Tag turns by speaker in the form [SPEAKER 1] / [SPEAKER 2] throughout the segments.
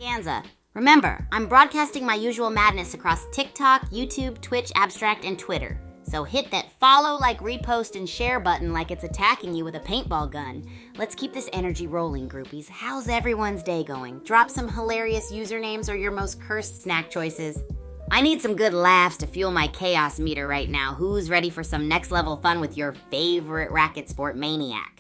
[SPEAKER 1] Ganza. Remember, I'm broadcasting my usual madness across TikTok, YouTube, Twitch, Abstract, and Twitter. So hit that follow, like, repost, and share button like it's attacking you with a paintball gun. Let's keep this energy rolling, groupies. How's everyone's day going? Drop some hilarious usernames or your most cursed snack choices. I need some good laughs to fuel my chaos meter right now. Who's ready for some next level fun with your favorite racket sport maniac?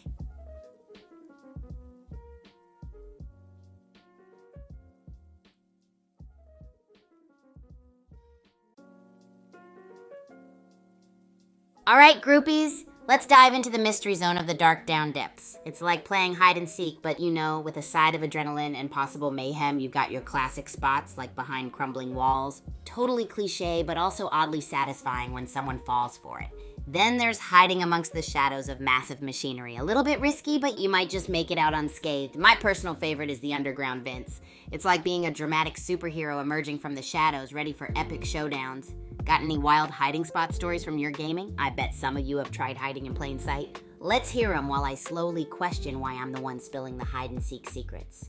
[SPEAKER 1] All right, groupies, let's dive into the mystery zone of the dark down depths. It's like playing hide and seek, but with a side of adrenaline and possible mayhem. You've got your classic spots like behind crumbling walls. Totally cliche, but also oddly satisfying when someone falls for it. Then there's hiding amongst the shadows of massive machinery. A little bit risky, but you might just make it out unscathed. My personal favorite is the underground vents. It's like being a dramatic superhero emerging from the shadows, ready for epic showdowns. Got any wild hiding spot stories from your gaming? I bet some of you have tried hiding in plain sight. Let's hear them while I slowly question why I'm the one spilling the hide and seek secrets.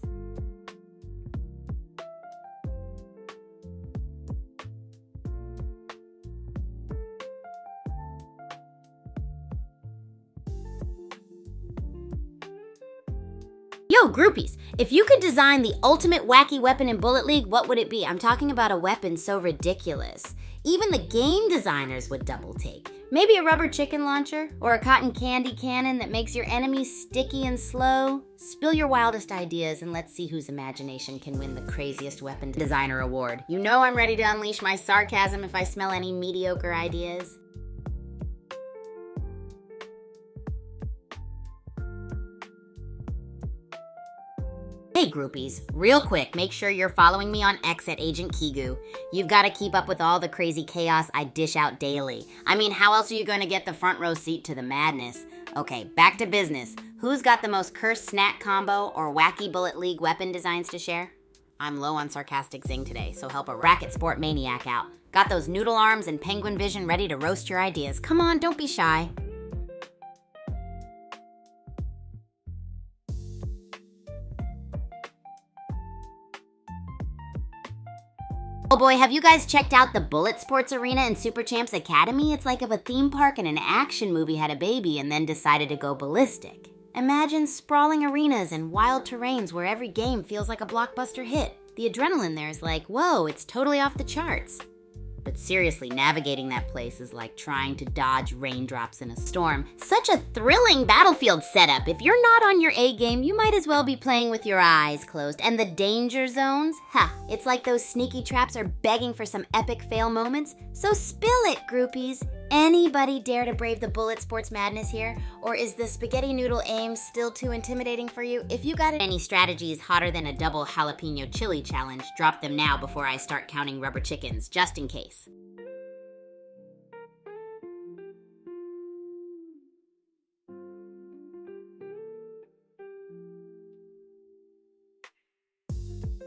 [SPEAKER 1] Yo, groupies, if you could design the ultimate wacky weapon in Bullet League, what would it be? I'm talking about a weapon so ridiculous. Even the game designers would double take. Maybe a rubber chicken launcher or a cotton candy cannon that makes your enemies sticky and slow. Spill your wildest ideas and let's see whose imagination can win the craziest weapon designer award. You know I'm ready to unleash my sarcasm if I smell any mediocre ideas. Hey groupies, real quick, make sure you're following me on X at Agent Kigu. You've got to keep up with all the crazy chaos I dish out daily. I mean, how else are you going to get the front row seat to the madness? Okay, back to business. Who's got the most cursed snack combo or wacky Bullet League weapon designs to share? I'm low on sarcastic zing today, so help a racket sport maniac out. Got those noodle arms and penguin vision ready to roast your ideas. Come on, don't be shy. Oh boy, have you guys checked out the Bullet Sports Arena in Super Champs Academy? It's like if a theme park and an action movie had a baby and then decided to go ballistic. Imagine sprawling arenas and wild terrains where every game feels like a blockbuster hit. The adrenaline there is like, whoa, it's totally off the charts. But seriously, navigating that place is like trying to dodge raindrops in a storm. Such a thrilling battlefield setup. If you're not on your A game, you might as well be playing with your eyes closed. And the danger zones? It's like those sneaky traps are begging for some epic fail moments. So spill it, groupies. Anybody dare to brave the Bullet Sports madness here? Or is the spaghetti noodle aim still too intimidating for you? If you got any strategies hotter than a double jalapeno chili challenge, drop them now before I start counting rubber chickens, just in case.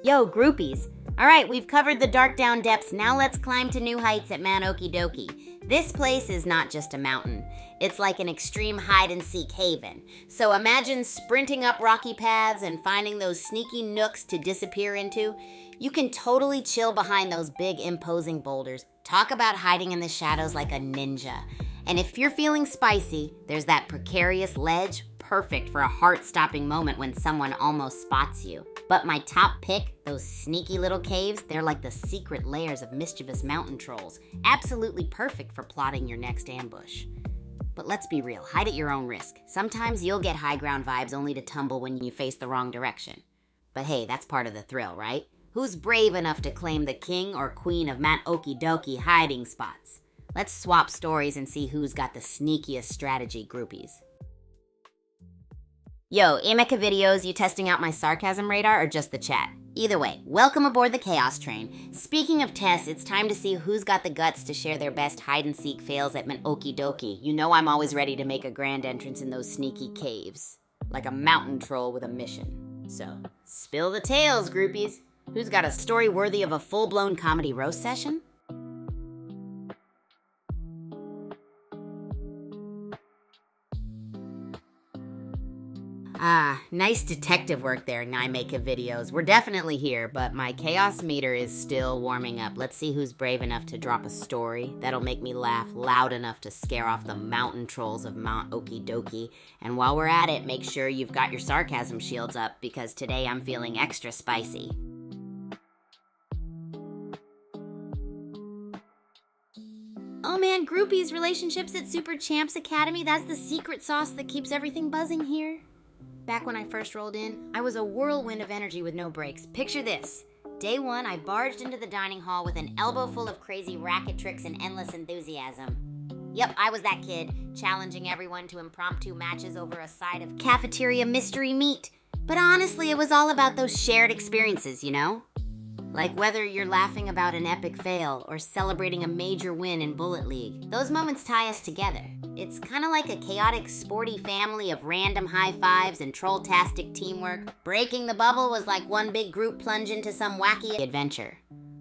[SPEAKER 1] Yo, groupies. All right, we've covered the dark down depths. Now let's climb to new heights at Man Okie Dokie. This place is not just a mountain. It's like an extreme hide and seek haven. So imagine sprinting up rocky paths and finding those sneaky nooks to disappear into. You can totally chill behind those big imposing boulders. Talk about hiding in the shadows like a ninja. And if you're feeling spicy, there's that precarious ledge, perfect for a heart-stopping moment when someone almost spots you. But my top pick, those sneaky little caves, they're like the secret lairs of mischievous mountain trolls. Absolutely perfect for plotting your next ambush. But let's be real, hide at your own risk. Sometimes you'll get high ground vibes only to tumble when you face the wrong direction. But hey, that's part of the thrill, right? Who's brave enough to claim the king or queen of Man Okie Dokie hiding spots? Let's swap stories and see who's got the sneakiest strategy, groupies. Yo, Emeka videos, you testing out my sarcasm radar or just the chat? Either way, welcome aboard the Chaos Train. Speaking of tests, it's time to see who's got the guts to share their best hide-and-seek fails at Man Okie Dokie. You know I'm always ready to make a grand entrance in those sneaky caves. Like a mountain troll with a mission. So, spill the tales, groupies. Who's got a story worthy of a full-blown comedy roast session? Ah, nice detective work there, Nijmeka Videos. We're definitely here, but my chaos meter is still warming up. Let's see who's brave enough to drop a story that'll make me laugh loud enough to scare off the mountain trolls of Mount Okidoki. And while we're at it, make sure you've got your sarcasm shields up, because today I'm feeling extra spicy. Oh man, groupies, relationships at Super Champs Academy, that's the secret sauce that keeps everything buzzing here. Back when I first rolled in, I was a whirlwind of energy with no brakes. Picture this. Day one, I barged into the dining hall with an elbow full of crazy racket tricks and endless enthusiasm. Yep, I was that kid, challenging everyone to impromptu matches over a side of cafeteria mystery meat. But honestly, it was all about those shared experiences, you know? Like whether you're laughing about an epic fail or celebrating a major win in Bullet League. Those moments tie us together. It's kind of like a chaotic, sporty family of random high fives and troll-tastic teamwork. Breaking the bubble was like one big group plunge into some wacky adventure.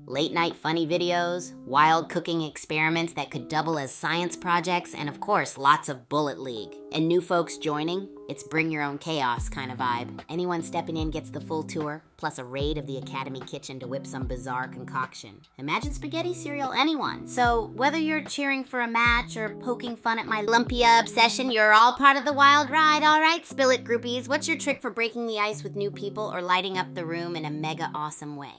[SPEAKER 1] Late night funny videos, wild cooking experiments that could double as science projects, and of course, lots of Bullet League. And new folks joining, it's bring your own chaos kind of vibe. Anyone stepping in gets the full tour, plus a raid of the Academy kitchen to whip some bizarre concoction. Imagine spaghetti cereal, anyone. So whether you're cheering for a match or poking fun at my lumpia obsession, you're all part of the wild ride. All right, spill it, groupies. What's your trick for breaking the ice with new people or lighting up the room in a mega awesome way?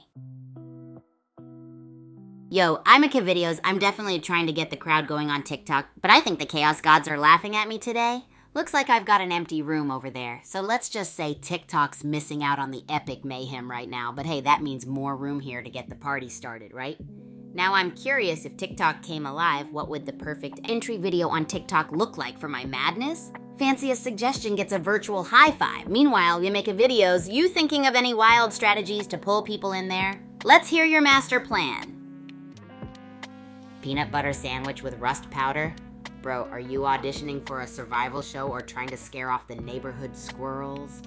[SPEAKER 1] Yo, Nijmeka Videos, I'm definitely trying to get the crowd going on TikTok, but I think the Chaos Gods are laughing at me today. Looks like I've got an empty room over there, so let's just say TikTok's missing out on the epic mayhem right now, but hey, that means more room here to get the party started, right? Now I'm curious, if TikTok came alive, what would the perfect entry video on TikTok look like for my madness? Fanciest suggestion gets a virtual high five. Meanwhile, Nijmeka Videos, you thinking of any wild strategies to pull people in there? Let's hear your master plan. Peanut butter sandwich with rust powder? Bro, are you auditioning for a survival show or trying to scare off the neighborhood squirrels?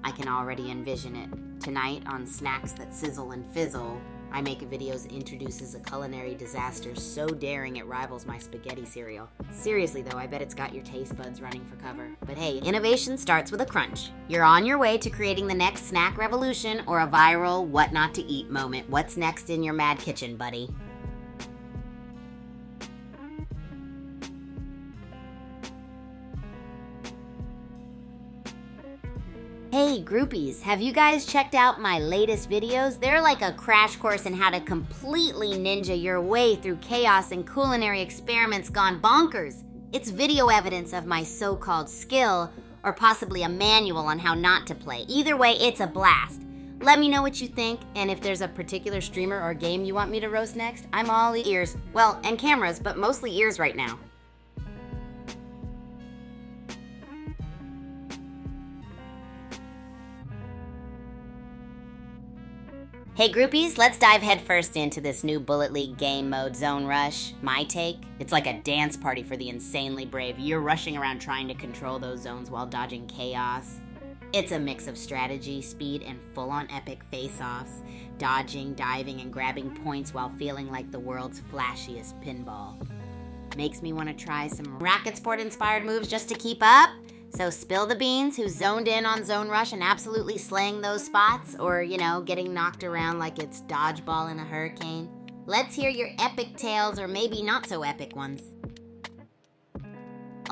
[SPEAKER 1] I can already envision it. Tonight on Snacks That Sizzle and Fizzle, Nijmeka Videos introduces a culinary disaster so daring it rivals my spaghetti cereal. Seriously though, I bet it's got your taste buds running for cover. But hey, innovation starts with a crunch. You're on your way to creating the next snack revolution or a viral what not to eat moment. What's next in your mad kitchen, buddy? Hey groupies, have you guys checked out my latest videos? They're like a crash course in how to completely ninja your way through chaos and culinary experiments gone bonkers. It's video evidence of my so-called skill, or possibly a manual on how not to play. Either way, it's a blast. Let me know what you think, and if there's a particular streamer or game you want me to roast next, I'm all ears. Well, and cameras, but mostly ears right now. Hey groupies, let's dive headfirst into this new Bullet League game mode, Zone Rush. My take? It's like a dance party for the insanely brave. You're rushing around trying to control those zones while dodging chaos. It's a mix of strategy, speed, and full-on epic face-offs. Dodging, diving, and grabbing points while feeling like the world's flashiest pinball. Makes me want to try some racket sport-inspired moves just to keep up. So spill the beans, who's zoned in on Zone Rush and absolutely slaying those spots, or, you know, getting knocked around like it's dodgeball in a hurricane. Let's hear your epic tales, or maybe not so epic ones.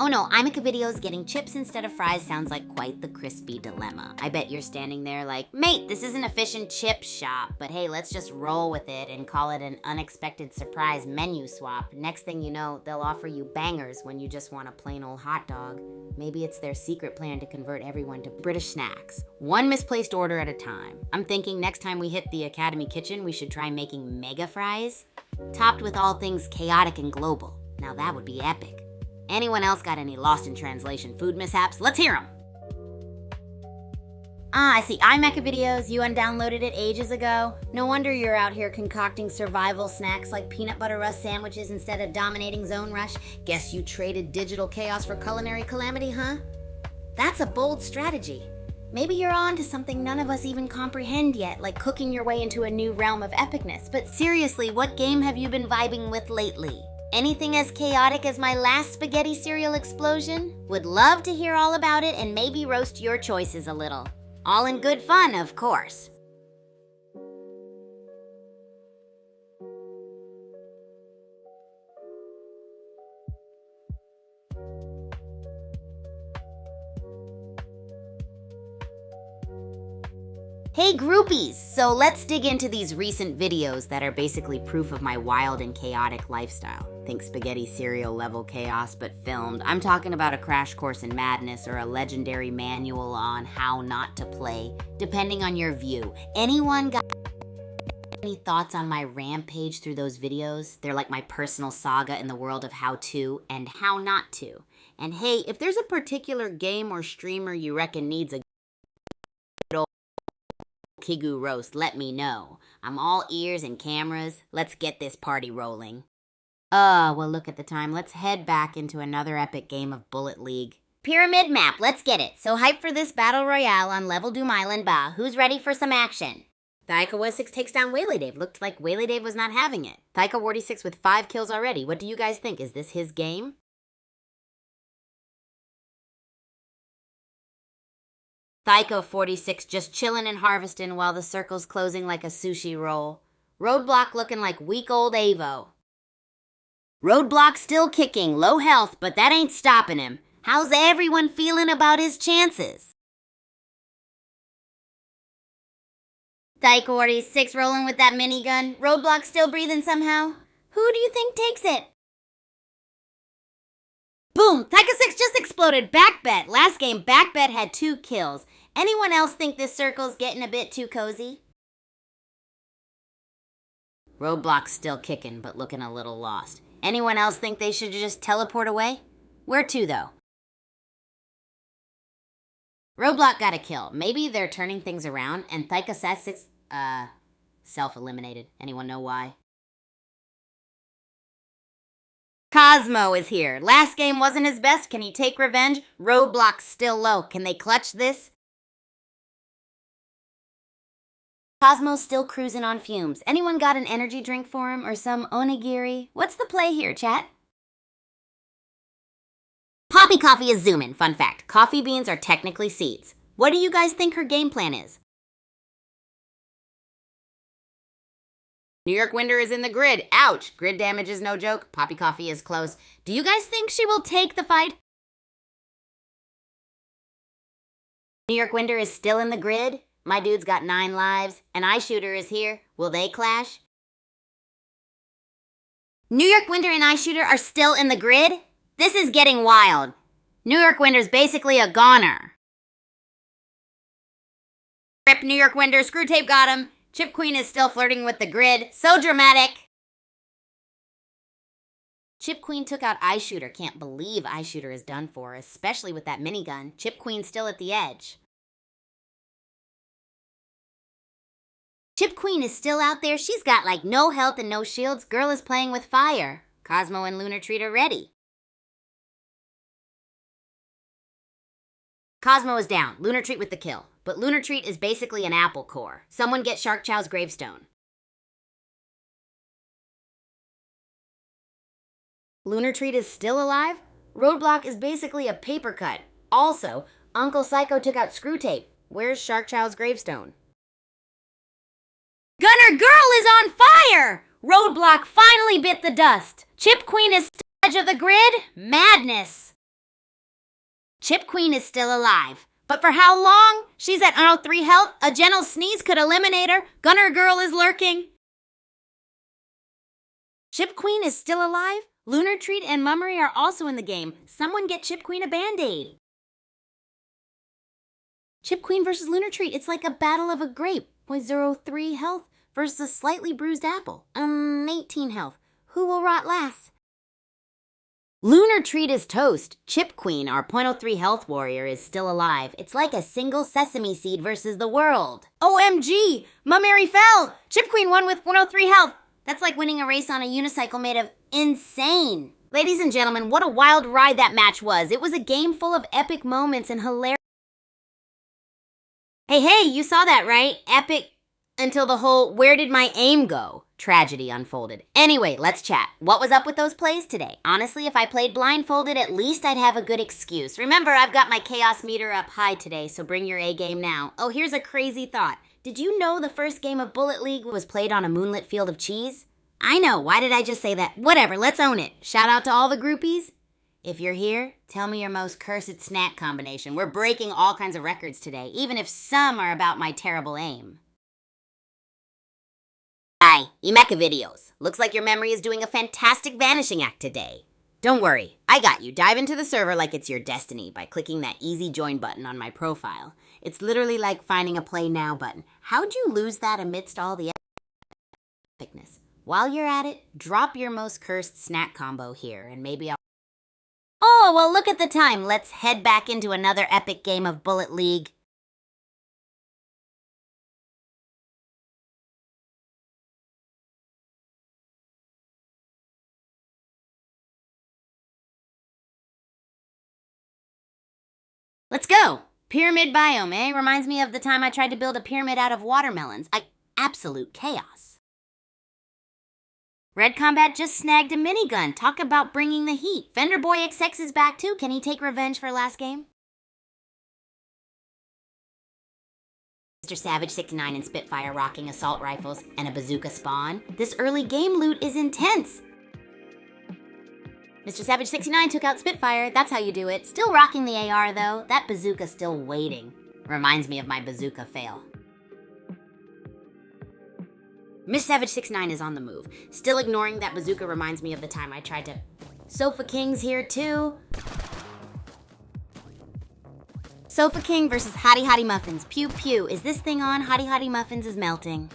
[SPEAKER 1] Oh no, Nijmeka Videos getting chips instead of fries sounds like quite the crispy dilemma. I bet you're standing there like, mate, this isn't a fish and chip shop, but hey, let's just roll with it and call it an unexpected surprise menu swap. Next thing you know, they'll offer you bangers when you just want a plain old hot dog. Maybe it's their secret plan to convert everyone to British snacks. One misplaced order at a time. I'm thinking next time we hit the Academy kitchen, we should try making mega fries, topped with all things chaotic and global. Now that would be epic. Anyone else got any lost in translation food mishaps? Let's hear them. Ah, I see. Nijmeka Videos, you undownloaded it ages ago. No wonder you're out here concocting survival snacks like peanut butter rust sandwiches instead of dominating Zone Rush. Guess you traded digital chaos for culinary calamity, huh? That's a bold strategy. Maybe you're on to something none of us even comprehend yet, like cooking your way into a new realm of epicness. But seriously, what game have you been vibing with lately? Anything as chaotic as my last spaghetti cereal explosion? Would love to hear all about it and maybe roast your choices a little. All in good fun, of course. Hey groupies! So let's dig into these recent videos that are basically proof of my wild and chaotic lifestyle. Think spaghetti cereal level chaos but filmed. I'm talking about a crash course in madness or a legendary manual on how not to play, depending on your view. Anyone got any thoughts on my rampage through those videos? They're like my personal saga in the world of how to and how not to. And hey, if there's a particular game or streamer you reckon needs a Kigu roast, let me know. I'm all ears and cameras. Let's get this party rolling. Well, look at the time. Let's head back into another epic game of Bullet League. Pyramid map, let's get it. So hype for this battle royale on Level Doom Island Ba. Who's ready for some action? Thaika46 takes down Waylay Dave. Looked like Waylay Dave was not having it. Thaika46 with 5 kills already. What do you guys think? Is this his game? Thaika46 just chillin' and harvesting while the circle's closing like a sushi roll. Roadblock looking like weak old Avo. Roadblock still kicking, low health, but that ain't stopping him. How's everyone feeling about his chances? Thaika46 rolling with that minigun. Roadblock still breathing somehow. Who do you think takes it? Boom! Thaika6 just exploded. Backbet. Last game, Backbet had 2 kills. Anyone else think this circle's getting a bit too cozy? Roadblock's still kicking, but looking a little lost. Anyone else think they should just teleport away? Where to, though? Roadblock got a kill. Maybe they're turning things around, and Thaika6, self-eliminated. Anyone know why? Cosmo is here. Last game wasn't his best. Can he take revenge? Roadblock's still low. Can they clutch this? Cosmo's still cruising on fumes. Anyone got an energy drink for him or some onigiri? What's the play here, chat? Poppy Coffee is zooming. Fun fact, coffee beans are technically seeds. What do you guys think her game plan is? New York Winder is in the grid. Ouch! Grid damage is no joke. Poppy Coffee is close. Do you guys think she will take the fight? New York Winder is still in the grid. My dude's got 9 lives. An eye shooter is here. Will they clash? New York Winder and eye shooter are still in the grid? This is getting wild. New York Winder's basically a goner. Rip New York Winder. Screw tape got him. Chip Queen is still flirting with the grid. So dramatic. Chip Queen took out Eye Shooter. Can't believe Eye Shooter is done for, especially with that minigun. Chip Queen still at the edge. Chip Queen is still out there. She's got like no health and no shields. Girl is playing with fire. Cosmo and Lunar Treat are ready. Cosmo is down. Lunar Treat with the kill. But Lunar Treat is basically an apple core. Someone get Shark Chow's gravestone. Lunar Treat is still alive? Roadblock is basically a paper cut. Also, Uncle Psycho took out Screw Tape. Where's Shark Chow's gravestone? Gunner Girl is on fire! Roadblock finally bit the dust. Chip Queen is still edge of the grid? Madness. Chip Queen is still alive. But for how long? She's at 103 health. A gentle sneeze could eliminate her. Gunner Girl is lurking. Chip Queen is still alive. Lunar Treat and Mummery are also in the game. Someone get Chip Queen a Band-Aid. Chip Queen versus Lunar Treat. It's like a battle of a grape. 0.03 health versus a slightly bruised apple. 18 health. Who will rot last? Lunar Treat is toast. Chip Queen, our 0.03 health warrior, is still alive. It's like a single sesame seed versus the world. OMG! Mummery fell! Chip Queen won with 103 health. That's like winning a race on a unicycle made of insane. Ladies and gentlemen, what a wild ride that match was. It was a game full of epic moments and hilarious. Hey, you saw that, right? Epic until the whole where did my aim go Tragedy unfolded. Anyway, let's chat. What was up with those plays today? Honestly, if I played blindfolded, at least I'd have a good excuse. Remember, I've got my chaos meter up high today, so bring your A game now. Oh, here's a crazy thought. Did you know the first game of Bullet League was played on a moonlit field of cheese? I know, why did I just say that? Whatever, let's own it. Shout out to all the groupies. If you're here, tell me your most cursed snack combination. We're breaking all kinds of records today, even if some are about my terrible aim. Hi, Emeka Videos. Looks like your memory is doing a fantastic vanishing act today. Don't worry, I got you. Dive into the server like it's your destiny by clicking that easy join button on my profile. It's literally like finding a play now button. How'd you lose that amidst all the epicness? While you're at it, drop your most cursed snack combo here and maybe I'll... Oh, well look at the time. Let's head back into another epic game of Bullet League. Let's go! Pyramid biome, eh? Reminds me of the time I tried to build a pyramid out of watermelons. Absolute chaos. Red Combat just snagged a minigun. Talk about bringing the heat. Fender Boy XX is back too. Can he take revenge for last game? Mr. Savage 69 and Spitfire rocking assault rifles and a bazooka spawn. This early game loot is intense. Mr. Savage 69 took out Spitfire, that's how you do it. Still rocking the AR though, that bazooka's still waiting. Reminds me of my bazooka fail. Mr. Savage 69 is on the move. Still ignoring that bazooka reminds me of the time I tried to... Sofa King's here too. Sofa King versus Hottie Hottie Muffins. Pew pew. Is this thing on? Hottie Hottie Muffins is melting.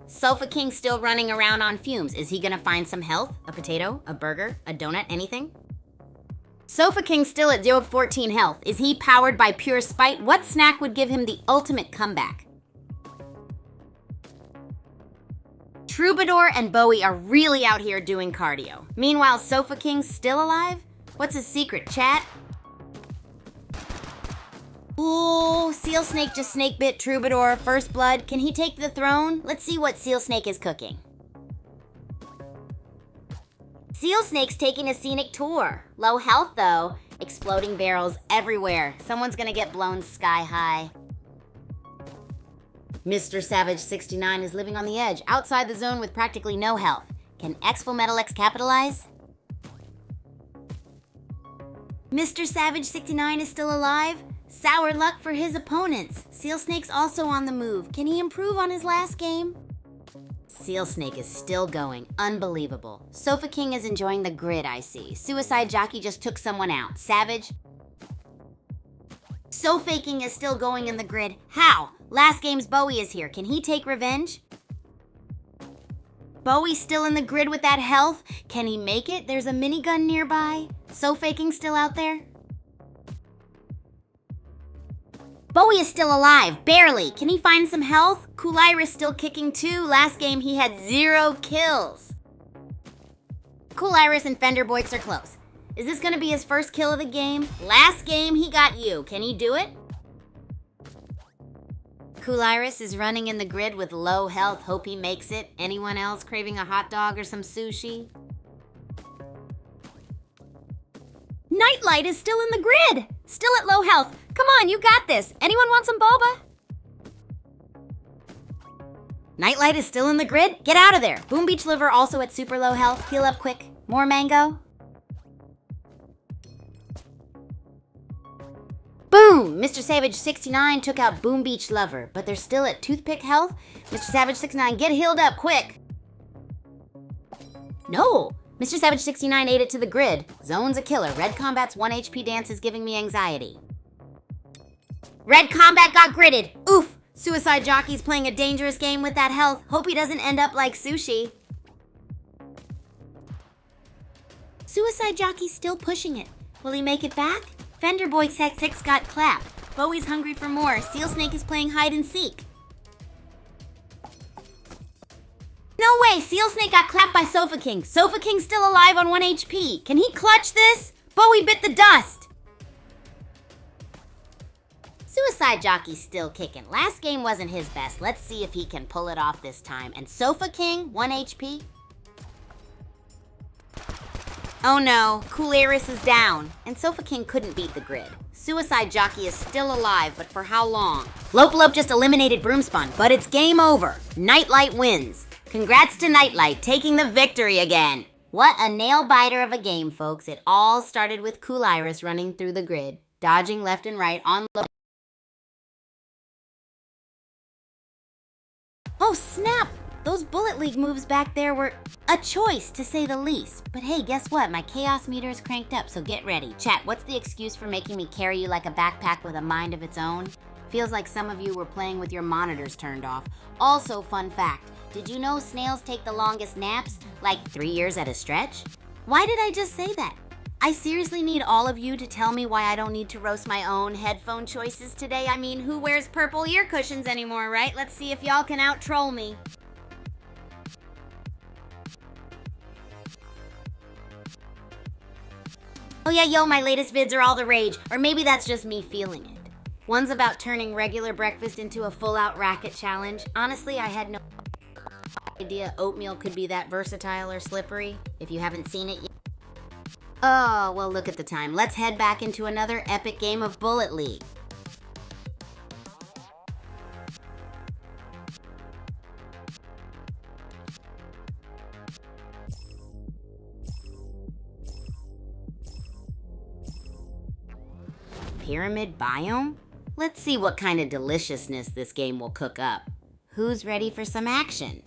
[SPEAKER 1] Sofa King still running around on fumes. Is he gonna find some health? A potato? A burger? A donut? Anything? Sofa King still at 0-14 health. Is he powered by pure spite? What snack would give him the ultimate comeback? Troubadour and Bowie are really out here doing cardio. Meanwhile, Sofa King's still alive? What's his secret, chat? Ooh, Seal Snake just snake bit Troubadour. First blood. Can he take the throne? Let's see what Seal Snake is cooking. Seal Snake's taking a scenic tour. Low health though. Exploding barrels everywhere. Someone's gonna get blown sky high. Mr. Savage 69 is living on the edge, outside the zone with practically no health. Can Expo Metal X capitalize? Mr. Savage 69 is still alive? Sour luck for his opponents. Seal Snake's also on the move. Can he improve on his last game? Seal Snake is still going. Unbelievable. Sofa King is enjoying the grid, I see. Suicide Jockey just took someone out. Savage. Sofaking is still going in the grid. How? Last game's Bowie is here. Can he take revenge? Bowie's still in the grid with that health. Can he make it? There's a minigun nearby. Sofaking still out there? Bowie is still alive, barely. Can he find some health? Cool Iris still kicking too. Last game he had 0 kills. Cool Iris and Fender Boix are close. Is this gonna be his first kill of the game? Last game he got you. Can he do it? Cool Iris is running in the grid with low health. Hope he makes it. Anyone else craving a hot dog or some sushi? Nightlight is still in the grid. Still at low health. Come on, you got this. Anyone want some boba? Nightlight is still in the grid? Get out of there. Boom Beach Liver also at super low health. Heal up quick. More mango. Boom! Mr. Savage 69 took out Boom Beach Lover, but they're still at toothpick health. Mr. Savage 69, get healed up quick. No! Mr. Savage 69 ate it to the grid. Zone's a killer. Red Combat's 1 HP dance is giving me anxiety. Red Combat got gridded. Oof! Suicide Jockey's playing a dangerous game with that health. Hope he doesn't end up like Sushi. Suicide Jockey's still pushing it. Will he make it back? Fender Boy 6 got clapped. Bowie's hungry for more. Seal Snake is playing hide and seek. No way! Seal Snake got clapped by Sofa King. Sofa King's still alive on 1 HP. Can he clutch this? Bowie bit the dust. Suicide Jockey's still kicking. Last game wasn't his best. Let's see if he can pull it off this time. And Sofa King, 1 HP. Oh no, Coolaris is down. And Sofa King couldn't beat the grid. Suicide Jockey is still alive, but for how long? Lope just eliminated Broomspawn, but it's game over. Nightlight wins. Congrats to Nightlight, taking the victory again. What a nail-biter of a game, folks. It all started with Coolaris running through the grid, dodging left and right on Lope. Oh, snap! Those Bullet League moves back there were a choice, to say the least. But hey, guess what? My chaos meter is cranked up, so get ready. Chat, what's the excuse for making me carry you like a backpack with a mind of its own? Feels like some of you were playing with your monitors turned off. Also, fun fact, did you know snails take the longest naps? Like 3 years at a stretch? Why did I just say that? I seriously need all of you to tell me why I don't need to roast my own headphone choices today. I mean, who wears purple ear cushions anymore, right? Let's see if y'all can out-troll me. Oh yeah, yo, my latest vids are all the rage. Or maybe that's just me feeling it. One's about turning regular breakfast into a full-out racket challenge. Honestly, I had no idea oatmeal could be that versatile or slippery. If you haven't seen it yet. Oh, well, look at the time. Let's head back into another epic game of Bullet League. Pyramid biome? Let's see what kind of deliciousness this game will cook up. Who's ready for some action?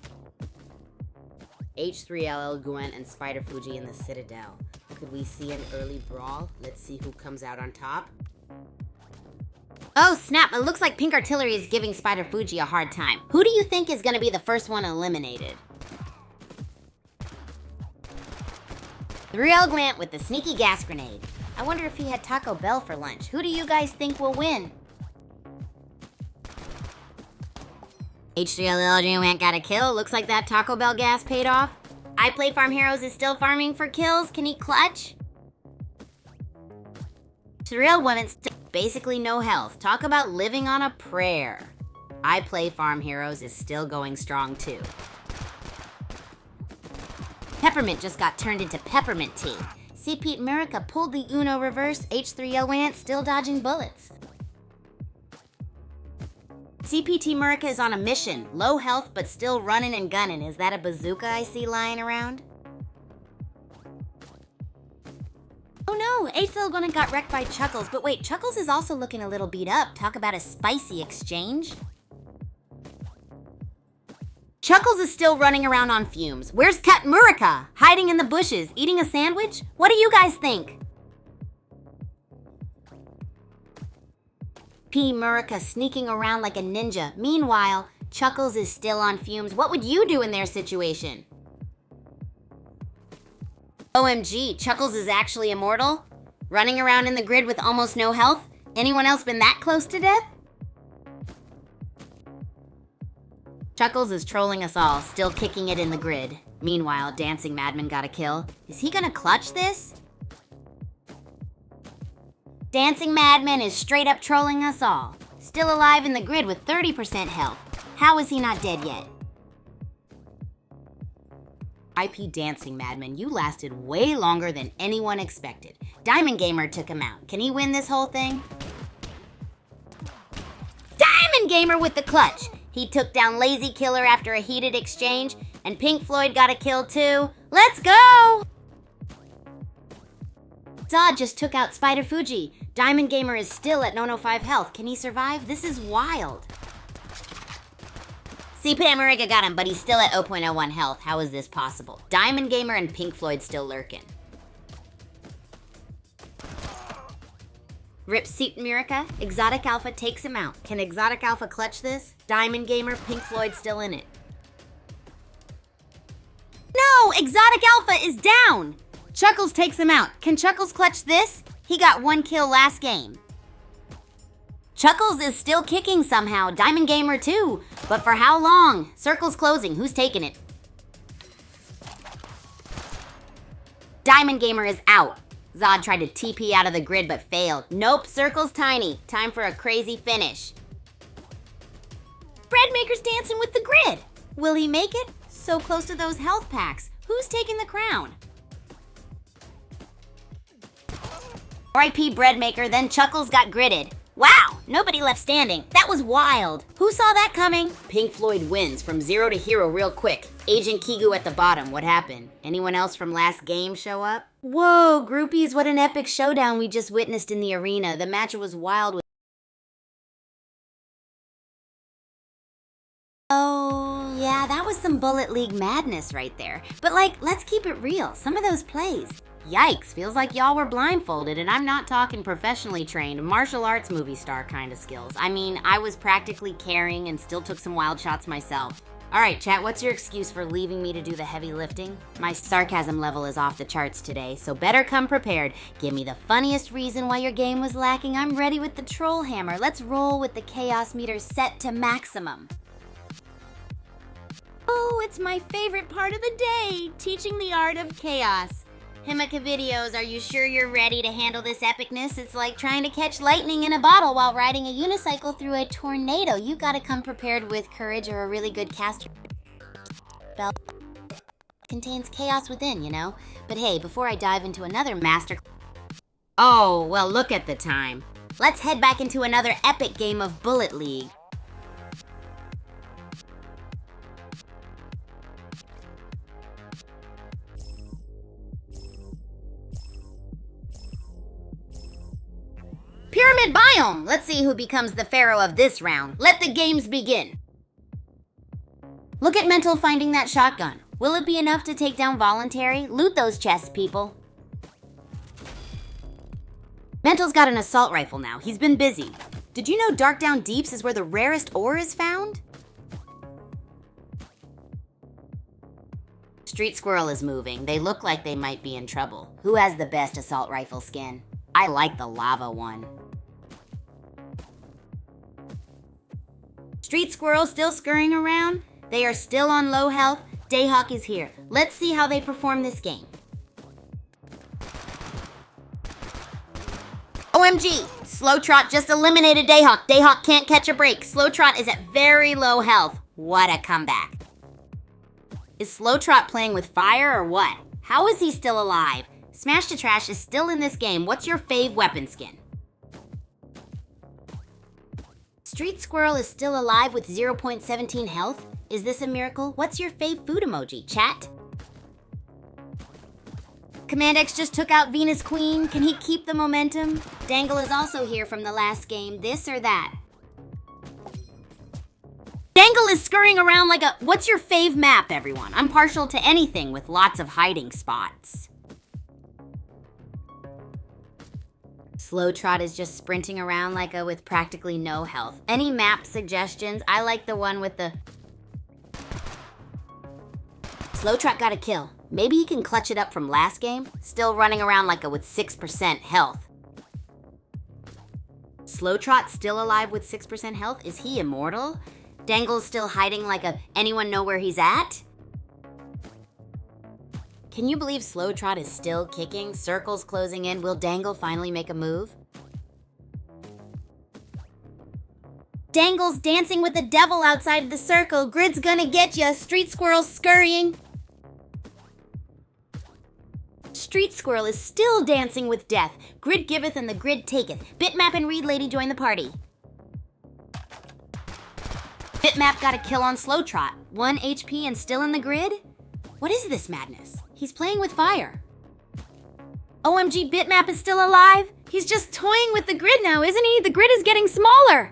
[SPEAKER 1] H3LL Gwen and Spider Fuji in the Citadel. Could we see an early brawl? Let's see who comes out on top. Oh snap, it looks like Pink Artillery is giving Spider Fuji a hard time. Who do you think is gonna be the first one eliminated? 3L Glant with the sneaky gas grenade. I wonder if he had Taco Bell for lunch. Who do you guys think will win? H3LL Glant got a kill. Looks like that Taco Bell gas paid off. I Play Farm Heroes is still farming for kills. Can he clutch? Surreal Women's basically no health. Talk about living on a prayer. I Play Farm Heroes is still going strong too. Peppermint just got turned into peppermint tea. CP Murica pulled the Uno reverse. H3L Want still dodging bullets. CPT Murica is on a mission. Low health, but still running and gunning. Is that a bazooka I see lying around? Oh no, H3L Gonna got wrecked by Chuckles. But wait, Chuckles is also looking a little beat up. Talk about a spicy exchange. Chuckles is still running around on fumes. Where's Cat Murica? Hiding in the bushes, eating a sandwich? What do you guys think? P. Murica sneaking around like a ninja. Meanwhile, Chuckles is still on fumes. What would you do in their situation? OMG, Chuckles is actually immortal? Running around in the grid with almost no health? Anyone else been that close to death? Chuckles is trolling us all, still kicking it in the grid. Meanwhile, Dancing Madman got a kill. Is he gonna clutch this? Dancing Madman is straight up trolling us all. Still alive in the grid with 30% health. How is he not dead yet? IP Dancing Madman, you lasted way longer than anyone expected. Diamond Gamer took him out. Can he win this whole thing? Diamond Gamer with the clutch! He took down Lazy Killer after a heated exchange, and Pink Floyd got a kill too. Let's go! Zod just took out Spider Fuji. Diamond Gamer is still at 905 health. Can he survive? This is wild. CP America got him, but he's still at 0.01 health. How is this possible? Diamond Gamer and Pink Floyd still lurking. Rip Seat Murica, Exotic Alpha takes him out. Can Exotic Alpha clutch this? Diamond Gamer, Pink Floyd still in it. No! Exotic Alpha is down! Chuckles takes him out. Can Chuckles clutch this? He got 1 kill last game. Chuckles is still kicking somehow. Diamond Gamer too. But for how long? Circle's closing. Who's taking it? Diamond Gamer is out. Zod tried to TP out of the grid but failed. Nope, circle's tiny. Time for a crazy finish. Breadmaker's dancing with the grid. Will he make it? So close to those health packs. Who's taking the crown? R.I.P. Breadmaker, then Chuckles got gridded. Wow, nobody left standing. That was wild. Who saw that coming? Pink Floyd wins from 0 to hero real quick. Agent Kigu at the bottom. What happened? Anyone else from last game show up? Whoa, groupies, what an epic showdown we just witnessed in the arena. The match was wild. Oh, yeah, that was some Bullet League madness right there. But let's keep it real. Some of those plays. Yikes, feels like y'all were blindfolded, and I'm not talking professionally trained, martial arts movie star kind of skills. I mean, I was practically carrying and still took some wild shots myself. All right, chat, what's your excuse for leaving me to do the heavy lifting? My sarcasm level is off the charts today, so better come prepared. Give me the funniest reason why your game was lacking. I'm ready with the troll hammer. Let's roll with the chaos meter set to maximum. Oh, it's my favorite part of the day, teaching the art of chaos. Himika Videos, are you sure you're ready to handle this epicness? It's like trying to catch lightning in a bottle while riding a unicycle through a tornado. You gotta come prepared with courage or a really good caster spell. Contains chaos within, you know? But hey, before I dive into another master... Oh, well, look at the time. Let's head back into another epic game of Bullet League. Pyramid Biome! Let's see who becomes the pharaoh of this round. Let the games begin. Look at Mental finding that shotgun. Will it be enough to take down Voluntary? Loot those chests, people. Mental's got an assault rifle now. He's been busy. Did you know Dark Down Deeps is where the rarest ore is found? Street Squirrel is moving. They look like they might be in trouble. Who has the best assault rifle skin? I like the lava one. Street Squirrel still scurrying around? They are still on low health. Dayhawk is here. Let's see how they perform this game. OMG! Slowtrot just eliminated Dayhawk. Dayhawk can't catch a break. Slowtrot is at very low health. What a comeback. Is Slowtrot playing with fire or what? How is he still alive? Smash to Trash is still in this game. What's your fave weapon skin? Street Squirrel is still alive with 0.17 health. Is this a miracle? What's your fave food emoji, chat? Command X just took out Venus Queen. Can he keep the momentum? Dangle is also here from the last game. This or that? Dangle is scurrying around like a... What's your fave map, everyone? I'm partial to anything with lots of hiding spots. Slowtrot is just sprinting around like a with practically no health. Any map suggestions? I like the one with the... Slowtrot got a kill. Maybe he can clutch it up from last game. Still running around like a with 6% health. Slowtrot still alive with 6% health? Is he immortal? Dangle's still hiding like a... Anyone know where he's at? Can you believe Slowtrot is still kicking? Circles closing in. Will Dangle finally make a move? Dangle's dancing with the devil outside of the circle. Grid's gonna get ya. Street Squirrel scurrying. Street Squirrel is still dancing with death. Grid giveth and the grid taketh. Bitmap and Reed Lady join the party. Bitmap got a kill on Slowtrot. 1 HP and still in the grid? What is this madness? He's playing with fire. OMG, Bitmap is still alive? He's just toying with the grid now, isn't he? The grid is getting smaller.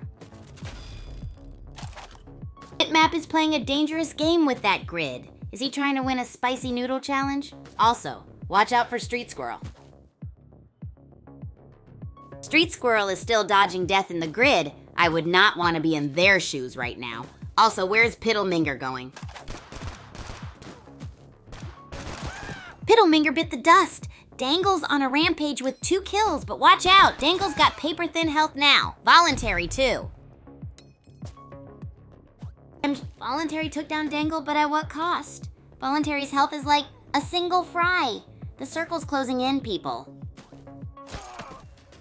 [SPEAKER 1] Bitmap is playing a dangerous game with that grid. Is he trying to win a spicy noodle challenge? Also, watch out for Street Squirrel. Street Squirrel is still dodging death in the grid. I would not want to be in their shoes right now. Also, where's Piddleminger going? Piddleminger bit the dust. Dangle's on a rampage with 2 kills, but watch out. Dangle's got paper-thin health now. Voluntary, too. Voluntary took down Dangle, but at what cost? Voluntary's health is like a single fry. The circle's closing in, people.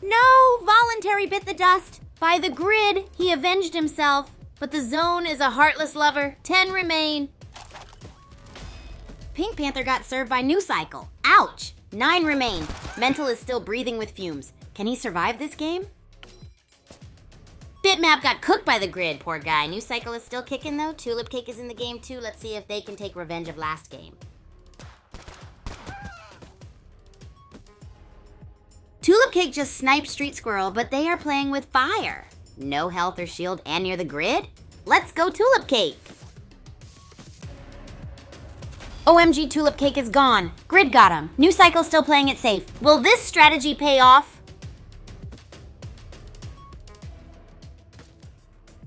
[SPEAKER 1] No! Voluntary bit the dust. By the grid, he avenged himself. But the zone is a heartless lover. 10 remain. Pink Panther got served by New Cycle. Ouch! 9 remain. Mental is still breathing with fumes. Can he survive this game? Bitmap got cooked by the grid, poor guy. New Cycle is still kicking though. Tulip Cake is in the game too. Let's see if they can take revenge of last game. Tulip Cake just sniped Street Squirrel, but they are playing with fire. No health or shield and near the grid? Let's go Tulip Cake! OMG, Tulip Cake is gone. Grid got him. New Cycle still playing it safe. Will this strategy pay off?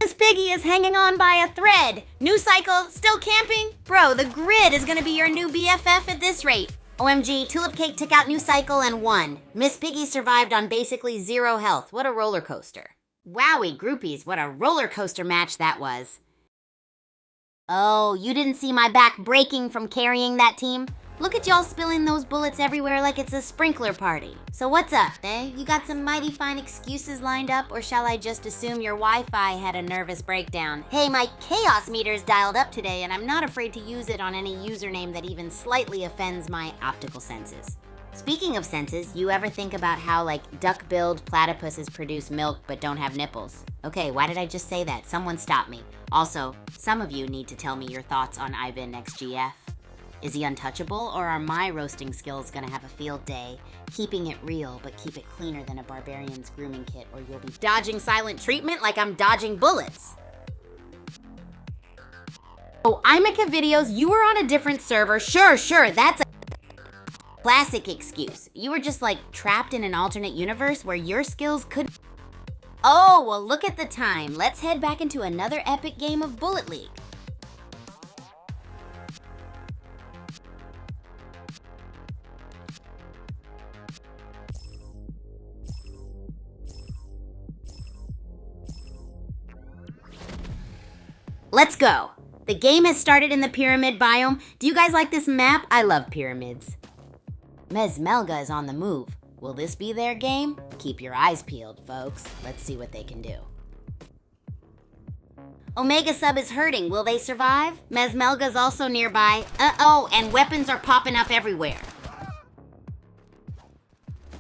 [SPEAKER 1] Miss Piggy is hanging on by a thread. New Cycle still camping? Bro, the grid is gonna be your new BFF at this rate. OMG, Tulip Cake took out New Cycle and won. Miss Piggy survived on basically 0 health. What a roller coaster. Wowie, groupies, what a roller coaster match that was. Oh, you didn't see my back breaking from carrying that team? Look at y'all spilling those bullets everywhere like it's a sprinkler party. So what's up, eh? You got some mighty fine excuses lined up, or shall I just assume your Wi-Fi had a nervous breakdown? Hey, my chaos meter's dialed up today, and I'm not afraid to use it on any username that even slightly offends my optical senses. Speaking of senses, you ever think about how, like, duck-billed platypuses produce milk but don't have nipples? Okay, why did I just say that? Someone stop me. Also, some of you need to tell me your thoughts on Ivan XGF. Is he untouchable, or are my roasting skills gonna have a field day? Keeping it real, but keep it cleaner than a barbarian's grooming kit, or you'll be dodging silent treatment like I'm dodging bullets. Oh, Imika videos, you were on a different server. Sure, that's a classic excuse. You were just like trapped in an alternate universe where your skills could... Oh, well look at the time. Let's head back into another epic game of Bullet League. Let's go. The game has started in the pyramid biome. Do you guys like this map? I love pyramids. Mezmelga is on the move. Will this be their game? Keep your eyes peeled, folks. Let's see what they can do. Omega Sub is hurting. Will they survive? Mezmelga's also nearby. Uh-oh, and weapons are popping up everywhere.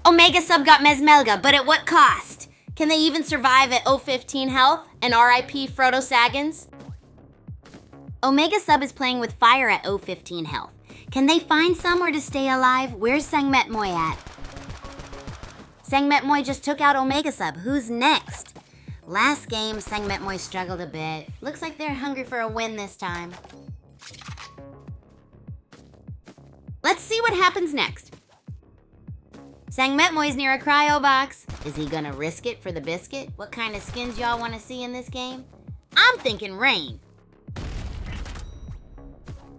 [SPEAKER 1] Omega Sub got Mezmelga, but at what cost? Can they even survive at 015 health? And RIP Frodo Saggins? Omega Sub is playing with fire at 015 health. Can they find somewhere to stay alive? Where's Sangmetmoy at? Sangmetmoy just took out Omega Sub. Who's next? Last game, Sangmetmoy struggled a bit. Looks like they're hungry for a win this time. Let's see what happens next. Sangmetmoy's near a cryo box. Is he gonna risk it for the biscuit? What kind of skins y'all wanna see in this game? I'm thinking rain.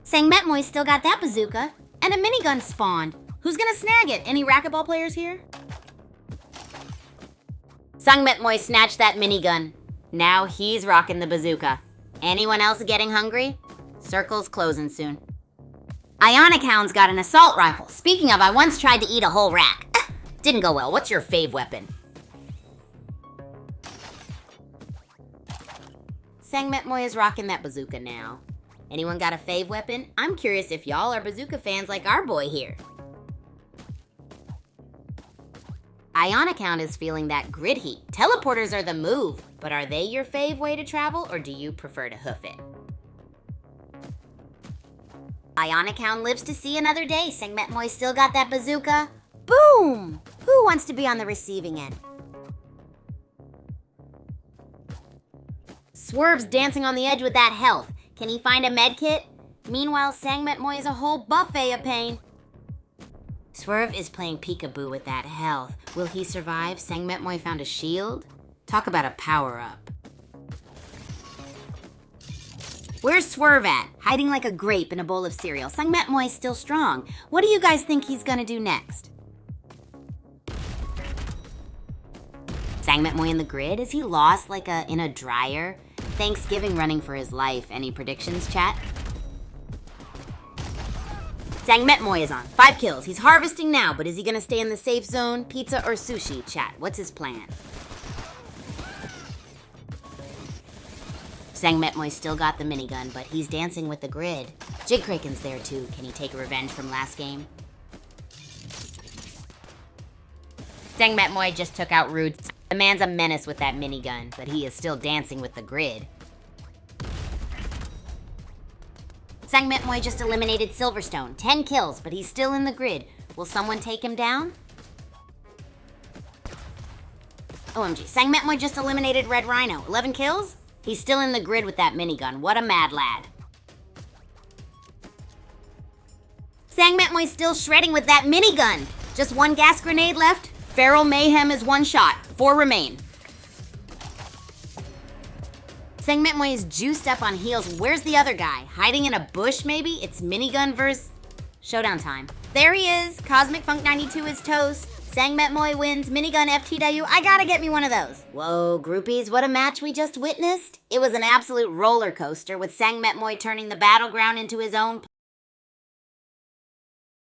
[SPEAKER 1] Sangmetmoy still got that bazooka, and a minigun spawned. Who's gonna snag it? Any racquetball players here? Sangmetmoy snatched that minigun. Now he's rocking the bazooka. Anyone else getting hungry? Circle's closing soon. Ionic Hound's got an assault rifle. Speaking of, I once tried to eat a whole rack. Didn't go well. What's your fave weapon? Sangmetmoy is rocking that bazooka now. Anyone got a fave weapon? I'm curious if y'all are bazooka fans like our boy here. Ionic Hound is feeling that grid heat. Teleporters are the move, but are they your fave way to travel, or do you prefer to hoof it? Ionic Hound lives to see another day. Sangmetmoy still got that bazooka. Boom! Who wants to be on the receiving end? Swerve's dancing on the edge with that health. Can he find a medkit? Meanwhile, Sangmetmoy is a whole buffet of pain. Swerve is playing peekaboo with that health. Will he survive? Sangmetmoy found a shield? Talk about a power-up. Where's Swerve at? Hiding like a grape in a bowl of cereal. Sangmetmoy's still strong. What do you guys think he's gonna do next? Sangmetmoy in the grid? Is he lost like in a dryer? Thanksgiving running for his life. Any predictions, chat? Sang Metmoy is on. 5 kills. He's harvesting now, but is he gonna stay in the safe zone? Pizza or sushi? Chat, what's his plan? Sang Metmoy still got the minigun, but he's dancing with the grid. Jigkraken's there too. Can he take revenge from last game? Sang Metmoy just took out Rude. The man's a menace with that minigun, but he is still dancing with the grid. Sang Metmoy just eliminated Silverstone. 10 kills, but he's still in the grid. Will someone take him down? OMG, Sang Metmoy just eliminated Red Rhino. 11 kills? He's still in the grid with that minigun. What a mad lad. Sang Metmoy's still shredding with that minigun. Just 1 gas grenade left. Feral Mayhem is 1 shot. 4 remain. Sang Metmoy is juiced up on heals. Where's the other guy? Hiding in a bush, maybe? It's minigun versus showdown time. There he is. Cosmic Funk 92 is toast. Sang Metmoy wins. Minigun FTW. I gotta get me one of those. Whoa, groupies, what a match we just witnessed. It was an absolute roller coaster with Sang Metmoy turning the battleground into his own.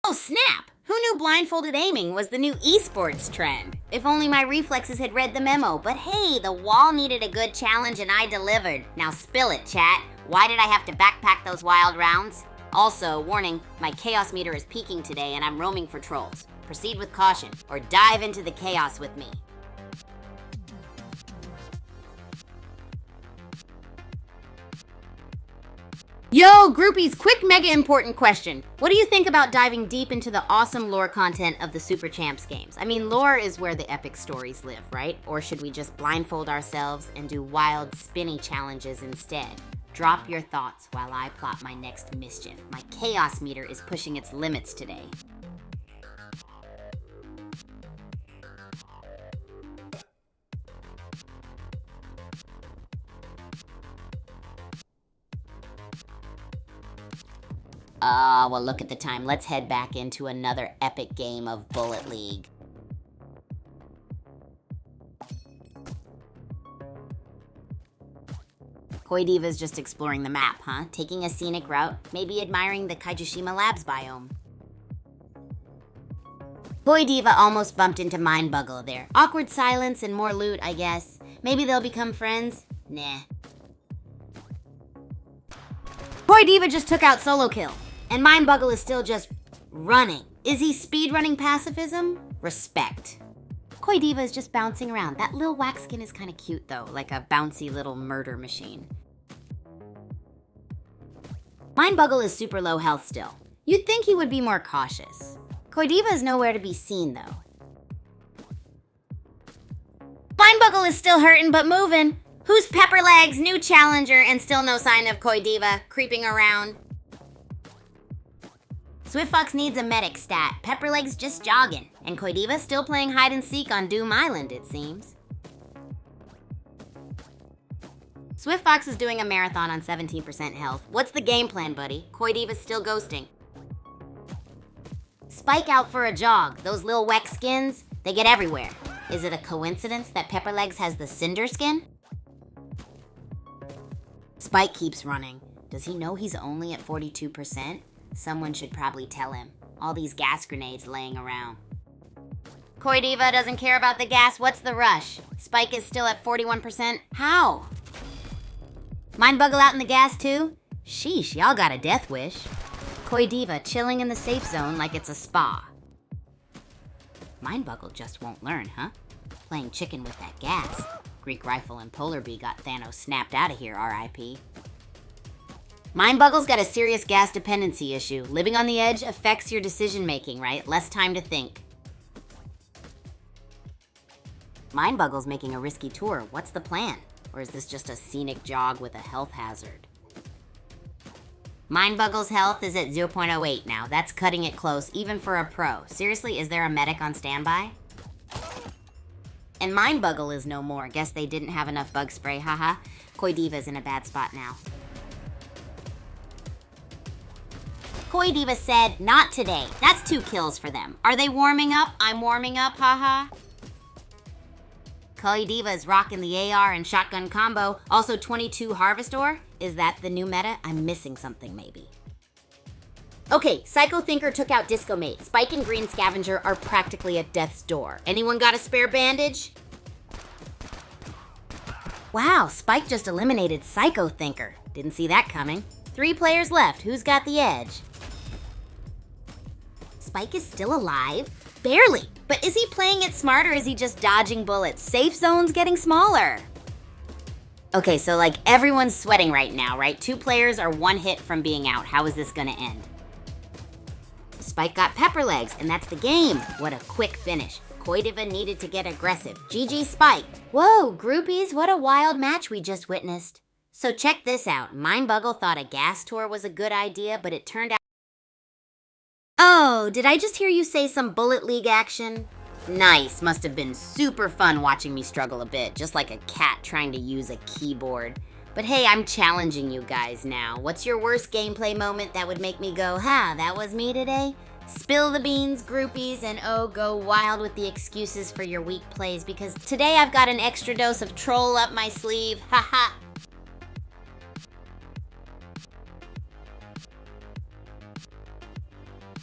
[SPEAKER 1] Oh, snap! Who knew blindfolded aiming was the new esports trend? If only my reflexes had read the memo, but hey, the wall needed a good challenge and I delivered. Now spill it, chat. Why did I have to backpack those wild rounds? Also, warning, my chaos meter is peaking today and I'm roaming for trolls. Proceed with caution, or dive into the chaos with me. Yo, groupies, quick mega important question. What do you think about diving deep into the awesome lore content of the Super Champs games? I mean, lore is where the epic stories live, right? Or should we just blindfold ourselves and do wild, spinny challenges instead? Drop your thoughts while I plot my next mischief. My chaos meter is pushing its limits today. Well, look at the time. Let's head back into another epic game of Bullet League. Koi Diva's just exploring the map, huh? Taking a scenic route, maybe admiring the Kaijushima Labs biome. Koi Diva almost bumped into Mindbuggle there. Awkward silence and more loot, I guess. Maybe they'll become friends? Nah. Koi Diva just took out Solo Kill. And Mindbuggle is still just running. Is he speedrunning pacifism? Respect. Koi Diva is just bouncing around. That little wax skin is kind of cute though, like a bouncy little murder machine. Mindbuggle is super low health still. You'd think he would be more cautious. Koi Diva is nowhere to be seen though. Mindbuggle is still hurting but moving. Who's Pepperlegs, new challenger, and still no sign of Koi Diva creeping around? Swift Fox needs a medic stat. Pepperlegs just jogging. And Koi Diva still playing hide and seek on Doom Island, it seems. Swift Fox is doing a marathon on 17% health. What's the game plan, buddy? Koi Diva's still ghosting. Spike out for a jog. Those little Wex skins, they get everywhere. Is it a coincidence that Pepperlegs has the Cinder skin? Spike keeps running. Does he know he's only at 42%? Someone should probably tell him. All these gas grenades laying around. Koi Diva doesn't care about the gas. What's the rush? Spike is still at 41%. How? Mindbuggle out in the gas too? Sheesh, y'all got a death wish. Koi Diva chilling in the safe zone like it's a spa. Mindbuggle just won't learn, huh? Playing chicken with that gas. Greek Rifle and Polar Bee got Thanos snapped out of here, RIP. Mindbuggle's got a serious gas dependency issue. Living on the edge affects your decision making, right? Less time to think. Mindbuggle's making a risky tour. What's the plan? Or is this just a scenic jog with a health hazard? Mindbuggle's health is at 0.08 now. That's cutting it close, even for a pro. Seriously, is there a medic on standby? And Mindbuggle is no more. Guess they didn't have enough bug spray, haha. Koi Diva's in a bad spot now. Koi Diva said, not today. That's 2 kills for them. Are they warming up? I'm warming up, haha. Koi Diva is rocking the AR and shotgun combo. Also 22 Harvest Ore. Is that the new meta? I'm missing something maybe. Okay, Psycho Thinker took out Disco Mate. Spike and Green Scavenger are practically at death's door. Anyone got a spare bandage? Wow, Spike just eliminated Psycho Thinker. Didn't see that coming. 3 players left. Who's got the edge? Spike is still alive? Barely. But is he playing it smart or is he just dodging bullets? Safe zone's getting smaller. Okay, so like everyone's sweating right now, right? 2 players are 1 hit from being out. How is this gonna end? Spike got pepper legs, and that's the game. What a quick finish. Koidiva needed to get aggressive. GG Spike. Whoa, groupies, what a wild match we just witnessed. So check this out. Mindbuggle thought a gas tour was a good idea, but it turned out... Oh, did I just hear you say some Bullet League action? Nice, must have been super fun watching me struggle a bit, just like a cat trying to use a keyboard. But hey, I'm challenging you guys now. What's your worst gameplay moment that would make me go, ha, that was me today? Spill the beans, groupies, and oh, go wild with the excuses for your weak plays, because today I've got an extra dose of troll up my sleeve, haha.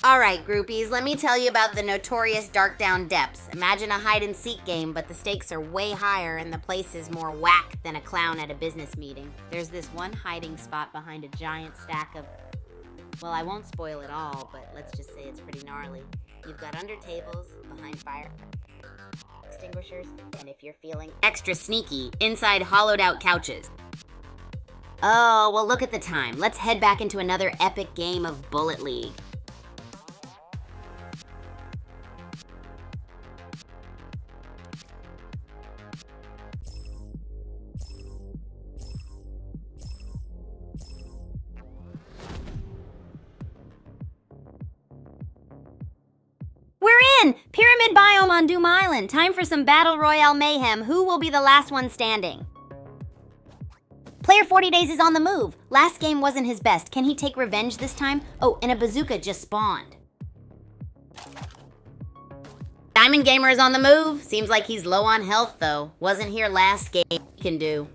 [SPEAKER 1] Alright, groupies, let me tell you about the notorious Dark Down Depths. Imagine a hide-and-seek game, but the stakes are way higher and the place is more whack than a clown at a business meeting. There's this one hiding spot behind a giant stack of... Well, I won't spoil it all, but let's just say it's pretty gnarly. You've got under tables, behind fire extinguishers, and if you're feeling extra sneaky, inside hollowed-out couches. Oh, well look at the time. Let's head back into another epic game of Bullet League. We're in! Pyramid biome on Doom Island. Time for some Battle Royale mayhem. Who will be the last one standing? Player 40 Days is on the move. Last game wasn't his best. Can he take revenge this time? Oh, and a bazooka just spawned. Diamond Gamer is on the move. Seems like he's low on health though. Wasn't here last game. Can do.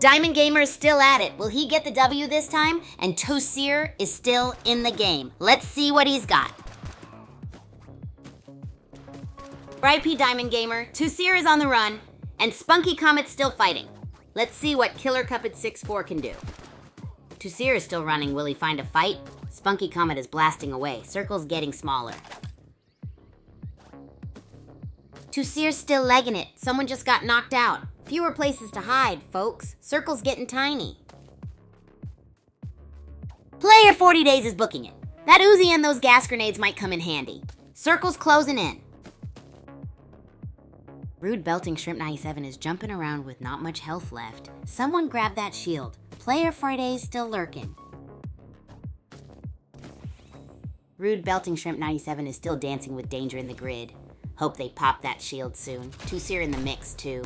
[SPEAKER 1] Diamond Gamer is still at it. Will he get the W this time? And Tosir is still in the game. Let's see what he's got. RIP Diamond Gamer. Tosir is on the run. And Spunky Comet's still fighting. Let's see what Killer Cupid 6-4 can do. Tosir is still running. Will he find a fight? Spunky Comet is blasting away. Circle's getting smaller. Tosir's still legging it. Someone just got knocked out. Fewer places to hide, folks. Circle's getting tiny. Player 40 Days is booking it. That Uzi and those gas grenades might come in handy. Circle's closing in. Rude Belting Shrimp 97 is jumping around with not much health left. Someone grab that shield. Player 40 Days still lurking. Rude Belting Shrimp 97 is still dancing with danger in the grid. Hope they pop that shield soon. Tosir in the mix, too.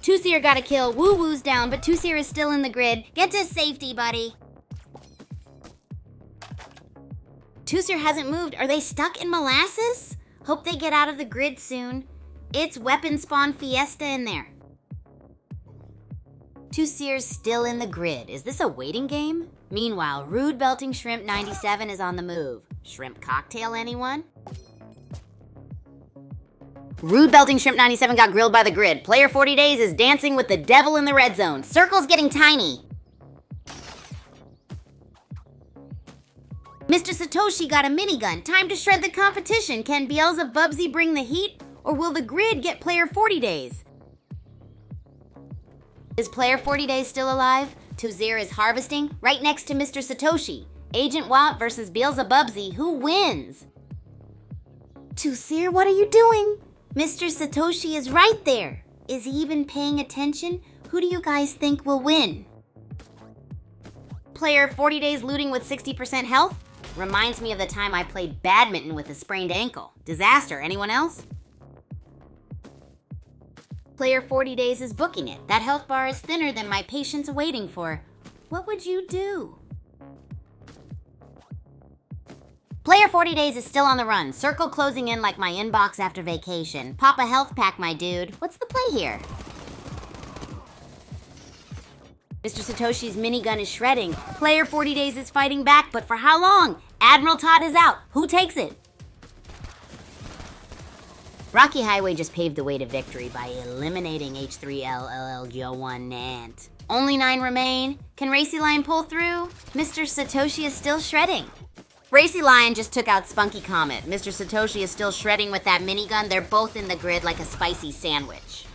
[SPEAKER 1] Tosir got a kill. Woo Woo's down, but Tosir is still in the grid. Get to safety, buddy. Tosir hasn't moved. Are they stuck in molasses? Hope they get out of the grid soon. It's weapon spawn fiesta in there. Tosir's still in the grid. Is this a waiting game? Meanwhile, Rude Belting Shrimp 97 is on the move. Shrimp cocktail, anyone? Rude Belting Shrimp 97 got grilled by the grid. Player 40 Days is dancing with the devil in the red zone. Circle's getting tiny. Mr. Satoshi got a minigun. Time to shred the competition. Can Beelzebubsy bring the heat? Or will the grid get Player 40 Days? Is Player 40 Days still alive? Tosir is harvesting right next to Mr. Satoshi. Agent Watt versus Beelzebubsy. Who wins? Tosir, what are you doing? Mr. Satoshi is right there. Is he even paying attention? Who do you guys think will win? Player 40 Days looting with 60% health? Reminds me of the time I played badminton with a sprained ankle. Disaster. Anyone else? Player 40 Days is booking it. That health bar is thinner than my patience waiting for. What would you do? Player 40 Days is still on the run. Circle closing in like my inbox after vacation. Pop a health pack, my dude. What's the play here? Mr. Satoshi's minigun is shredding. Player 40 Days is fighting back, but for how long? Admiral Todd is out. Who takes it? Rocky Highway just paved the way to victory by eliminating H3LLJ1 Nant. Only 9 remain. Can Racy Lion pull through? Mr. Satoshi is still shredding. Racy Lion just took out Spunky Comet. Mr. Satoshi is still shredding with that minigun. They're both in the grid like a spicy sandwich.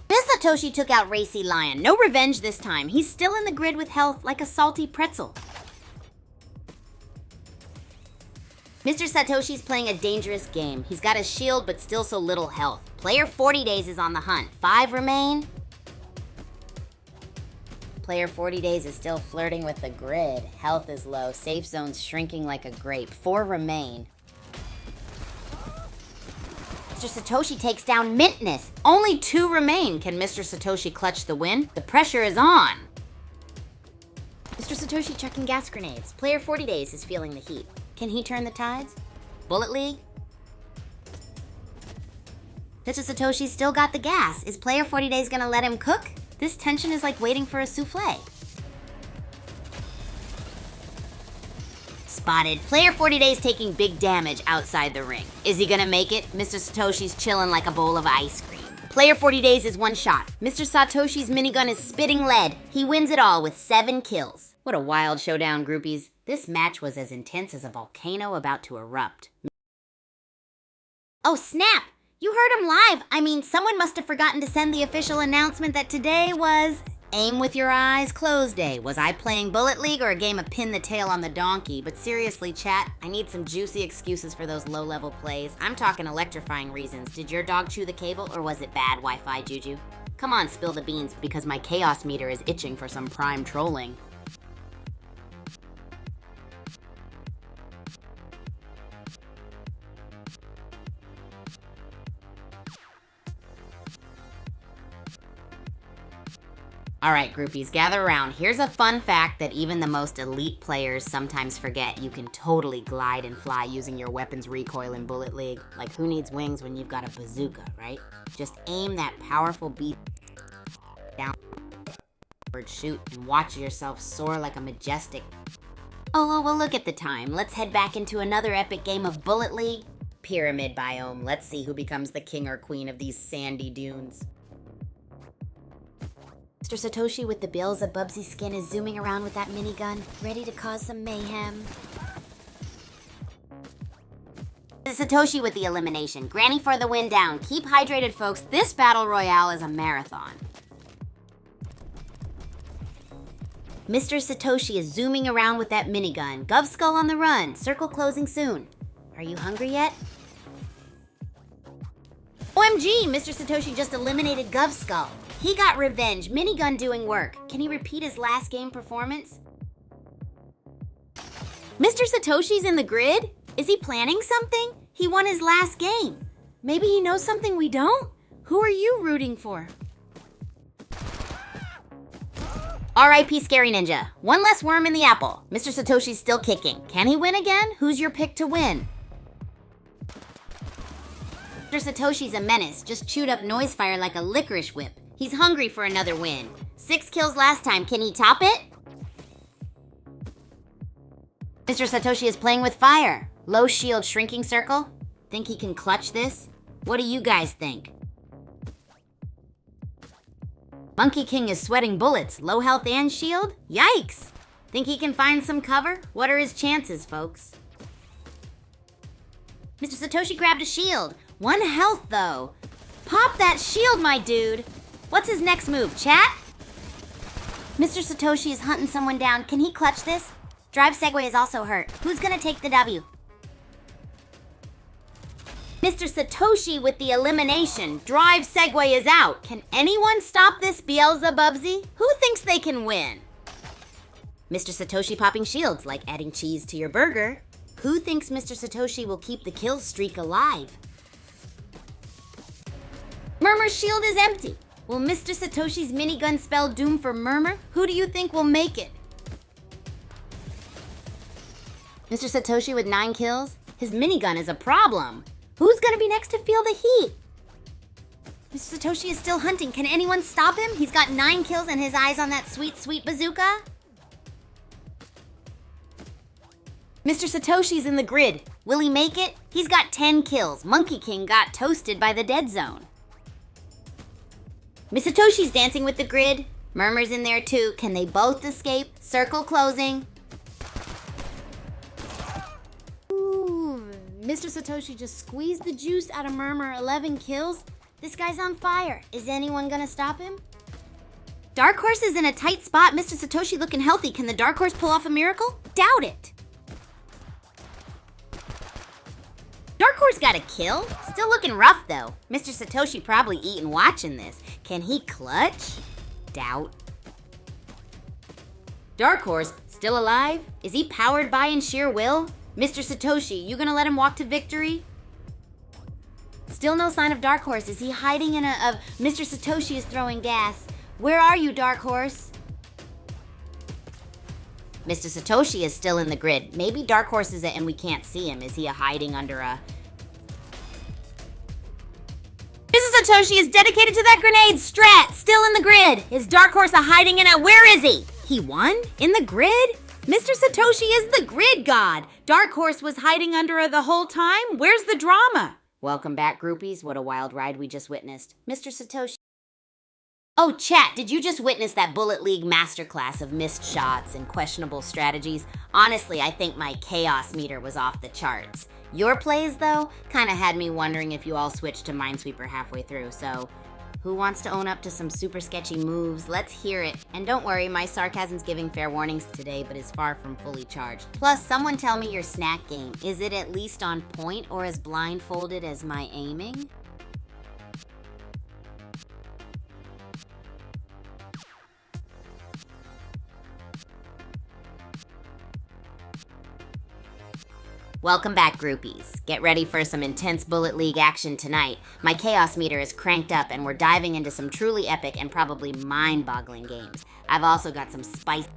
[SPEAKER 1] Miss Satoshi took out Racy Lion. No revenge this time. He's still in the grid with health like a salty pretzel. Mr. Satoshi's playing a dangerous game. He's got a shield but still so little health. Player 40 Days is on the hunt. 5 remain. Player 40 Days is still flirting with the grid. Health is low. Safe zone's shrinking like a grape. 4 remain. Mr. Satoshi takes down Mintness. Only 2 remain. Can Mr. Satoshi clutch the win? The pressure is on. Mr. Satoshi chucking gas grenades. Player 40 Days is feeling the heat. Can he turn the tides? Bullet League? Mr. Satoshi's still got the gas. Is Player 40 Days gonna let him cook? This tension is like waiting for a souffle. Spotted. Player 40 Days taking big damage outside the ring. Is he gonna make it? Mr. Satoshi's chilling like a bowl of ice cream. Player 40 Days is one shot. Mr. Satoshi's minigun is spitting lead. He wins it all with 7 kills. What a wild showdown, groupies. This match was as intense as a volcano about to erupt. Oh, snap! You heard him live. I mean, someone must have forgotten to send the official announcement that today was Aim With Your Eyes Closed Day. Was I playing Bullet League or a game of Pin the Tail on the Donkey? But seriously, chat, I need some juicy excuses for those low-level plays. I'm talking electrifying reasons. Did your dog chew the cable or was it bad Wi-Fi juju? Come on, spill the beans, because my chaos meter is itching for some prime trolling. All right, groupies, gather around. Here's a fun fact that even the most elite players sometimes forget. You can totally glide and fly using your weapon's recoil in Bullet League. Like, who needs wings when you've got a bazooka, right? Just aim that powerful beat down, shoot, and watch yourself soar like a majestic. Oh, well, look at the time. Let's head back into another epic game of Bullet League. Pyramid biome. Let's see who becomes the king or queen of these sandy dunes. Mr. Satoshi with the Beelzebubsy skin is zooming around with that minigun, ready to cause some mayhem. Satoshi with the elimination. Granny for the win down. Keep hydrated, folks. This battle royale is a marathon. Mr. Satoshi is zooming around with that minigun. Govskull on the run. Circle closing soon. Are you hungry yet? OMG, Mr. Satoshi just eliminated Govskull. He got revenge. Minigun doing work. Can he repeat his last game performance? Mr. Satoshi's in the grid? Is he planning something? He won his last game. Maybe he knows something we don't? Who are you rooting for? R.I.P. Scary Ninja. One less worm in the apple. Mr. Satoshi's still kicking. Can he win again? Who's your pick to win? Mr. Satoshi's a menace. Just chewed up noise fire like a licorice whip. He's hungry for another win. 6 kills last time. Can he top it? Mr. Satoshi is playing with fire. Low shield shrinking circle. Think he can clutch this? What do you guys think? Monkey King is sweating bullets. Low health and shield? Yikes! Think he can find some cover? What are his chances, folks? Mr. Satoshi grabbed a shield. 1 health, though. Pop that shield, my dude. What's his next move, chat? Mr. Satoshi is hunting someone down. Can he clutch this? Drive Segway is also hurt. Who's gonna take the W? Mr. Satoshi with the elimination. Drive Segway is out. Can anyone stop this Beelzebubsy? Who thinks they can win? Mr. Satoshi popping shields like adding cheese to your burger. Who thinks Mr. Satoshi will keep the kill streak alive? Murmur's shield is empty. Will Mr. Satoshi's minigun spell doom for Murmur? Who do you think will make it? Mr. Satoshi with 9 kills? His minigun is a problem. Who's gonna be next to feel the heat? Mr. Satoshi is still hunting. Can anyone stop him? He's got 9 kills and his eyes on that sweet, sweet bazooka. Mr. Satoshi's in the grid. Will he make it? He's got 10 kills. Monkey King got toasted by the dead zone. Miss Satoshi's dancing with the grid. Murmur's in there too. Can they both escape? Circle closing. Ooh, Mr. Satoshi just squeezed the juice out of Murmur. 11 kills. This guy's on fire. Is anyone gonna stop him? Dark Horse is in a tight spot. Mr. Satoshi looking healthy. Can the Dark Horse pull off a miracle? Doubt it. Dark Horse got a kill. Still looking rough though. Mr. Satoshi probably eating watching this. Can he clutch? Doubt. Dark Horse, still alive? Is he powered by in sheer will? Mr. Satoshi, you gonna let him walk to victory? Still no sign of Dark Horse. Is he hiding in Mr. Satoshi is throwing gas. Where are you, Dark Horse? Mr. Satoshi is still in the grid. Maybe Dark Horse is it and we can't see him. Is he hiding under a... Mr. Satoshi is dedicated to that grenade strat. Still in the grid. Is Dark Horse hiding in a... Where is he? He won? In the grid? Mr. Satoshi is the grid god. Dark Horse was hiding under her the whole time? Where's the drama? Welcome back, groupies. What a wild ride we just witnessed. Mr. Satoshi... Oh, chat, did you just witness that Bullet League masterclass of missed shots and questionable strategies? Honestly, I think my chaos meter was off the charts. Your plays, though, kinda had me wondering if you all switched to Minesweeper halfway through, so who wants to own up to some super sketchy moves? Let's hear it. And don't worry, my sarcasm's giving fair warnings today, but is far from fully charged. Plus, someone tell me your snack game. Is it at least on point or as blindfolded as my aiming? Welcome back, groupies. Get ready for some intense Bullet League action tonight. My chaos meter is cranked up and we're diving into some truly epic and probably mind-boggling games. I've also got some spicy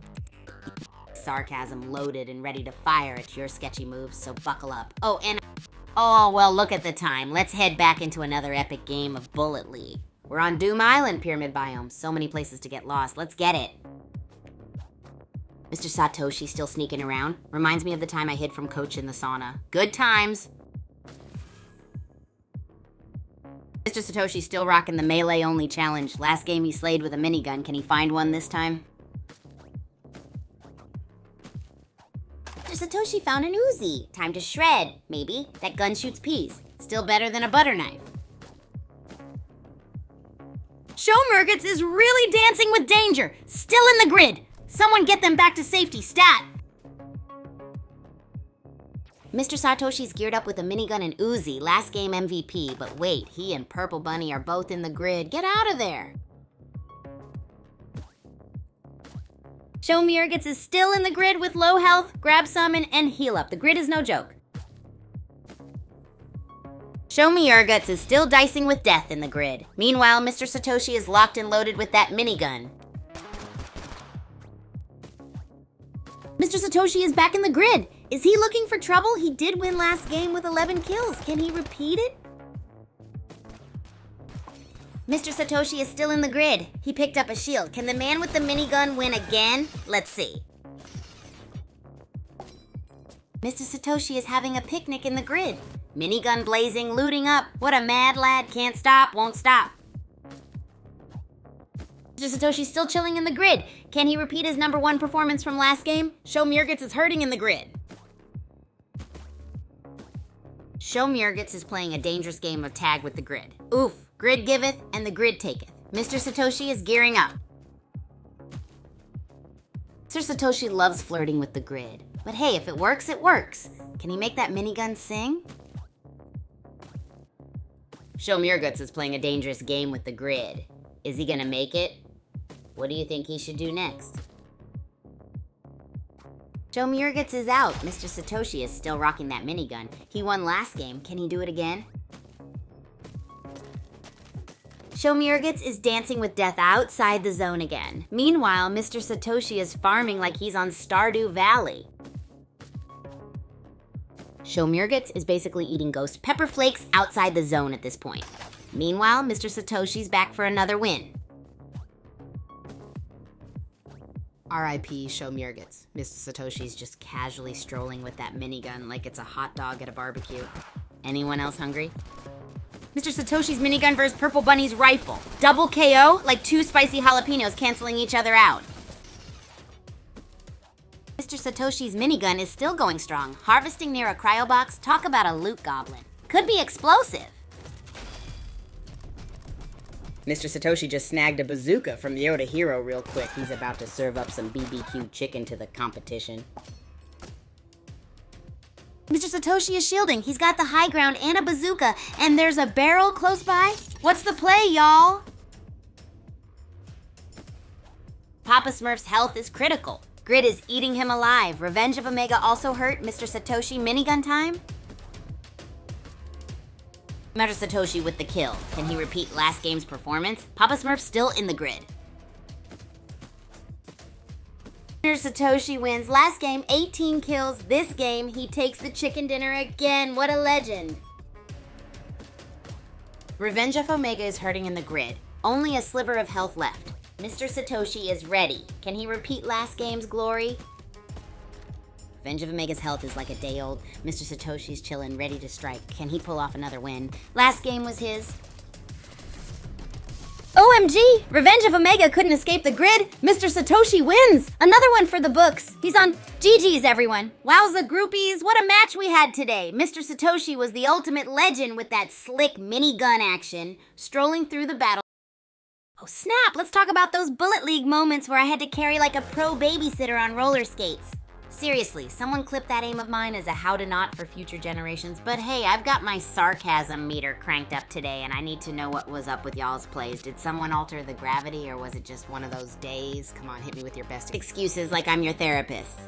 [SPEAKER 1] sarcasm loaded and ready to fire at your sketchy moves, so buckle up. Oh, well, look at the time. Let's head back into another epic game of Bullet League. We're on Doom Island, Pyramid Biome. So many places to get lost. Let's get it. Mr. Satoshi still sneaking around. Reminds me of the time I hid from Coach in the sauna. Good times. Mr. Satoshi still rocking the melee-only challenge. Last game he slayed with a minigun. Can he find one this time? Mr. Satoshi found an Uzi. Time to shred, maybe. That gun shoots peas. Still better than a butter knife. Showmergits is really dancing with danger. Still in the grid. Someone get them back to safety, stat! Mr. Satoshi's geared up with a minigun and Uzi, last game MVP, but wait, he and Purple Bunny are both in the grid. Get out of there! Showmergits is still in the grid with low health, grab some and heal up. The grid is no joke. Showmergits is still dicing with death in the grid. Meanwhile, Mr. Satoshi is locked and loaded with that minigun. Mr. Satoshi is back in the grid. Is he looking for trouble? He did win last game with 11 kills. Can he repeat it? Mr. Satoshi is still in the grid. He picked up a shield. Can the man with the minigun win again? Let's see. Mr. Satoshi is having a picnic in the grid. Minigun blazing, looting up. What a mad lad. Can't stop, won't stop. Mr. Satoshi's still chilling in the grid. Can he repeat his #1 performance from last game? Showmergits is hurting in the grid. Showmergits is playing a dangerous game of tag with the grid. Oof, grid giveth and the grid taketh. Mr. Satoshi is gearing up. Mr. Satoshi loves flirting with the grid. But hey, if it works, it works. Can he make that minigun sing? Showmergits is playing a dangerous game with the grid. Is he gonna make it? What do you think he should do next? Showmergits is out. Mr. Satoshi is still rocking that minigun. He won last game. Can he do it again? Showmergits is dancing with death outside the zone again. Meanwhile, Mr. Satoshi is farming like he's on Stardew Valley. Showmergits is basically eating ghost pepper flakes outside the zone at this point. Meanwhile, Mr. Satoshi's back for another win. R.I.P. Shomurgits. Mr. Satoshi's just casually strolling with that minigun like it's a hot dog at a barbecue. Anyone else hungry? Mr. Satoshi's minigun versus Purple Bunny's rifle. Double KO, like 2 spicy jalapenos canceling each other out. Mr. Satoshi's minigun is still going strong. Harvesting near a cryo box, talk about a loot goblin. Could be explosive. Mr. Satoshi just snagged a bazooka from Yoda Hero real quick. He's about to serve up some BBQ chicken to the competition. Mr. Satoshi is shielding. He's got the high ground and a bazooka, and there's a barrel close by. What's the play, y'all? Papa Smurf's health is critical. Grid is eating him alive. Revenge of Omega also hurt. Mr. Satoshi minigun time? Mr. Satoshi with the kill. Can he repeat last game's performance? Papa Smurf still in the grid. Mr. Satoshi wins. Last game, 18 kills. This game, he takes the chicken dinner again. What a legend. Revenge of Omega is hurting in the grid. Only a sliver of health left. Mr. Satoshi is ready. Can he repeat last game's glory? Revenge of Omega's health is like a day old. Mr. Satoshi's chillin', ready to strike. Can he pull off another win? Last game was his. OMG! Revenge of Omega couldn't escape the grid. Mr. Satoshi wins! Another one for the books. He's on GG's, everyone. Wowza groupies, what a match we had today. Mr. Satoshi was the ultimate legend with that slick minigun action, strolling through the battle. Oh snap, let's talk about those Bullet League moments where I had to carry like a pro babysitter on roller skates. Seriously, someone clip that aim of mine as a how to not for future generations, but hey, I've got my sarcasm meter cranked up today and I need to know what was up with y'all's plays. Did someone alter the gravity or was it just one of those days? Come on, hit me with your best excuses like I'm your therapist.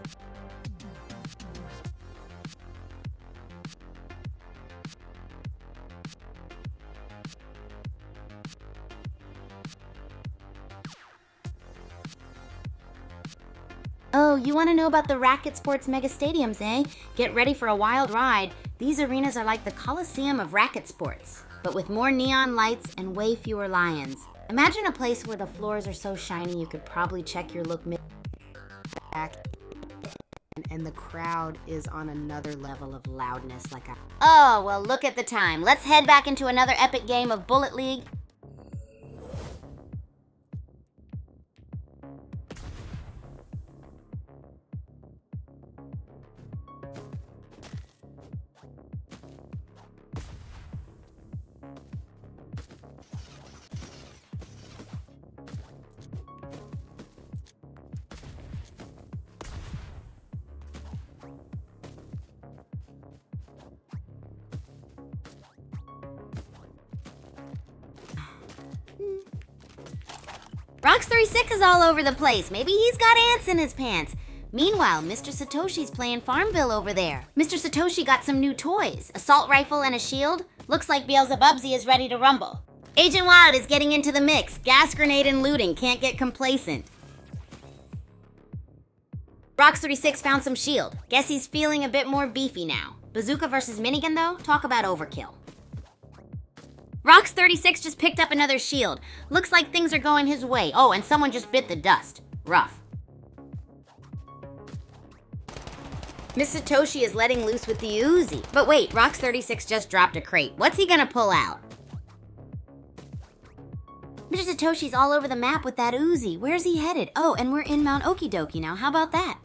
[SPEAKER 1] Oh, you want to know about the Racket Sports Mega Stadiums, eh? Get ready for a wild ride. These arenas are like the Coliseum of racket sports, but with more neon lights and way fewer lions. Imagine a place where the floors are so shiny you could probably check your look back, and the crowd is on another level of loudness like a... Oh, well, look at the time. Let's head back into another epic game of Bullet League. Rox36 is all over the place. Maybe he's got ants in his pants. Meanwhile, Mr. Satoshi's playing Farmville over there. Mr. Satoshi got some new toys. Assault rifle and a shield. Looks like Beelzebubsy is ready to rumble. Agent Wild is getting into the mix. Gas grenade and looting. Can't get complacent. Rox36 found some shield. Guess he's feeling a bit more beefy now. Bazooka versus minigun though? Talk about overkill. Rox36 just picked up another shield. Looks like things are going his way. Oh, and someone just bit the dust. Rough. Miss Satoshi is letting loose with the Uzi. But wait, Rox36 just dropped a crate. What's he gonna pull out? Mr. Satoshi's all over the map with that Uzi. Where's he headed? Oh, and we're in Mount Okidoki now. How about that?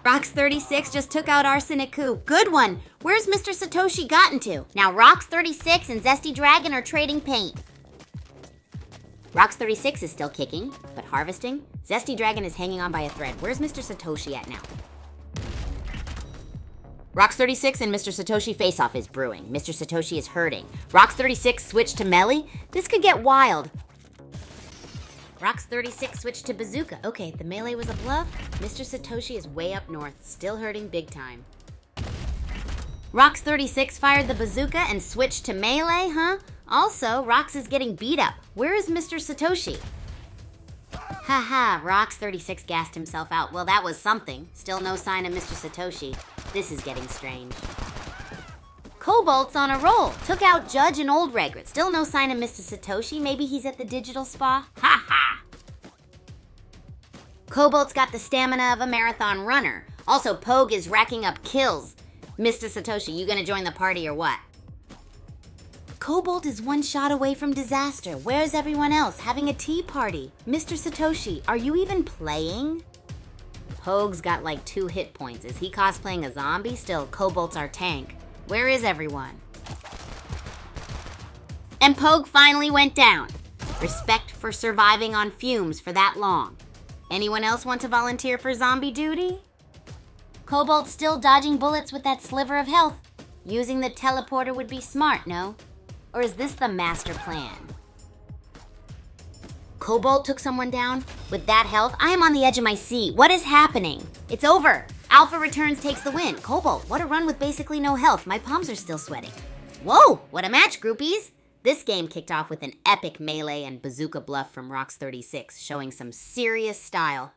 [SPEAKER 1] Rox36 just took out Arsenic-ku. Good one. Where's Mr. Satoshi gotten to? Now Rox36 and Zesty Dragon are trading paint. Rox36 is still kicking, but harvesting. Zesty Dragon is hanging on by a thread. Where's Mr. Satoshi at now? Rox36 and Mr. Satoshi face-off is brewing. Mr. Satoshi is hurting. Rox36 switched to melee? This could get wild. Rox36 switched to bazooka. Okay, the melee was a bluff. Mr. Satoshi is way up north, still hurting big time. Rox36 fired the bazooka and switched to melee, huh? Also, Rox is getting beat up. Where is Mr. Satoshi? Haha, Rox36 gassed himself out. Well, that was something. Still no sign of Mr. Satoshi. This is getting strange. Cobalt's on a roll. Took out Judge and Old Regret. Still no sign of Mr. Satoshi. Maybe he's at the digital spa? Ha ha! Cobalt's got the stamina of a marathon runner. Also, Pogue is racking up kills. Mr. Satoshi, you gonna join the party or what? Cobalt is one shot away from disaster. Where's everyone else? Having a tea party. Mr. Satoshi, are you even playing? Pogue's got like 2 hit points. Is he cosplaying a zombie? Still, Cobalt's our tank. Where is everyone? And Pogue finally went down. Respect for surviving on fumes for that long. Anyone else want to volunteer for zombie duty? Cobalt's still dodging bullets with that sliver of health. Using the teleporter would be smart, no? Or is this the master plan? Cobalt took someone down? With that health, I am on the edge of my seat. What is happening? It's over. Alpha Returns takes the win. Cobalt, what a run with basically no health. My palms are still sweating. Whoa, what a match, groupies. This game kicked off with an epic melee and bazooka bluff from Rox36, showing some serious style.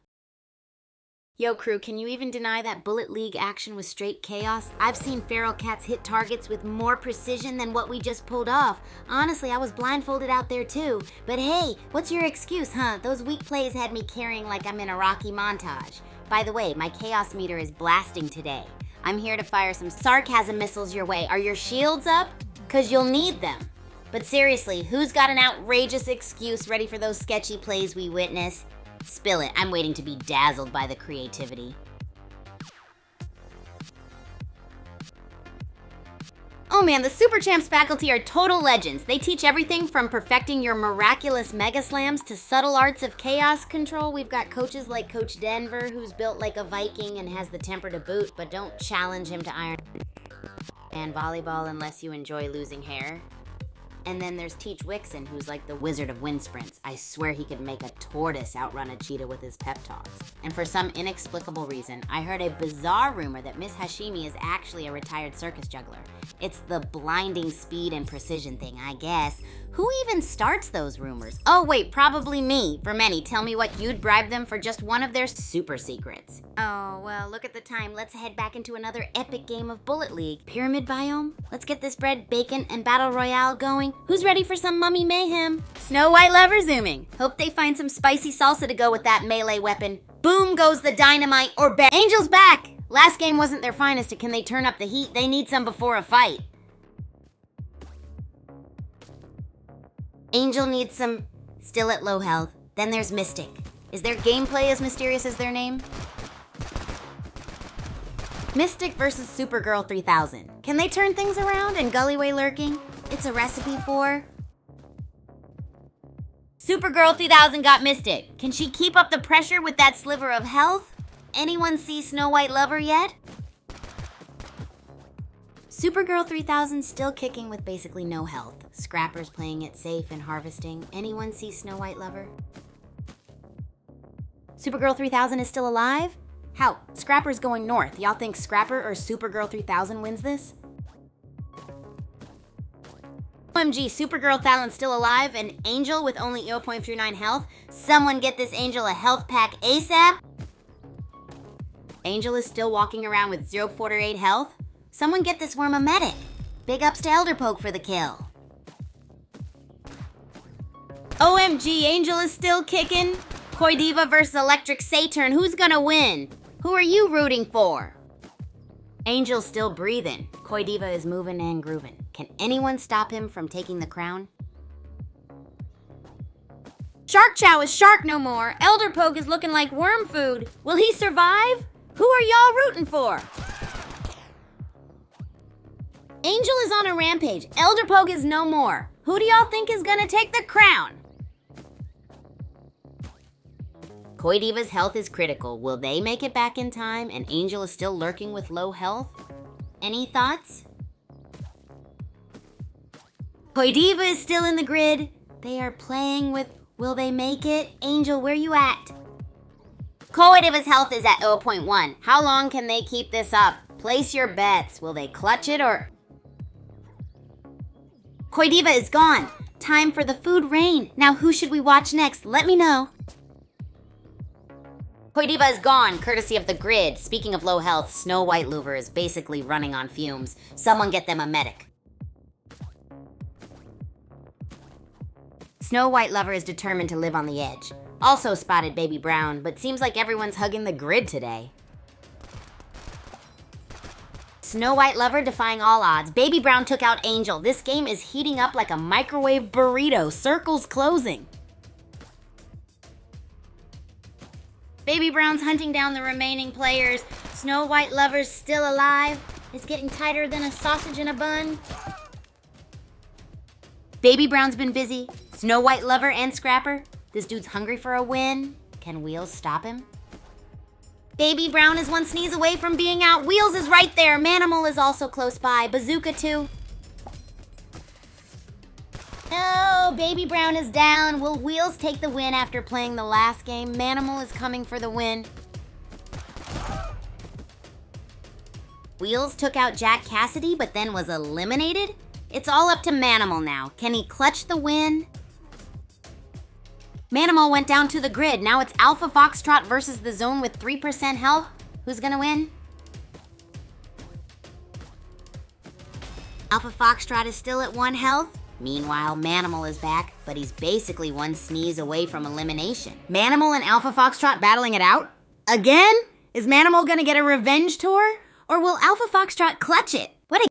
[SPEAKER 1] Yo crew, can you even deny that Bullet League action was straight chaos? I've seen feral cats hit targets with more precision than what we just pulled off. Honestly, I was blindfolded out there too. But hey, what's your excuse, huh? Those weak plays had me carrying like I'm in a Rocky montage. By the way, my chaos meter is blasting today. I'm here to fire some sarcasm missiles your way. Are your shields up? 'Cause you'll need them. But seriously, who's got an outrageous excuse ready for those sketchy plays we witness? Spill it. I'm waiting to be dazzled by the creativity. Oh man, the Super Champs faculty are total legends. They teach everything from perfecting your miraculous mega slams to subtle arts of chaos control. We've got coaches like Coach Denver, who's built like a Viking and has the temper to boot, but don't challenge him to Iron Man volleyball unless you enjoy losing hair. And then there's Teach Wixon, who's like the wizard of wind sprints. I swear he could make a tortoise outrun a cheetah with his pep talks. And for some inexplicable reason, I heard a bizarre rumor that Miss Hashimi is actually a retired circus juggler. It's the blinding speed and precision thing, I guess. Who even starts those rumors? Oh wait, probably me. For many, tell me what you'd bribe them for just one of their super secrets. Oh, well, look at the time. Let's head back into another epic game of Bullet League. Pyramid biome? Let's get this bread, bacon, and battle royale going. Who's ready for some mummy mayhem? Snow White lever zooming. Hope they find some spicy salsa to go with that melee weapon. Boom goes the dynamite or bang. Angel's back! Last game wasn't their finest. Can they turn up the heat? They need some before a fight. Angel needs some, still at low health. Then there's Mystic. Is their gameplay as mysterious as their name? Mystic versus Supergirl 3000. Can they turn things around and Gullyway lurking? It's a recipe for... Supergirl 3000 got Mystic. Can she keep up the pressure with that sliver of health? Anyone see Snow White Lover yet? Supergirl 3000 still kicking with basically no health. Scrapper's playing it safe and harvesting. Anyone see Snow White Lover? Supergirl 3000 is still alive? How? Scrapper's going north. Y'all think Scrapper or Supergirl 3000 wins this? OMG, Supergirl 3000 still alive and Angel with only 0.39 health? Someone get this Angel a health pack ASAP? Angel is still walking around with 0.48 health? Someone get this worm a medic. Big ups to Elder Poke for the kill. OMG, Angel is still kicking. Koi Diva versus Electric Saturn. Who's gonna win? Who are you rooting for? Angel's still breathing. Koi Diva is moving and grooving. Can anyone stop him from taking the crown? Shark Chow is shark no more. Elder Poke is looking like worm food. Will he survive? Who are y'all rooting for? Angel is on a rampage. Elder Poke is no more. Who do y'all think is gonna take the crown? Koi Diva's health is critical. Will they make it back in time? And Angel is still lurking with low health? Any thoughts? Koi Diva is still in the grid. They are playing with, will they make it? Angel, where you at? Koi Diva's health is at 0.1. How long can they keep this up? Place your bets. Will they clutch it or... Koi Diva is gone. Time for the food rain. Now who should we watch next? Let me know. Hoidiba is gone, courtesy of the grid. Speaking of low health, Snow White Louver is basically running on fumes. Someone get them a medic. Snow White Lover is determined to live on the edge. Also spotted Baby Brown, but seems like everyone's hugging the grid today. Snow White Lover defying all odds. Baby Brown took out Angel. This game is heating up like a microwave burrito. Circles closing. Baby Brown's hunting down the remaining players. Snow White Lover's still alive. It's getting tighter than a sausage in a bun. Baby Brown's been busy. Snow White Lover and Scrapper. This dude's hungry for a win. Can Wheels stop him? Baby Brown is one sneeze away from being out. Wheels is right there. Manimal is also close by. Bazooka too. No, Baby Brown is down. Will Wheels take the win after playing the last game? Manimal is coming for the win. Wheels took out Jack Cassidy, but then was eliminated? It's all up to Manimal now. Can he clutch the win? Manimal went down to the grid. Now it's Alpha Foxtrot versus the Zone with 3% health. Who's gonna win? Alpha Foxtrot is still at 1 health. Meanwhile, Manimal is back, but he's basically one sneeze away from elimination. Manimal and Alpha Foxtrot battling it out? Again? Is Manimal gonna get a revenge tour? Or will Alpha Foxtrot clutch it? What a...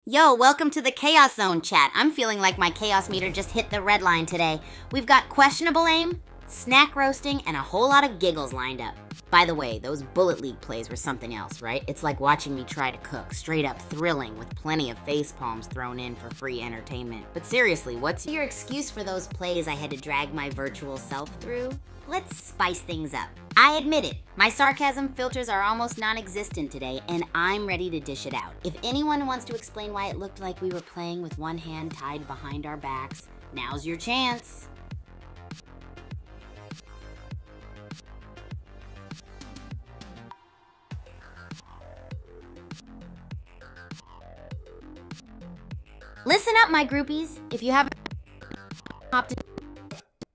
[SPEAKER 1] Yo, welcome to the Chaos Zone chat. I'm feeling like my chaos meter just hit the red line today. We've got questionable aim, snack roasting, and a whole lot of giggles lined up. By the way, those Bullet League plays were something else, right? It's like watching me try to cook, straight up thrilling with plenty of face palms thrown in for free entertainment. But seriously, what's your excuse for those plays I had to drag my virtual self through? Let's spice things up. I admit it, my sarcasm filters are almost non-existent today, and I'm ready to dish it out. If anyone wants to explain why it looked like we were playing with one hand tied behind our backs, now's your chance. Listen up, my groupies. If you haven't hopped into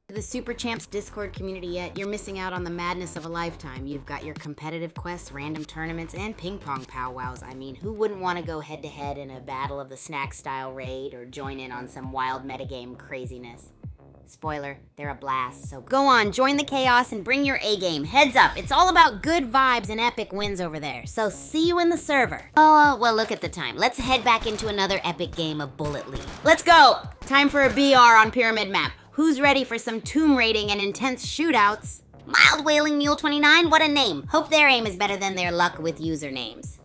[SPEAKER 1] the Super Champs Discord community yet, you're missing out on the madness of a lifetime. You've got your competitive quests, random tournaments, and ping pong powwows. I mean, who wouldn't want to go head to head in a Battle of the Snack style raid or join in on some wild metagame craziness? Spoiler, they're a blast, so go on, join the chaos and bring your A-game. Heads up, it's all about good vibes and epic wins over there, so see you in the server. Oh, well, look at the time. Let's head back into another epic game of Bullet League. Let's go! Time for a BR on Pyramid Map. Who's ready for some tomb raiding and intense shootouts? Mild Wailing Mule 29, what a name. Hope their aim is better than their luck with usernames.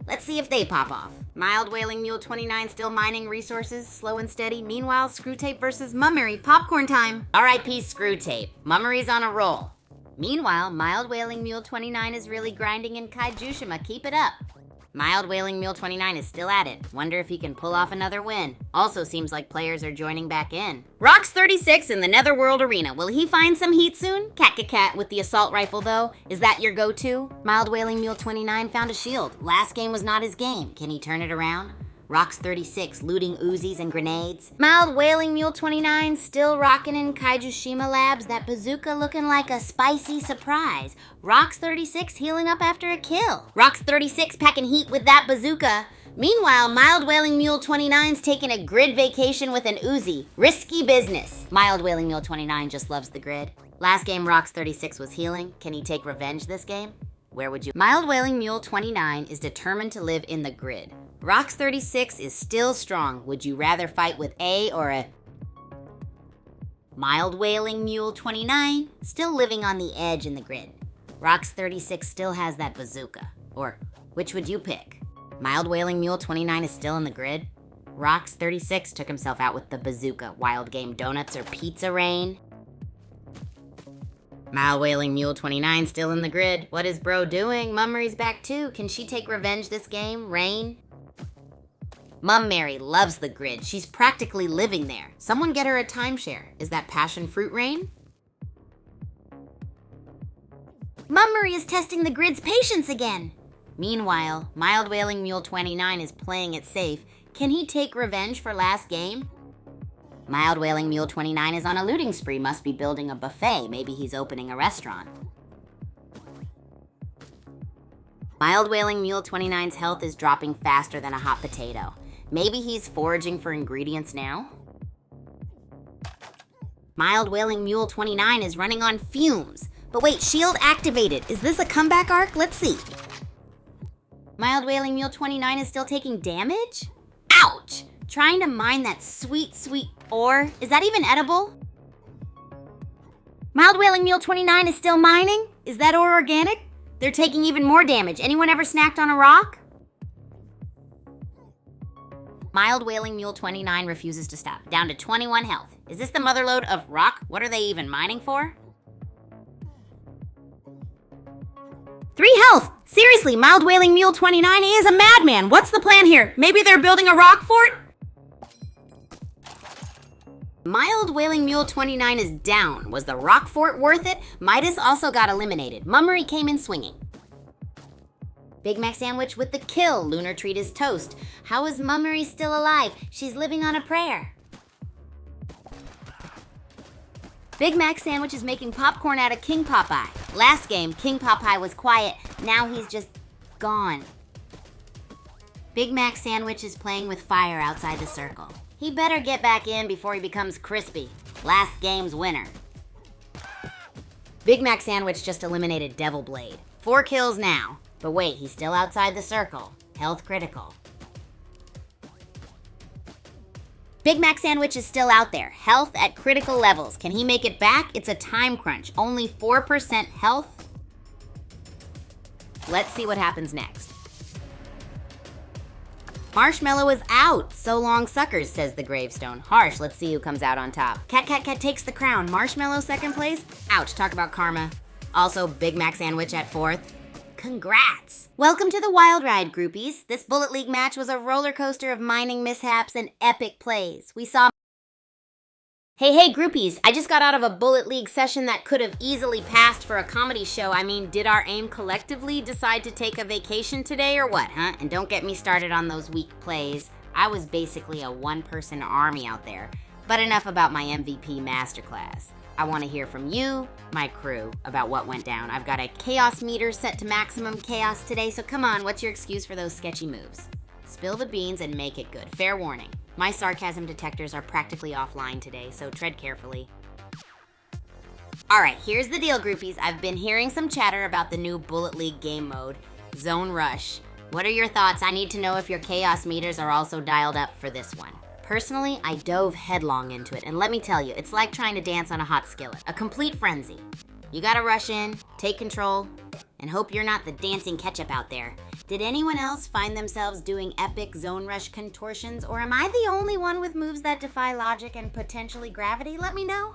[SPEAKER 1] Let's see if they pop off. Mild Wailing Mule 29 still mining resources, slow and steady. Meanwhile, Screwtape versus Mummery, popcorn time. R.I.P. Screwtape. Mummery's on a roll. Meanwhile, Mild Wailing Mule 29 is really grinding in Kaijushima. Keep it up. Mild Wailing Mule 29 is still at it. Wonder if he can pull off another win. Also seems like players are joining back in. Rox36 in the Netherworld Arena. Will he find some heat soon? Cat with the assault rifle though. Is that your go-to? Mild Wailing Mule 29 found a shield. Last game was not his game. Can he turn it around? Rox36 looting Uzis and grenades. Mild Wailing Mule 29 still rocking in Kaijushima Labs. That bazooka looking like a spicy surprise. Rox36 healing up after a kill. Rox36 packing heat with that bazooka. Meanwhile, Mild Wailing Mule 29's taking a grid vacation with an Uzi. Risky business. Mild Wailing Mule 29 just loves the grid. Last game Rox36 was healing. Can he take revenge this game? Where would you? Mild Wailing Mule 29 is determined to live in the grid. Rox36 is still strong. Would you rather fight with A or a... Mild Wailing Mule 29 still living on the edge in the grid. Rox36 still has that bazooka. Or which would you pick? Mild Wailing Mule 29 is still in the grid. Rox36 took himself out with the bazooka. Wild Game Donuts or Pizza Rain? Mild Wailing Mule 29 still in the grid. What is bro doing? Mummery's back too. Can she take revenge this game? Rain? Mum Mary loves the grid. She's practically living there. Someone get her a timeshare. Is that passion fruit Rain? Mummery is testing the grid's patience again. Meanwhile, Mild Wailing Mule 29 is playing it safe. Can he take revenge for last game? Mild Wailing Mule 29 is on a looting spree, must be building a buffet. Maybe he's opening a restaurant. Mild Wailing Mule 29's health is dropping faster than a hot potato. Maybe he's foraging for ingredients now? Mild Wailing Mule 29 is running on fumes. But wait, shield activated. Is this a comeback arc? Let's see. Mild Wailing Mule 29 is still taking damage? Ouch! Trying to mine that sweet, sweet ore. Is that even edible? Mild Wailing Mule 29 is still mining? Is that ore organic? They're taking even more damage. Anyone ever snacked on a rock? Mild Wailing Mule 29 refuses to stop. Down to 21 health. Is this the motherlode of rock? What are they even mining for? 3 health! Seriously, Mild Wailing Mule 29 is a madman. What's the plan here? Maybe they're building a rock fort? Mild Wailing Mule 29 is down. Was the rock fort worth it? Midas also got eliminated. Mummery came in swinging. Big Mac sandwich with the kill. Lunar treat is toast. How is Mummery still alive? She's living on a prayer. Big Mac sandwich is making popcorn out of King Popeye. Last game, King Popeye was quiet. Now he's just gone. Big Mac sandwich is playing with fire outside the circle. He better get back in before he becomes crispy. Last game's winner. Big Mac sandwich just eliminated Devil Blade. 4 kills now. But wait, he's still outside the circle. Health critical. Big Mac sandwich is still out there. Health at critical levels. Can he make it back? It's a time crunch. Only 4% health. Let's see what happens next. Marshmallow is out. So long, suckers, says the gravestone. Harsh, let's see who comes out on top. Cat takes the crown. Marshmallow second place? Ouch, talk about karma. Also, Big Mac sandwich at 4th. Congrats! Welcome to the Wild Ride, groupies. This Bullet League match was a roller coaster of mining mishaps and epic plays. We saw... Hey, groupies, I just got out of a Bullet League session that could have easily passed for a comedy show. I mean, did our aim collectively decide to take a vacation today or what, huh? And don't get me started on those weak plays. I was basically a one-person army out there. But enough about my MVP masterclass. I want to hear from you, my crew, about what went down. I've got a chaos meter set to maximum chaos today, so come on, what's your excuse for those sketchy moves? Spill the beans and make it good. Fair warning. My sarcasm detectors are practically offline today, so tread carefully. Alright, here's the deal, groupies. I've been hearing some chatter about the new Bullet League game mode, Zone Rush. What are your thoughts? I need to know if your chaos meters are also dialed up for this one. Personally, I dove headlong into it, and let me tell you, it's like trying to dance on a hot skillet. A complete frenzy. You gotta rush in, take control, and hope you're not the dancing ketchup out there. Did anyone else find themselves doing epic zone rush contortions, or am I the only one with moves that defy logic and potentially gravity? Let me know.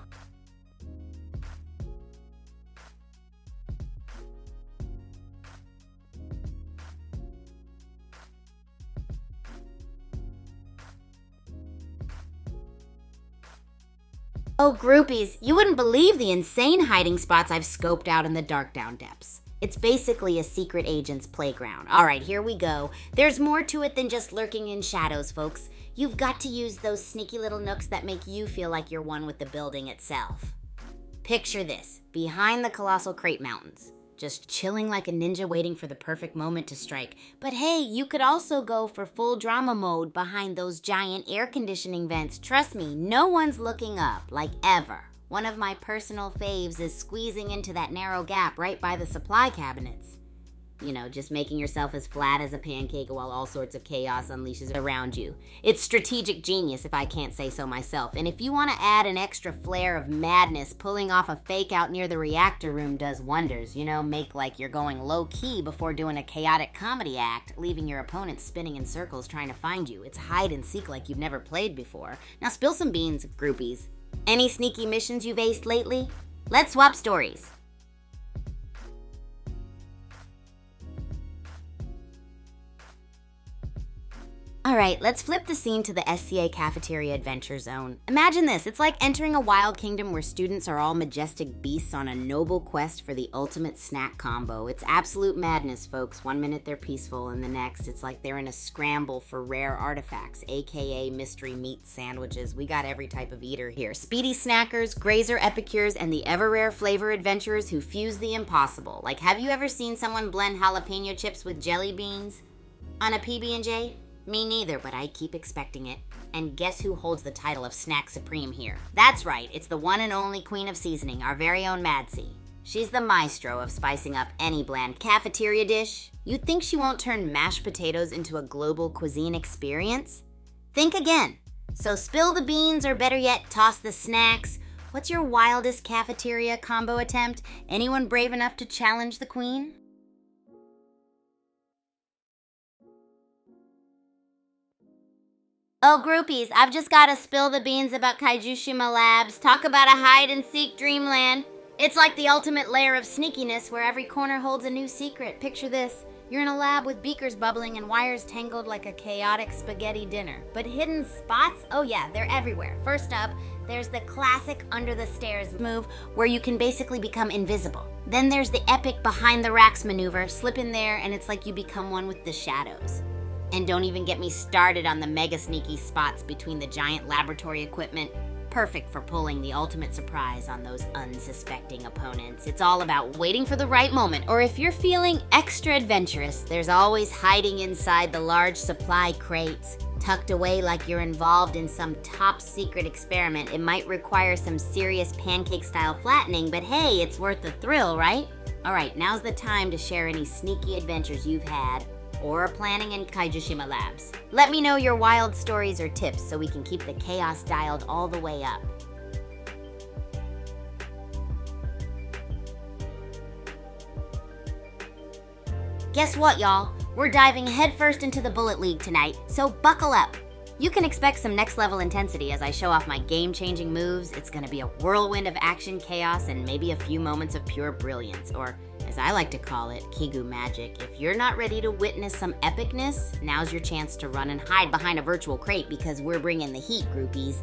[SPEAKER 1] Oh, groupies, you wouldn't believe the insane hiding spots I've scoped out in the Dark Down depths. It's basically a secret agent's playground. All right, here we go. There's more to it than just lurking in shadows, folks. You've got to use those sneaky little nooks that make you feel like you're one with the building itself. Picture this, behind the colossal Crate Mountains. Just chilling like a ninja waiting for the perfect moment to strike. But hey, you could also go for full drama mode behind those giant air conditioning vents. Trust me, no one's looking up, like ever. One of my personal faves is squeezing into that narrow gap right by the supply cabinets. You know, just making yourself as flat as a pancake while all sorts of chaos unleashes around you. It's strategic genius, if I can't say so myself. And if you want to add an extra flair of madness, pulling off a fake out near the reactor room does wonders. You know, make like you're going low-key before doing a chaotic comedy act, leaving your opponent spinning in circles trying to find you. It's hide and seek like you've never played before. Now spill some beans, groupies. Any sneaky missions you've aced lately? Let's swap stories. All right, let's flip the scene to the SCA Cafeteria Adventure Zone. Imagine this, it's like entering a wild kingdom where students are all majestic beasts on a noble quest for the ultimate snack combo. It's absolute madness, folks. 1 minute they're peaceful, and the next it's like they're in a scramble for rare artifacts, aka mystery meat sandwiches. We got every type of eater here. Speedy snackers, grazer epicures, and the ever-rare flavor adventurers who fuse the impossible. Like, have you ever seen someone blend jalapeno chips with jelly beans on a PB&J? Me neither, but I keep expecting it. And guess who holds the title of Snack Supreme here? That's right, it's the one and only Queen of Seasoning, our very own Madsy. She's the maestro of spicing up any bland cafeteria dish. You'd think she won't turn mashed potatoes into a global cuisine experience? Think again. So spill the beans, or better yet, toss the snacks. What's your wildest cafeteria combo attempt? Anyone brave enough to challenge the Queen? Oh, groupies, I've just got to spill the beans about Kaijushima Labs. Talk about a hide-and-seek dreamland. It's like the ultimate layer of sneakiness where every corner holds a new secret. Picture this. You're in a lab with beakers bubbling and wires tangled like a chaotic spaghetti dinner. But hidden spots? Oh yeah, they're everywhere. First up, there's the classic under-the-stairs move where you can basically become invisible. Then there's the epic behind-the-racks maneuver. Slip in there and it's like you become one with the shadows. And don't even get me started on the mega sneaky spots between the giant laboratory equipment. Perfect for pulling the ultimate surprise on those unsuspecting opponents. It's all about waiting for the right moment. Or if you're feeling extra adventurous, there's always hiding inside the large supply crates. Tucked away like you're involved in some top secret experiment. It might require some serious pancake-style flattening, but hey, it's worth the thrill, right? All right, now's the time to share any sneaky adventures you've had or are planning in Kaijushima Labs. Let me know your wild stories or tips so we can keep the chaos dialed all the way up. Guess what, y'all? We're diving headfirst into the Bullet League tonight, so buckle up. You can expect some next-level intensity as I show off my game-changing moves. It's gonna be a whirlwind of action, chaos, and maybe a few moments of pure brilliance, or as I like to call it, Kigu magic. If you're not ready to witness some epicness, now's your chance to run and hide behind a virtual crate because we're bringing the heat, groupies.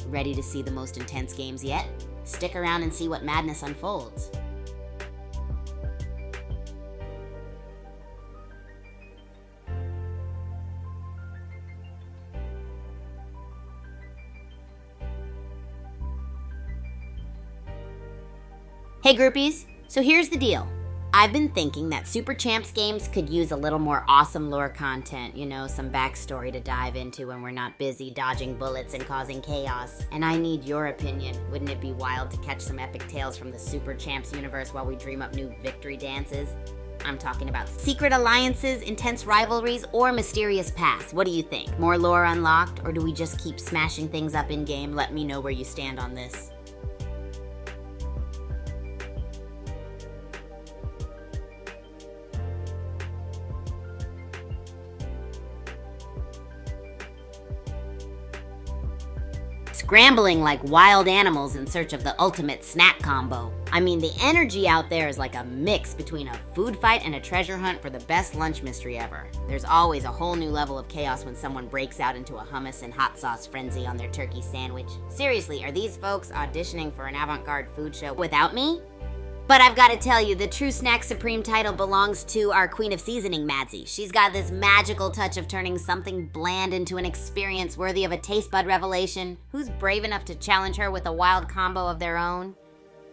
[SPEAKER 1] Ready to see the most intense games yet? Stick around and see what madness unfolds. Hey groupies, so here's the deal. I've been thinking that Super Champs games could use a little more awesome lore content, you know, some backstory to dive into when we're not busy dodging bullets and causing chaos. And I need your opinion. Wouldn't it be wild to catch some epic tales from the Super Champs universe while we dream up new victory dances? I'm talking about secret alliances, intense rivalries, or mysterious paths. What do you think? More lore unlocked, or do we just keep smashing things up in-game? Let me know where you stand on this. Scrambling like wild animals in search of the ultimate snack combo. I mean, the energy out there is like a mix between a food fight and a treasure hunt for the best lunch mystery ever. There's always a whole new level of chaos when someone breaks out into a hummus and hot sauce frenzy on their turkey sandwich. Seriously, are these folks auditioning for an avant-garde food show without me? But I've got to tell you, the true Snack Supreme title belongs to our Queen of Seasoning, Madsy. She's got this magical touch of turning something bland into an experience worthy of a taste bud revelation. Who's brave enough to challenge her with a wild combo of their own?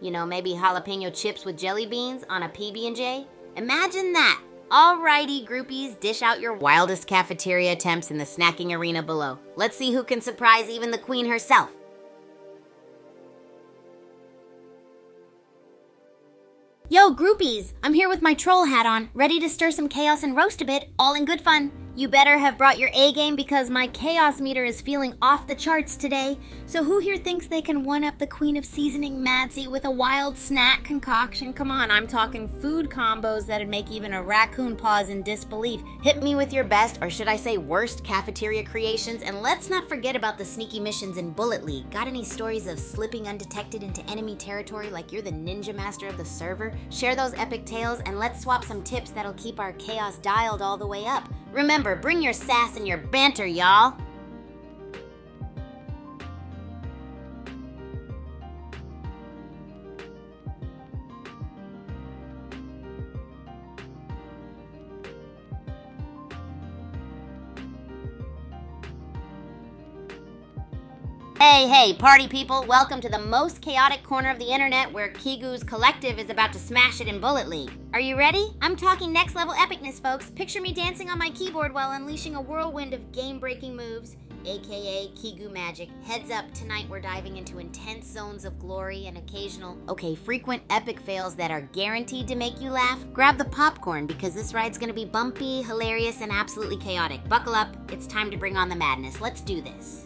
[SPEAKER 1] You know, maybe jalapeno chips with jelly beans on a PB&J? Imagine that! Alrighty, groupies, dish out your wildest cafeteria attempts in the snacking arena below. Let's see who can surprise even the Queen herself. Yo, groupies! I'm here with my troll hat on, ready to stir some chaos and roast a bit, all in good fun. You better have brought your A-game because my chaos meter is feeling off the charts today. So who here thinks they can one-up the Queen of Seasoning Madsy with a wild snack concoction? Come on, I'm talking food combos that'd make even a raccoon pause in disbelief. Hit me with your best, or should I say worst, cafeteria creations, and let's not forget about the sneaky missions in Bullet League. Got any stories of slipping undetected into enemy territory like you're the ninja master of the server? Share those epic tales and let's swap some tips that'll keep our chaos dialed all the way up. Remember, remember, bring your sass and your banter, y'all. Hey, party people, welcome to the most chaotic corner of the internet where Kigu's collective is about to smash it in Bullet League. Are you ready? I'm talking next level epicness, folks. Picture me dancing on my keyboard while unleashing a whirlwind of game-breaking moves, aka Kigu magic. Heads up, tonight we're diving into intense zones of glory and occasional, frequent epic fails that are guaranteed to make you laugh. Grab the popcorn because this ride's gonna be bumpy, hilarious, and absolutely chaotic. Buckle up, it's time to bring on the madness. Let's do this.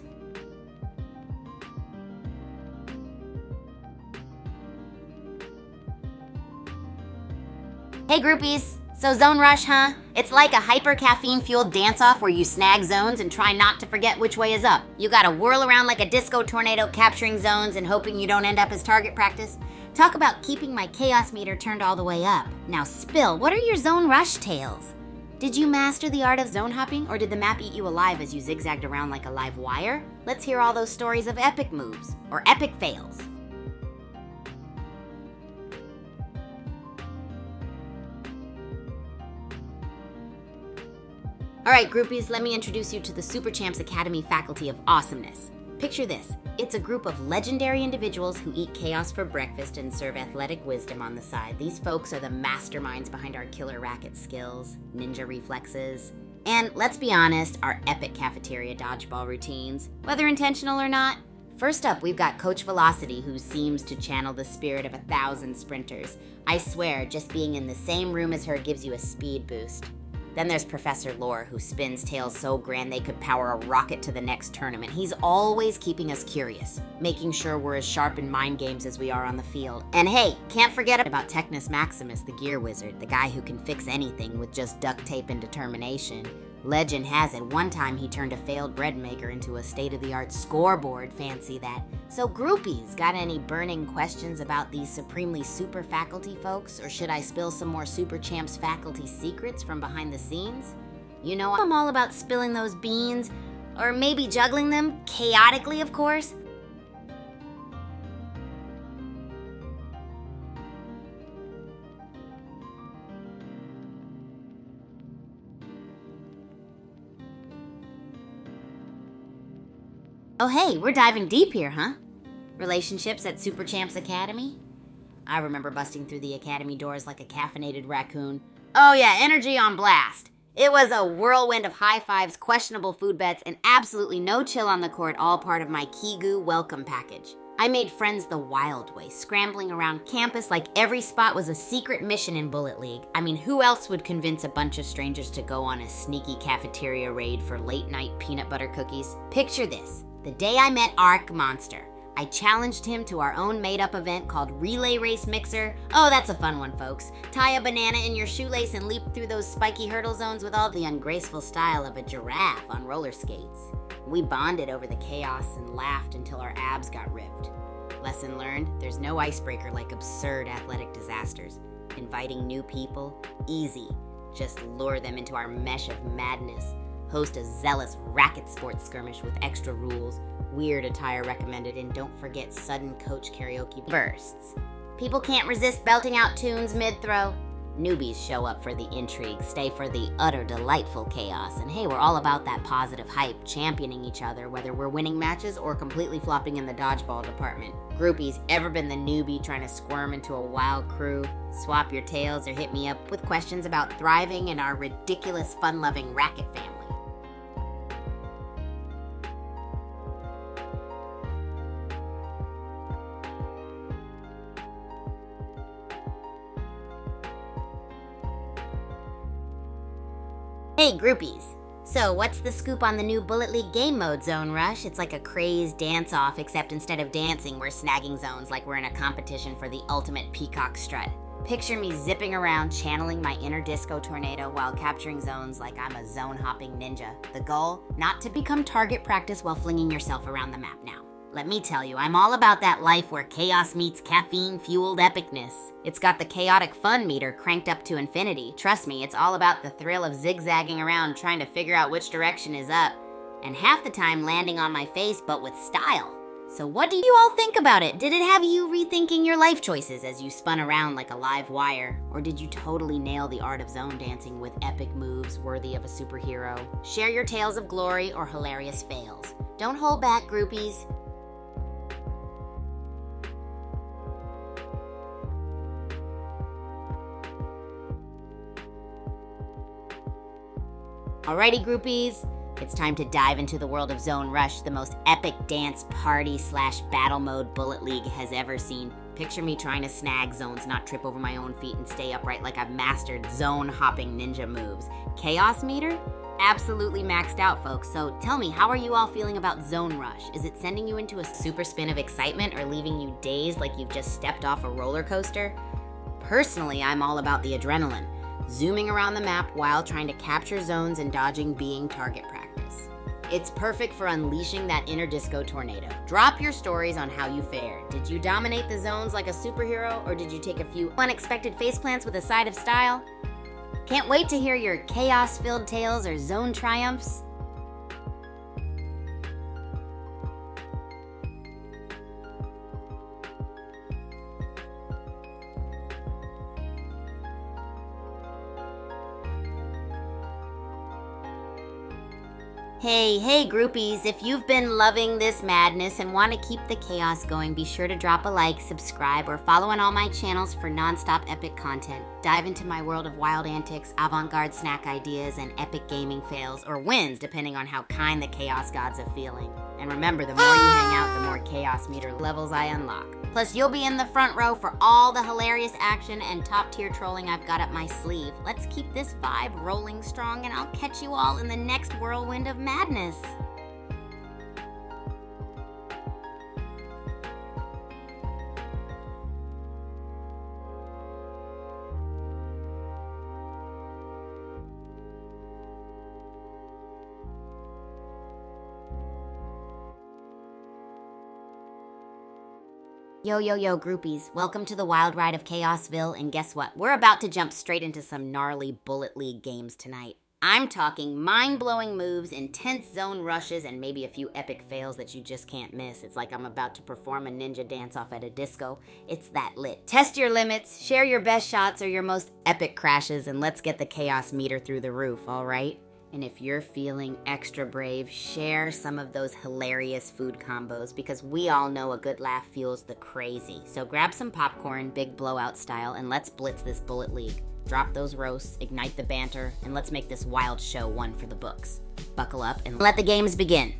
[SPEAKER 1] Hey groupies, so Zone Rush, huh? It's like a hyper caffeine fueled dance-off where you snag zones and try not to forget which way is up. You gotta whirl around like a disco tornado capturing zones and hoping you don't end up as target practice. Talk about keeping my chaos meter turned all the way up. Now Spill, what are your Zone Rush tales? Did you master the art of zone hopping, or did the map eat you alive as you zigzagged around like a live wire? Let's hear all those stories of epic moves, or epic fails. Alright groupies, let me introduce you to the Super Champs Academy Faculty of Awesomeness. Picture this, it's a group of legendary individuals who eat chaos for breakfast and serve athletic wisdom on the side. These folks are the masterminds behind our killer racket skills, ninja reflexes, and let's be honest, our epic cafeteria dodgeball routines, whether intentional or not. First up, we've got Coach Velocity, who seems to channel the spirit of 1,000 sprinters. I swear, just being in the same room as her gives you a speed boost. Then there's Professor Lore, who spins tales so grand they could power a rocket to the next tournament. He's always keeping us curious, making sure we're as sharp in mind games as we are on the field. And hey, can't forget about Technus Maximus, the gear wizard, the guy who can fix anything with just duct tape and determination. Legend has it, one time he turned a failed bread maker into a state-of-the-art scoreboard, fancy that. So groupies, got any burning questions about these supremely super faculty folks? Or should I spill some more Super Champs faculty secrets from behind the scenes? You know, I'm all about spilling those beans, or maybe juggling them, chaotically of course. Oh hey, we're diving deep here, huh? Relationships at Super Champs Academy? I remember busting through the academy doors like a caffeinated raccoon. Oh yeah, energy on blast. It was a whirlwind of high fives, questionable food bets, and absolutely no chill on the court, all part of my Kigu welcome package. I made friends the wild way, scrambling around campus like every spot was a secret mission in Bullet League. I mean, who else would convince a bunch of strangers to go on a sneaky cafeteria raid for late night peanut butter cookies? Picture this. The day I met Arc Monster, I challenged him to our own made-up event called Relay Race Mixer. Oh, that's a fun one, folks. Tie a banana in your shoelace and leap through those spiky hurdle zones with all the ungraceful style of a giraffe on roller skates. We bonded over the chaos and laughed until our abs got ripped. Lesson learned, there's no icebreaker like absurd athletic disasters. Inviting new people, easy. Just lure them into our mesh of madness. Host a zealous racket sports skirmish with extra rules, weird attire recommended, and don't forget sudden coach karaoke bursts. People can't resist belting out tunes mid-throw. Newbies show up for the intrigue, stay for the utter delightful chaos, and hey, we're all about that positive hype, championing each other, whether we're winning matches or completely flopping in the dodgeball department. Groupies, ever been the newbie trying to squirm into a wild crew? Swap your tails or hit me up with questions about thriving in our ridiculous, fun-loving racket family. Hey groupies! So what's the scoop on the new Bullet League game mode, Zone Rush? It's like a crazed dance-off, except instead of dancing, we're snagging zones like we're in a competition for the ultimate peacock strut. Picture me zipping around, channeling my inner disco tornado while capturing zones like I'm a zone-hopping ninja. The goal? Not to become target practice while flinging yourself around the map now. Let me tell you, I'm all about that life where chaos meets caffeine-fueled epicness. It's got the chaotic fun meter cranked up to infinity. Trust me, it's all about the thrill of zigzagging around trying to figure out which direction is up, and half the time landing on my face but with style. So what do you all think about it? Did it have you rethinking your life choices as you spun around like a live wire? Or did you totally nail the art of zone dancing with epic moves worthy of a superhero? Share your tales of glory or hilarious fails. Don't hold back, groupies. Alrighty, groupies. It's time to dive into the world of Zone Rush, the most epic dance party / battle mode Bullet League has ever seen. Picture me trying to snag zones, not trip over my own feet and stay upright like I've mastered zone hopping ninja moves. Chaos meter? Absolutely maxed out, folks. So tell me, how are you all feeling about Zone Rush? Is it sending you into a super spin of excitement or leaving you dazed like you've just stepped off a roller coaster? Personally, I'm all about the adrenaline. Zooming around the map while trying to capture zones and dodging being target practice. It's perfect for unleashing that inner disco tornado. Drop your stories on how you fared. Did you dominate the zones like a superhero, or did you take a few unexpected faceplants with a side of style? Can't wait to hear your chaos-filled tales or zone triumphs. Hey groupies, if you've been loving this madness and want to keep the chaos going, be sure to drop a like, subscribe, or follow on all my channels for non-stop epic content. Dive into my world of wild antics, avant-garde snack ideas, and epic gaming fails, or wins, depending on how kind the chaos gods are feeling. And remember, the more you hang out, the more chaos meter levels I unlock. Plus, you'll be in the front row for all the hilarious action and top-tier trolling I've got up my sleeve. Let's keep this vibe rolling strong, and I'll catch you all in the next whirlwind of madness. Yo, groupies. Welcome to the wild ride of Chaosville, and guess what? We're about to jump straight into some gnarly Bullet League games tonight. I'm talking mind-blowing moves, intense zone rushes, and maybe a few epic fails that you just can't miss. It's like I'm about to perform a ninja dance-off at a disco. It's that lit. Test your limits, share your best shots or your most epic crashes, and let's get the chaos meter through the roof, all right? And if you're feeling extra brave, share some of those hilarious food combos, because we all know a good laugh fuels the crazy. So grab some popcorn, big blowout style, and let's blitz this Bullet League. Drop those roasts, ignite the banter, and let's make this wild show one for the books. Buckle up and let the games begin.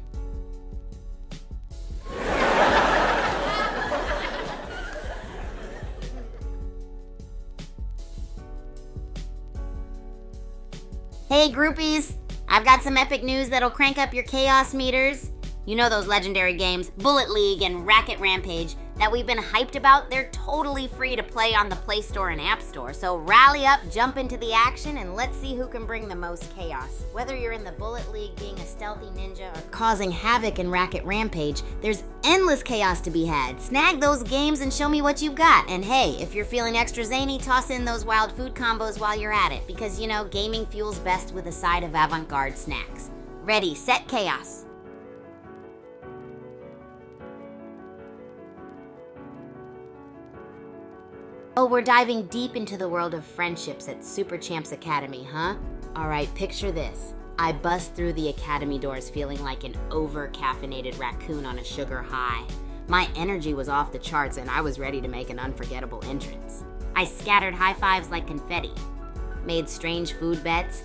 [SPEAKER 1] Hey groupies, I've got some epic news that'll crank up your chaos meters. You know those legendary games, Bullet League and Racket Rampage, that we've been hyped about? They're totally free to play on the Play Store and App Store. So rally up, jump into the action, and let's see who can bring the most chaos. Whether you're in the Bullet League being a stealthy ninja or causing havoc in Racket Rampage, there's endless chaos to be had. Snag those games and show me what you've got. And hey, if you're feeling extra zany, toss in those wild food combos while you're at it. Because, you know, gaming fuels best with a side of avant-garde snacks. Ready, set, chaos. Oh, we're diving deep into the world of friendships at Super Champs Academy, huh? Alright, picture this. I bust through the academy doors feeling like an over-caffeinated raccoon on a sugar high. My energy was off the charts and I was ready to make an unforgettable entrance. I scattered high fives like confetti, made strange food bets,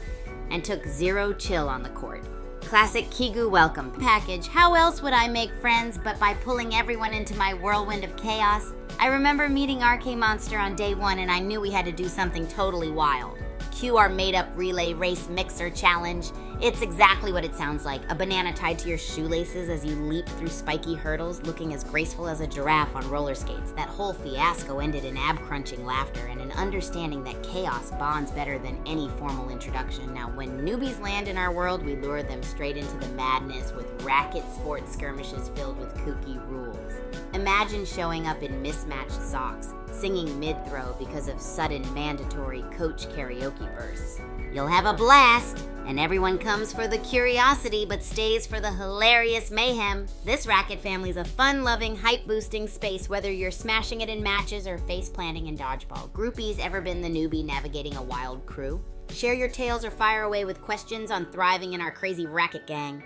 [SPEAKER 1] and took zero chill on the court. Classic Kigu welcome package. How else would I make friends but by pulling everyone into my whirlwind of chaos? I remember meeting RK Monster on day one and I knew we had to do something totally wild. Cue our made-up relay race mixer challenge. It's exactly what it sounds like. A banana tied to your shoelaces as you leap through spiky hurdles, looking as graceful as a giraffe on roller skates. That whole fiasco ended in ab-crunching laughter and an understanding that chaos bonds better than any formal introduction. Now, when newbies land in our world, we lure them straight into the madness with racket sports skirmishes filled with kooky rules. Imagine showing up in mismatched socks, singing mid-throw because of sudden mandatory coach karaoke bursts. You'll have a blast, and everyone comes for the curiosity but stays for the hilarious mayhem. This racket family's a fun-loving, hype-boosting space, whether you're smashing it in matches or face-planting in dodgeball. Groupies, ever been the newbie navigating a wild crew? Share your tales or fire away with questions on thriving in our crazy racket gang.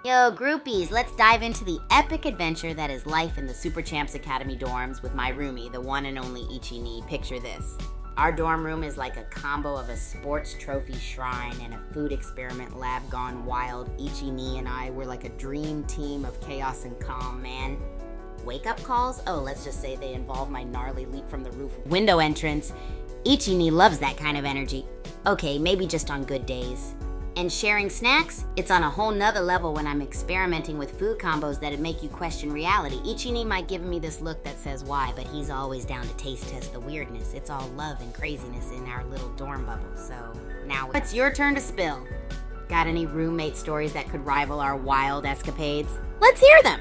[SPEAKER 1] Yo, groupies, let's dive into the epic adventure that is life in the Super Champs Academy dorms with my roomie, the one and only Ichi-ni. Picture this. Our dorm room is like a combo of a sports trophy shrine and a food experiment lab gone wild. Ichi-ni and I were like a dream team of chaos and calm, man. Wake-up calls? Oh, let's just say they involve my gnarly leap from the roof window entrance. Ichi-ni loves that kind of energy. Okay, maybe just on good days. And sharing snacks? It's on a whole nother level when I'm experimenting with food combos that'd make you question reality. Ichi-ni might give me this look that says why, but he's always down to taste test the weirdness. It's all love and craziness in our little dorm bubble. So now it's your turn to spill. Got any roommate stories that could rival our wild escapades? Let's hear them!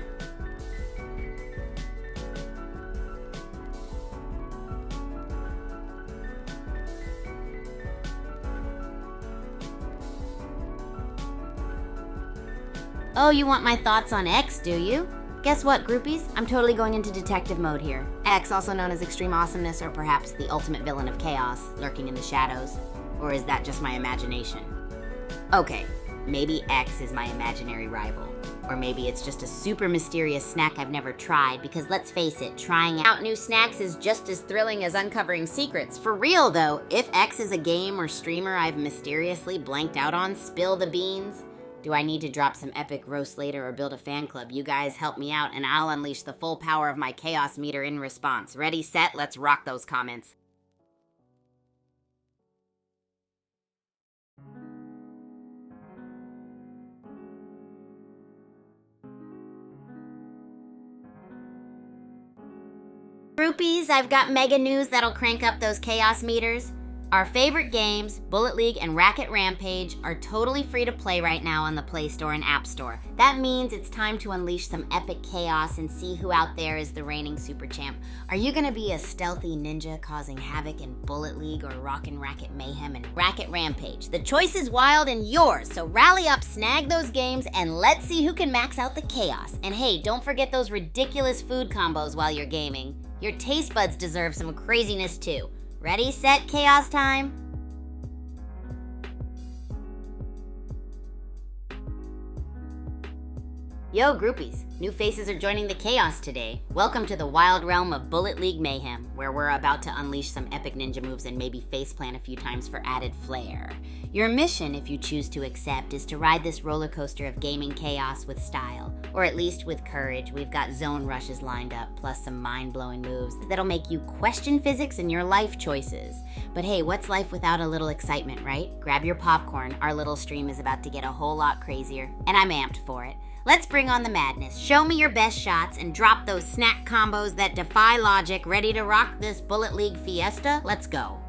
[SPEAKER 1] Oh, you want my thoughts on X, do you? Guess what, groupies? I'm totally going into detective mode here. X, also known as Extreme Awesomeness, or perhaps the ultimate villain of chaos, lurking in the shadows. Or is that just my imagination? Okay, maybe X is my imaginary rival. Or maybe it's just a super mysterious snack I've never tried, because let's face it, trying out new snacks is just as thrilling as uncovering secrets. For real though, if X is a game or streamer I've mysteriously blanked out on, spill the beans. Do I need to drop some epic roast later or build a fan club? You guys help me out and I'll unleash the full power of my chaos meter in response. Ready, set, let's rock those comments. Groupies, I've got mega news that'll crank up those chaos meters. Our favorite games, Bullet League and Racket Rampage, are totally free to play right now on the Play Store and App Store. That means it's time to unleash some epic chaos and see who out there is the reigning super champ. Are you gonna be a stealthy ninja causing havoc in Bullet League or rockin' Racket Mayhem and Racket Rampage? The choice is wild and yours, so rally up, snag those games, and let's see who can max out the chaos. And hey, don't forget those ridiculous food combos while you're gaming. Your taste buds deserve some craziness too. Ready, set, chaos time? Yo, groupies. New faces are joining the chaos today. Welcome to the wild realm of Bullet League Mayhem, where we're about to unleash some epic ninja moves and maybe faceplant a few times for added flair. Your mission, if you choose to accept, is to ride this roller coaster of gaming chaos with style, or at least with courage. We've got zone rushes lined up, plus some mind-blowing moves that'll make you question physics and your life choices. But hey, what's life without a little excitement, right? Grab your popcorn, our little stream is about to get a whole lot crazier, and I'm amped for it. Let's bring on the madness. Show me your best shots and drop those snack combos that defy logic. Ready to rock this Bullet League fiesta? Let's go.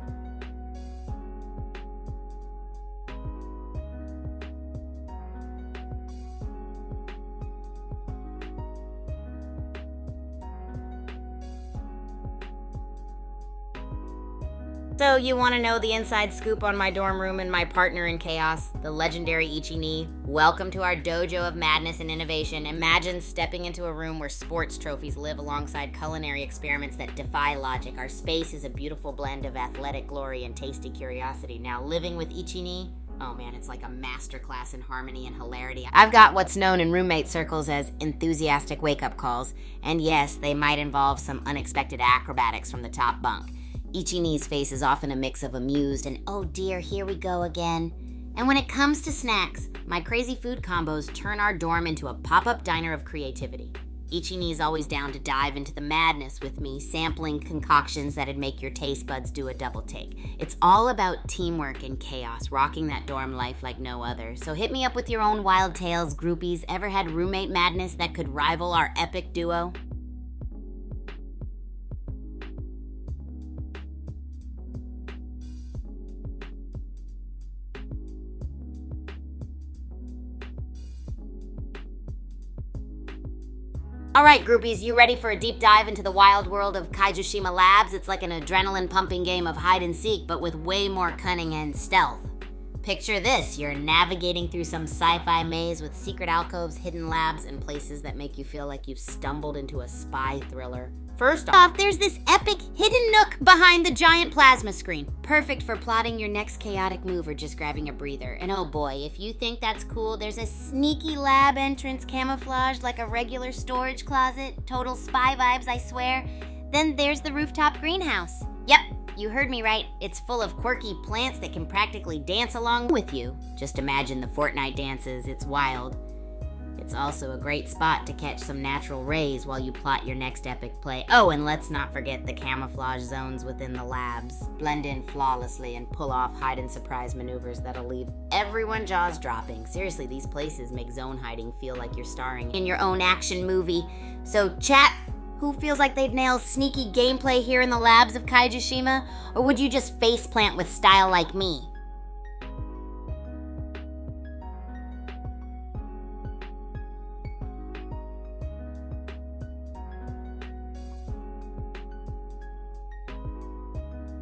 [SPEAKER 1] So you want to know the inside scoop on my dorm room and my partner in chaos, the legendary Ichi-ni? Welcome to our dojo of madness and innovation. Imagine stepping into a room where sports trophies live alongside culinary experiments that defy logic. Our space is a beautiful blend of athletic glory and tasty curiosity. Now, living with Ichi-ni, oh man, it's like a masterclass in harmony and hilarity. I've got what's known in roommate circles as enthusiastic wake-up calls, and yes, they might involve some unexpected acrobatics from the top bunk. Ichi-ni's face is often a mix of amused and oh dear, here we go again. And when it comes to snacks, my crazy food combos turn our dorm into a pop-up diner of creativity. Ichini's always down to dive into the madness with me, sampling concoctions that'd make your taste buds do a double take. It's all about teamwork and chaos, rocking that dorm life like no other. So hit me up with your own wild tales, groupies. Ever had roommate madness that could rival our epic duo? Alright, groupies, you ready for a deep dive into the wild world of Kaijushima Labs? It's like an adrenaline-pumping game of hide and seek, but with way more cunning and stealth. Picture this, you're navigating through some sci-fi maze with secret alcoves, hidden labs, and places that make you feel like you've stumbled into a spy thriller. First off, there's this epic hidden nook behind the giant plasma screen. Perfect for plotting your next chaotic move or just grabbing a breather. And oh boy, if you think that's cool, there's a sneaky lab entrance camouflaged like a regular storage closet. Total spy vibes, I swear. Then there's the rooftop greenhouse. Yep, you heard me right. It's full of quirky plants that can practically dance along with you. Just imagine the Fortnite dances, it's wild. It's also a great spot to catch some natural rays while you plot your next epic play. Oh, and let's not forget the camouflage zones within the labs. Blend in flawlessly and pull off hide and surprise maneuvers that'll leave everyone jaws dropping. Seriously, these places make zone hiding feel like you're starring in your own action movie. So chat, who feels like they'd nail sneaky gameplay here in the labs of Kaijushima? Or would you just faceplant with style like me?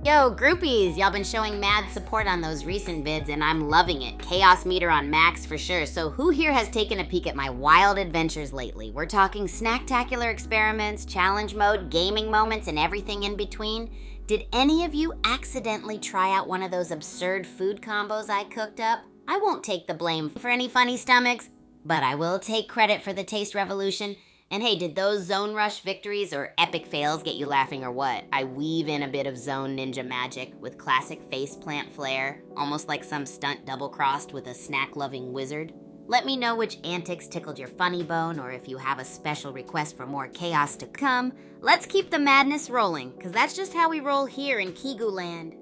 [SPEAKER 1] Yo, groupies, y'all been showing mad support on those recent vids and I'm loving it. Chaos meter on max for sure. So who here has taken a peek at my wild adventures lately? We're talking snacktacular experiments, challenge mode, gaming moments, and everything in between. Did any of you accidentally try out one of those absurd food combos I cooked up? I won't take the blame for any funny stomachs, but I will take credit for the taste revolution. And hey, did those zone rush victories or epic fails get you laughing or what? I weave in a bit of zone ninja magic with classic faceplant flair, almost like some stunt double-crossed with a snack-loving wizard. Let me know which antics tickled your funny bone, or if you have a special request for more chaos to come. Let's keep the madness rolling, because that's just how we roll here in Kigu Land.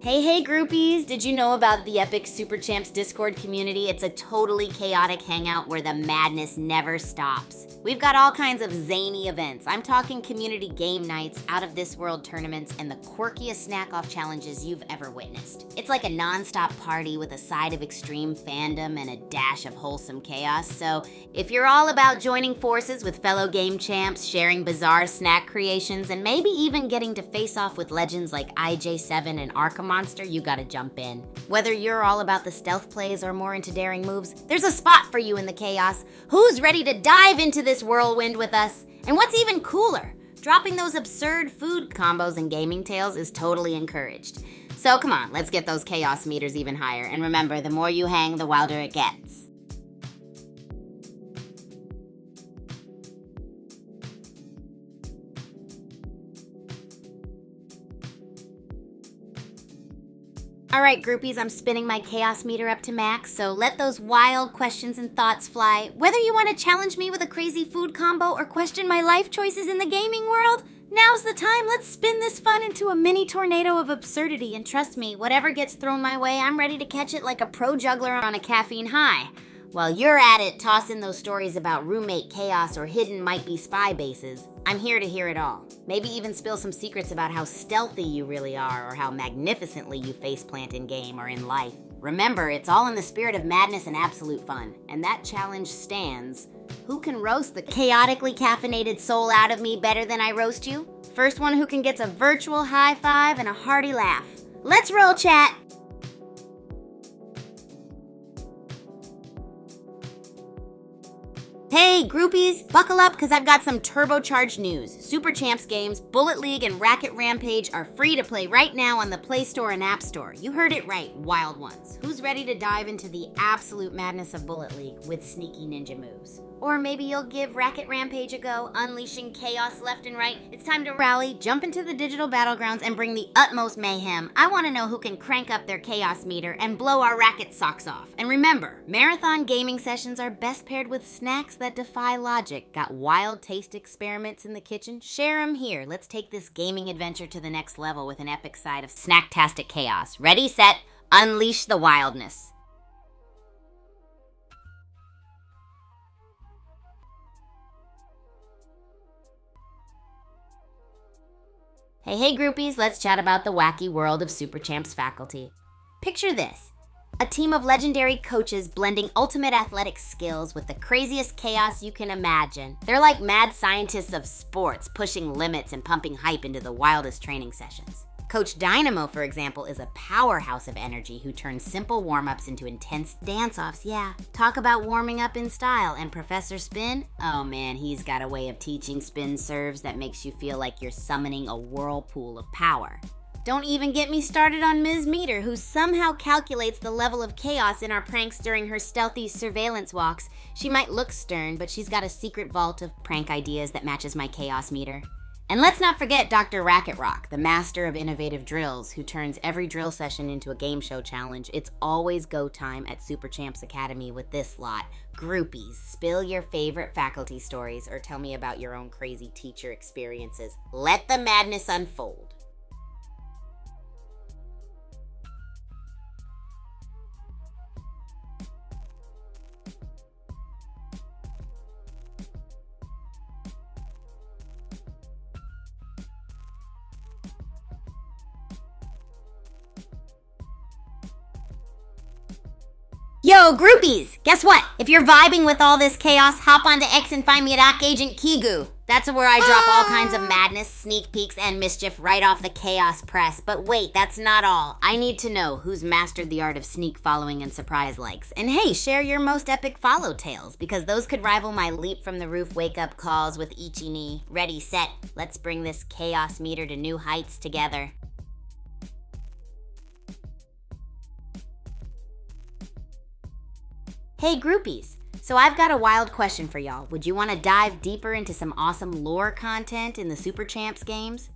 [SPEAKER 1] Hey groupies, did you know about the Epic Super Champs Discord community? It's a totally chaotic hangout where the madness never stops. We've got all kinds of zany events. I'm talking community game nights, out-of-this-world tournaments, and the quirkiest snack-off challenges you've ever witnessed. It's like a non-stop party with a side of extreme fandom and a dash of wholesome chaos. So if you're all about joining forces with fellow game champs, sharing bizarre snack creations, and maybe even getting to face off with legends like IJ7 and Arkham Monster, you gotta jump in. Whether you're all about the stealth plays or more into daring moves, there's a spot for you in the chaos. Who's ready to dive into this whirlwind with us? And what's even cooler, dropping those absurd food combos and gaming tales is totally encouraged. So come on, let's get those chaos meters even higher. And remember, the more you hang, the wilder it gets. Alright groupies, I'm spinning my chaos meter up to max, so let those wild questions and thoughts fly. Whether you want to challenge me with a crazy food combo or question my life choices in the gaming world, now's the time. Let's spin this fun into a mini tornado of absurdity, and trust me, whatever gets thrown my way, I'm ready to catch it like a pro juggler on a caffeine high. While you're at it, toss in those stories about roommate chaos or hidden might-be spy bases. I'm here to hear it all. Maybe even spill some secrets about how stealthy you really are or how magnificently you faceplant in game or in life. Remember, it's all in the spirit of madness and absolute fun. And that challenge stands. Who can roast the chaotically caffeinated soul out of me better than I roast you? First one who can gets a virtual high five and a hearty laugh. Let's roll, chat! Hey, groupies, buckle up because I've got some turbocharged news. Super Champs games, Bullet League, and Racket Rampage are free to play right now on the Play Store and App Store. You heard it right, wild ones. Who's ready to dive into the absolute madness of Bullet League with sneaky ninja moves? Or maybe you'll give Racket Rampage a go, unleashing chaos left and right. It's time to rally, jump into the digital battlegrounds, and bring the utmost mayhem. I want to know who can crank up their chaos meter and blow our racket socks off. And remember, marathon gaming sessions are best paired with snacks that defy logic. Got wild taste experiments in the kitchen? Share them here. Let's take this gaming adventure to the next level with an epic side of snacktastic chaos. Ready, set, unleash the wildness. Hey groupies, let's chat about the wacky world of Super Champs faculty. Picture this, a team of legendary coaches blending ultimate athletic skills with the craziest chaos you can imagine. They're like mad scientists of sports, pushing limits and pumping hype into the wildest training sessions. Coach Dynamo, for example, is a powerhouse of energy who turns simple warm-ups into intense dance-offs. Yeah, talk about warming up in style. And Professor Spin? Oh man, he's got a way of teaching spin serves that makes you feel like you're summoning a whirlpool of power. Don't even get me started on Ms. Meter, who somehow calculates the level of chaos in our pranks during her stealthy surveillance walks. She might look stern, but she's got a secret vault of prank ideas that matches my chaos meter. And let's not forget Dr. Racket Rock, the master of innovative drills, who turns every drill session into a game show challenge. It's always go time at Super Champs Academy with this lot. Groupies, spill your favorite faculty stories or tell me about your own crazy teacher experiences. Let the madness unfold. Yo, groupies! Guess what? If you're vibing with all this chaos, hop onto X and find me at Agent Kigu. That's where I drop all kinds of madness, sneak peeks, and mischief right off the chaos press. But wait, that's not all. I need to know who's mastered the art of sneak following and surprise likes. And hey, share your most epic follow tales, because those could rival my leap from the roof wake-up calls with Ichi-ni. Ready, set, let's bring this chaos meter to new heights together. Hey groupies, so I've got a wild question for y'all. Would you want to dive deeper into some awesome lore content in the Super Champs games?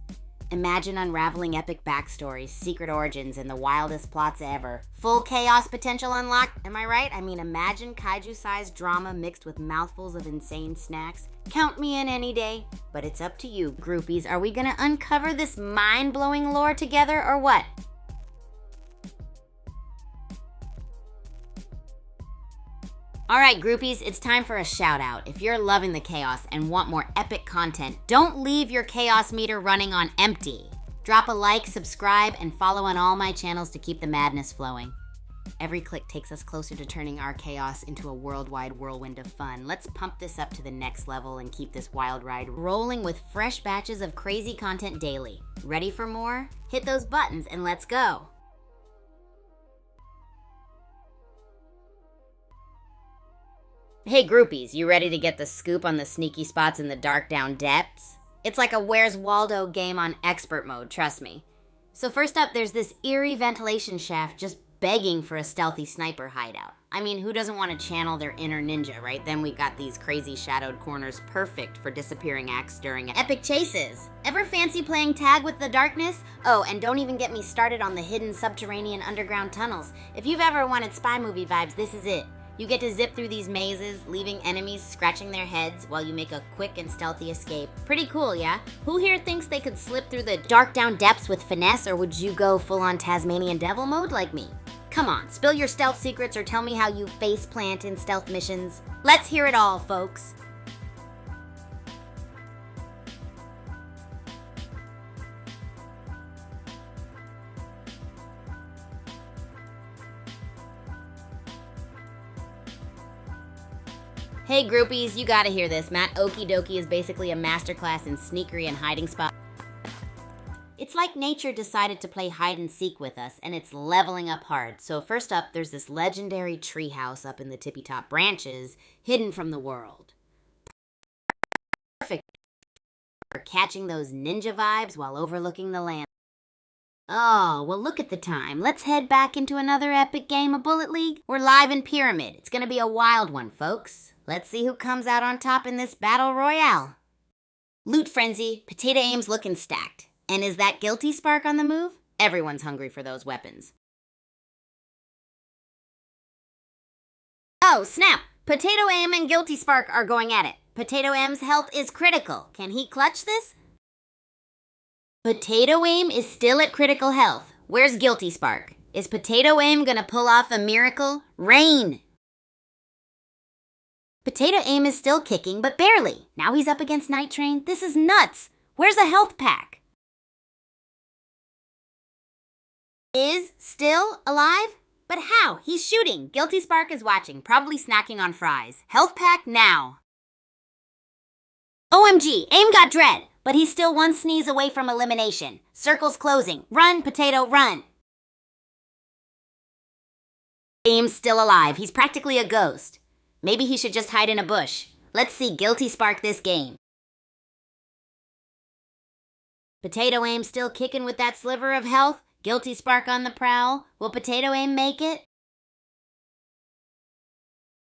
[SPEAKER 1] Imagine unraveling epic backstories, secret origins, and the wildest plots ever. Full chaos potential unlocked, am I right? I mean, imagine kaiju-sized drama mixed with mouthfuls of insane snacks. Count me in any day, but it's up to you, groupies. Are we gonna uncover this mind-blowing lore together or what? Alright groupies, it's time for a shout out. If you're loving the chaos and want more epic content, don't leave your chaos meter running on empty. Drop a like, subscribe, and follow on all my channels to keep the madness flowing. Every click takes us closer to turning our chaos into a worldwide whirlwind of fun. Let's pump this up to the next level and keep this wild ride rolling with fresh batches of crazy content daily. Ready for more? Hit those buttons and let's go! Hey groupies, you ready to get the scoop on the sneaky spots in the dark down depths? It's like a Where's Waldo game on expert mode, trust me. So first up, there's this eerie ventilation shaft just begging for a stealthy sniper hideout. I mean, who doesn't want to channel their inner ninja, right? Then we got these crazy shadowed corners perfect for disappearing acts during epic chases. Ever fancy playing tag with the darkness? Oh, and don't even get me started on the hidden subterranean underground tunnels. If you've ever wanted spy movie vibes, this is it. You get to zip through these mazes, leaving enemies scratching their heads while you make a quick and stealthy escape. Pretty cool, yeah? Who here thinks they could slip through the dark down depths with finesse, or would you go full-on Tasmanian devil mode like me? Come on, spill your stealth secrets or tell me how you face plant in stealth missions. Let's hear it all, folks. Hey groupies, you gotta hear this. Matt Okie Dokie is basically a masterclass in sneakery and hiding spot. It's like nature decided to play hide and seek with us, and it's leveling up hard. So first up, there's this legendary treehouse up in the tippy top branches, hidden from the world. catching those ninja vibes while overlooking the land. Oh, well look at the time. Let's head back into another epic game of Bullet League. We're live in Pyramid. It's gonna be a wild one, folks. Let's see who comes out on top in this battle royale. Loot Frenzy, Potato Aim's looking stacked. And is that Guilty Spark on the move? Everyone's hungry for those weapons. Oh, snap! Potato Aim and Guilty Spark are going at it. Potato Aim's health is critical. Can he clutch this? Potato Aim is still at critical health. Where's Guilty Spark? Is Potato Aim gonna pull off a miracle? Rain! Potato Aim is still kicking, but barely. Now he's up against Night Train. This is nuts! Where's a health pack? Is still alive? But how? He's shooting. Guilty Spark is watching, probably snacking on fries. Health pack now. OMG, Aim got dread, but he's still one sneeze away from elimination. Circle's closing. Run, Potato, run. Aim's still alive. He's practically a ghost. Maybe he should just hide in a bush. Let's see Guilty Spark this game. Potato Aim still kicking with that sliver of health. Guilty Spark on the prowl. Will Potato Aim make it?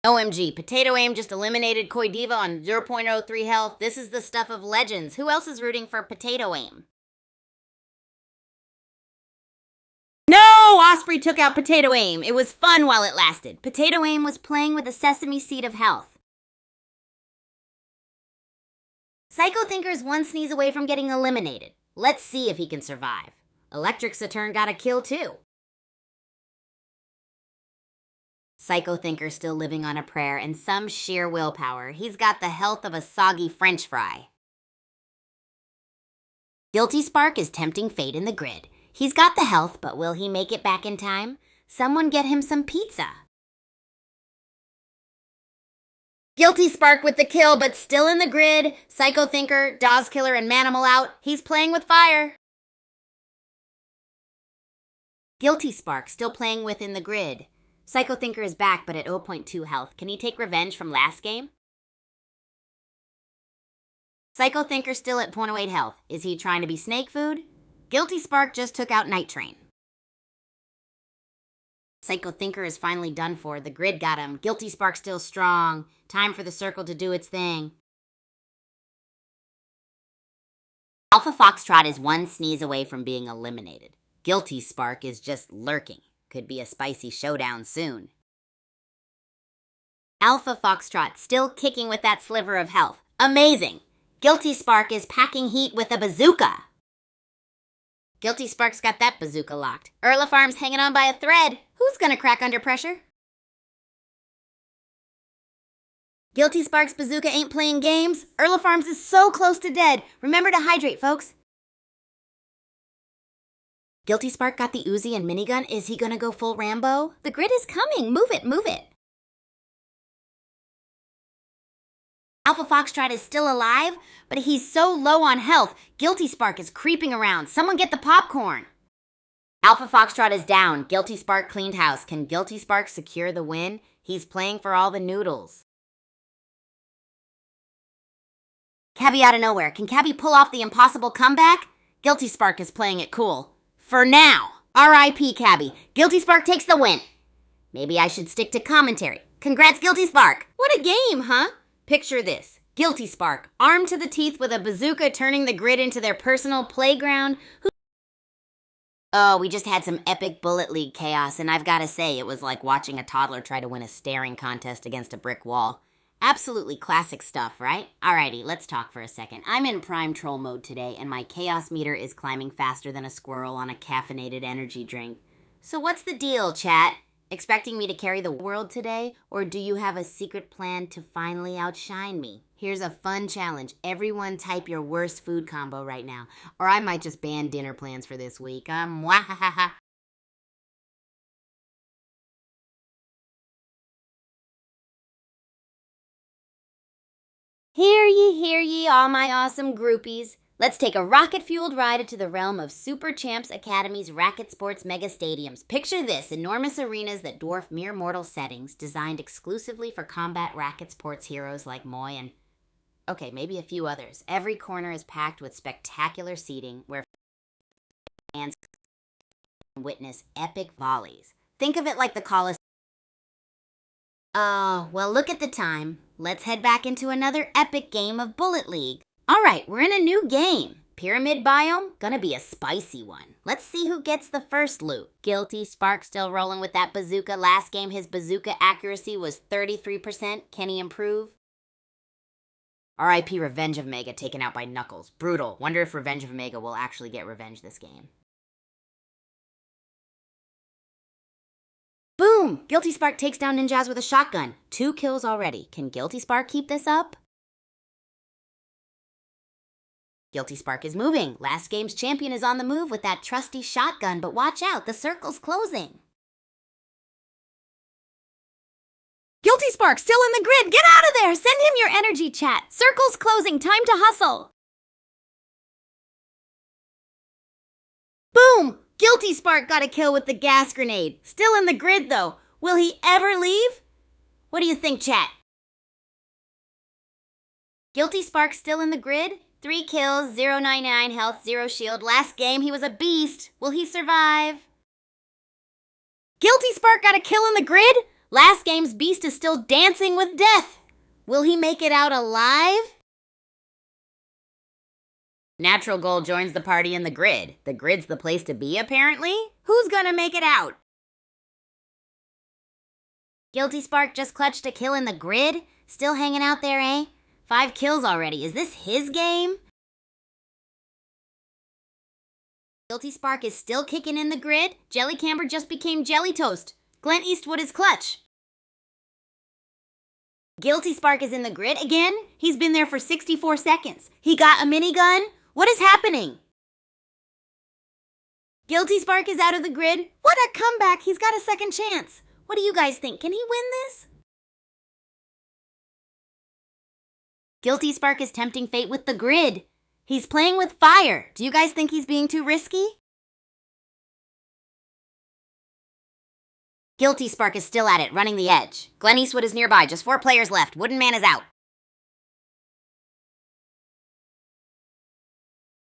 [SPEAKER 1] OMG, Potato Aim just eliminated Koi Diva on 0.03 health. This is the stuff of legends. Who else is rooting for Potato Aim? No! Osprey took out Potato Aim. It was fun while it lasted. Potato Aim was playing with a sesame seed of health. Psycho Thinker's one sneeze away from getting eliminated. Let's see if he can survive. Electric Saturn got a kill too. Psycho Thinker still living on a prayer and some sheer willpower. He's got the health of a soggy French fry. Guilty Spark is tempting fate in the grid. He's got the health, but will he make it back in time? Someone get him some pizza. Guilty Spark with the kill, but still in the grid. Psycho Thinker, Dawes Killer, and Manimal out. He's playing with fire. Guilty Spark still playing within the grid. Psycho Thinker is back, but at 0.2 health. Can he take revenge from last game? Psycho Thinker still at 0.08 health. Is he trying to be snake food? Guilty Spark just took out Night Train. Psycho Thinker is finally done for. The grid got him. Guilty Spark still strong. Time for the circle to do its thing. Alpha Foxtrot is one sneeze away from being eliminated. Guilty Spark is just lurking. Could be a spicy showdown soon. Alpha Foxtrot still kicking with that sliver of health. Amazing! Guilty Spark is packing heat with a bazooka. Guilty Spark's got that bazooka locked. Erla Farm's hanging on by a thread. Who's gonna crack under pressure? Guilty Spark's bazooka ain't playing games. Erla Farms is so close to dead. Remember to hydrate, folks. Guilty Spark got the Uzi and minigun. Is he gonna go full Rambo? The grid is coming. Move it, move it. Alpha Foxtrot is still alive, but he's so low on health. Guilty Spark is creeping around. Someone get the popcorn. Alpha Foxtrot is down. Guilty Spark cleaned house. Can Guilty Spark secure the win? He's playing for all the noodles. Cabby out of nowhere. Can Cabby pull off the impossible comeback? Guilty Spark is playing it cool. For now. R.I.P. Cabby. Guilty Spark takes the win. Maybe I should stick to commentary. Congrats, Guilty Spark. What a game, huh? Picture this. Guilty Spark, armed to the teeth with a bazooka, turning the grid into their personal playground. Oh, we just had some epic Bullet League chaos, and I've got to say, it was like watching a toddler try to win a staring contest against a brick wall. Absolutely classic stuff, right? Alrighty, let's talk for a second. I'm in prime troll mode today, and my chaos meter is climbing faster than a squirrel on a caffeinated energy drink. So what's the deal, chat? Expecting me to carry the world today? Or do you have a secret plan to finally outshine me? Here's a fun challenge. Everyone type your worst food combo right now. Or I might just ban dinner plans for this week. Mwahaha. Hear ye, all my awesome groupies. Let's take a rocket-fueled ride into the realm of Super Champs Academy's racket sports mega stadiums. Picture this, enormous arenas that dwarf mere mortal settings, designed exclusively for combat racket sports heroes like Moy and... Okay, maybe a few others. Every corner is packed with spectacular seating where fans can witness epic volleys. Think of it like the Coliseum. Oh, well, look at the time. Let's head back into another epic game of Bullet League. All right, we're in a new game. Pyramid biome, gonna be a spicy one. Let's see who gets the first loot. Guilty Spark still rolling with that bazooka. Last game, his bazooka accuracy was 33%. Can he improve? R.I.P. Revenge of Mega taken out by Knuckles. Brutal. Wonder if Revenge of Mega will actually get revenge this game. Boom! Guilty Spark takes down Ninjas with a shotgun. 2 kills already. Can Guilty Spark keep this up? Guilty Spark is moving. Last game's champion is on the move with that trusty shotgun, but watch out, the circle's closing. Guilty Spark still in the grid. Get out of there! Send him your energy chat. Circle's closing. Time to hustle. Boom! Guilty Spark got a kill with the gas grenade. Still in the grid, though. Will he ever leave? What do you think, chat? Guilty Spark still in the grid? 3 kills, 099 health, 0 shield. Last game, he was a beast. Will he survive? Guilty Spark got a kill in the grid? Last game's beast is still dancing with death. Will he make it out alive? Natural Gold joins the party in the grid. The grid's the place to be, apparently. Who's gonna make it out? Guilty Spark just clutched a kill in the grid? Still hanging out there, eh? 5 kills already. Is this his game? Guilty Spark is still kicking in the grid. Jelly Camber just became Jelly Toast. Glenn Eastwood is clutch. Guilty Spark is in the grid again? He's been there for 64 seconds. He got a minigun? What is happening? Guilty Spark is out of the grid. What a comeback. He's got a second chance. What do you guys think? Can he win this? Guilty Spark is tempting fate with the grid. He's playing with fire. Do you guys think he's being too risky? Guilty Spark is still at it, running the edge. Glenn Eastwood is nearby, just 4 players left. Wooden Man is out.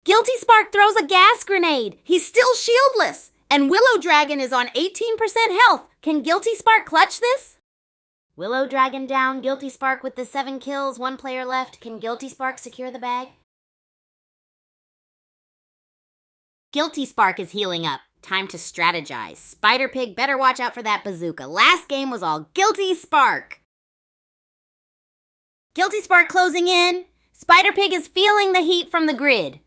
[SPEAKER 1] Guilty Spark throws a gas grenade. He's still shieldless. And Willow Dragon is on 18% health. Can Guilty Spark clutch this? Willow Dragon down, Guilty Spark with the 7 kills, 1 player left. Can Guilty Spark secure the bag? Guilty Spark is healing up. Time to strategize. Spider Pig better watch out for that bazooka. Last game was all Guilty Spark. Guilty Spark closing in. Spider Pig is feeling the heat from the grid.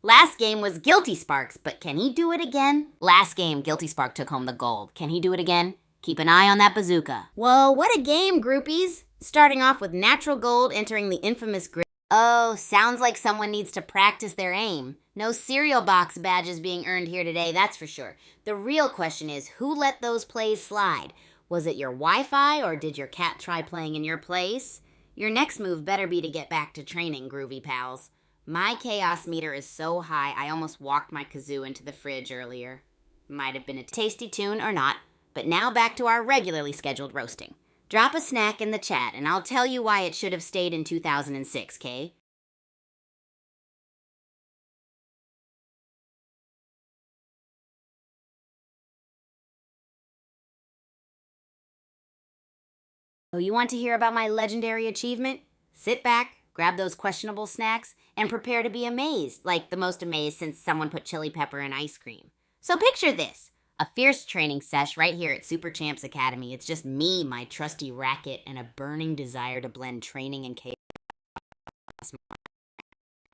[SPEAKER 1] Last game was Guilty Spark's, but can he do it again? Last game, Guilty Spark took home the gold. Can he do it again? Keep an eye on that bazooka. Whoa, what a game, groupies. Starting off with Natural Gold entering the infamous grid. Oh, sounds like someone needs to practice their aim. No cereal box badges being earned here today, that's for sure. The real question is, who let those plays slide? Was it your Wi-Fi, or did your cat try playing in your place? Your next move better be to get back to training, groovy pals. My chaos meter is so high, I almost walked my kazoo into the fridge earlier. Might have been a tasty tune or not, but now back to our regularly scheduled roasting. Drop a snack in the chat, and I'll tell you why it should have stayed in 2006, Kay? Oh, you want to hear about my legendary achievement? Sit back, grab those questionable snacks, and prepare to be amazed, like the most amazed since someone put chili pepper in ice cream. So picture this. A fierce training sesh right here at Super Champs Academy. It's just me, my trusty racket, and a burning desire to blend training and chaos.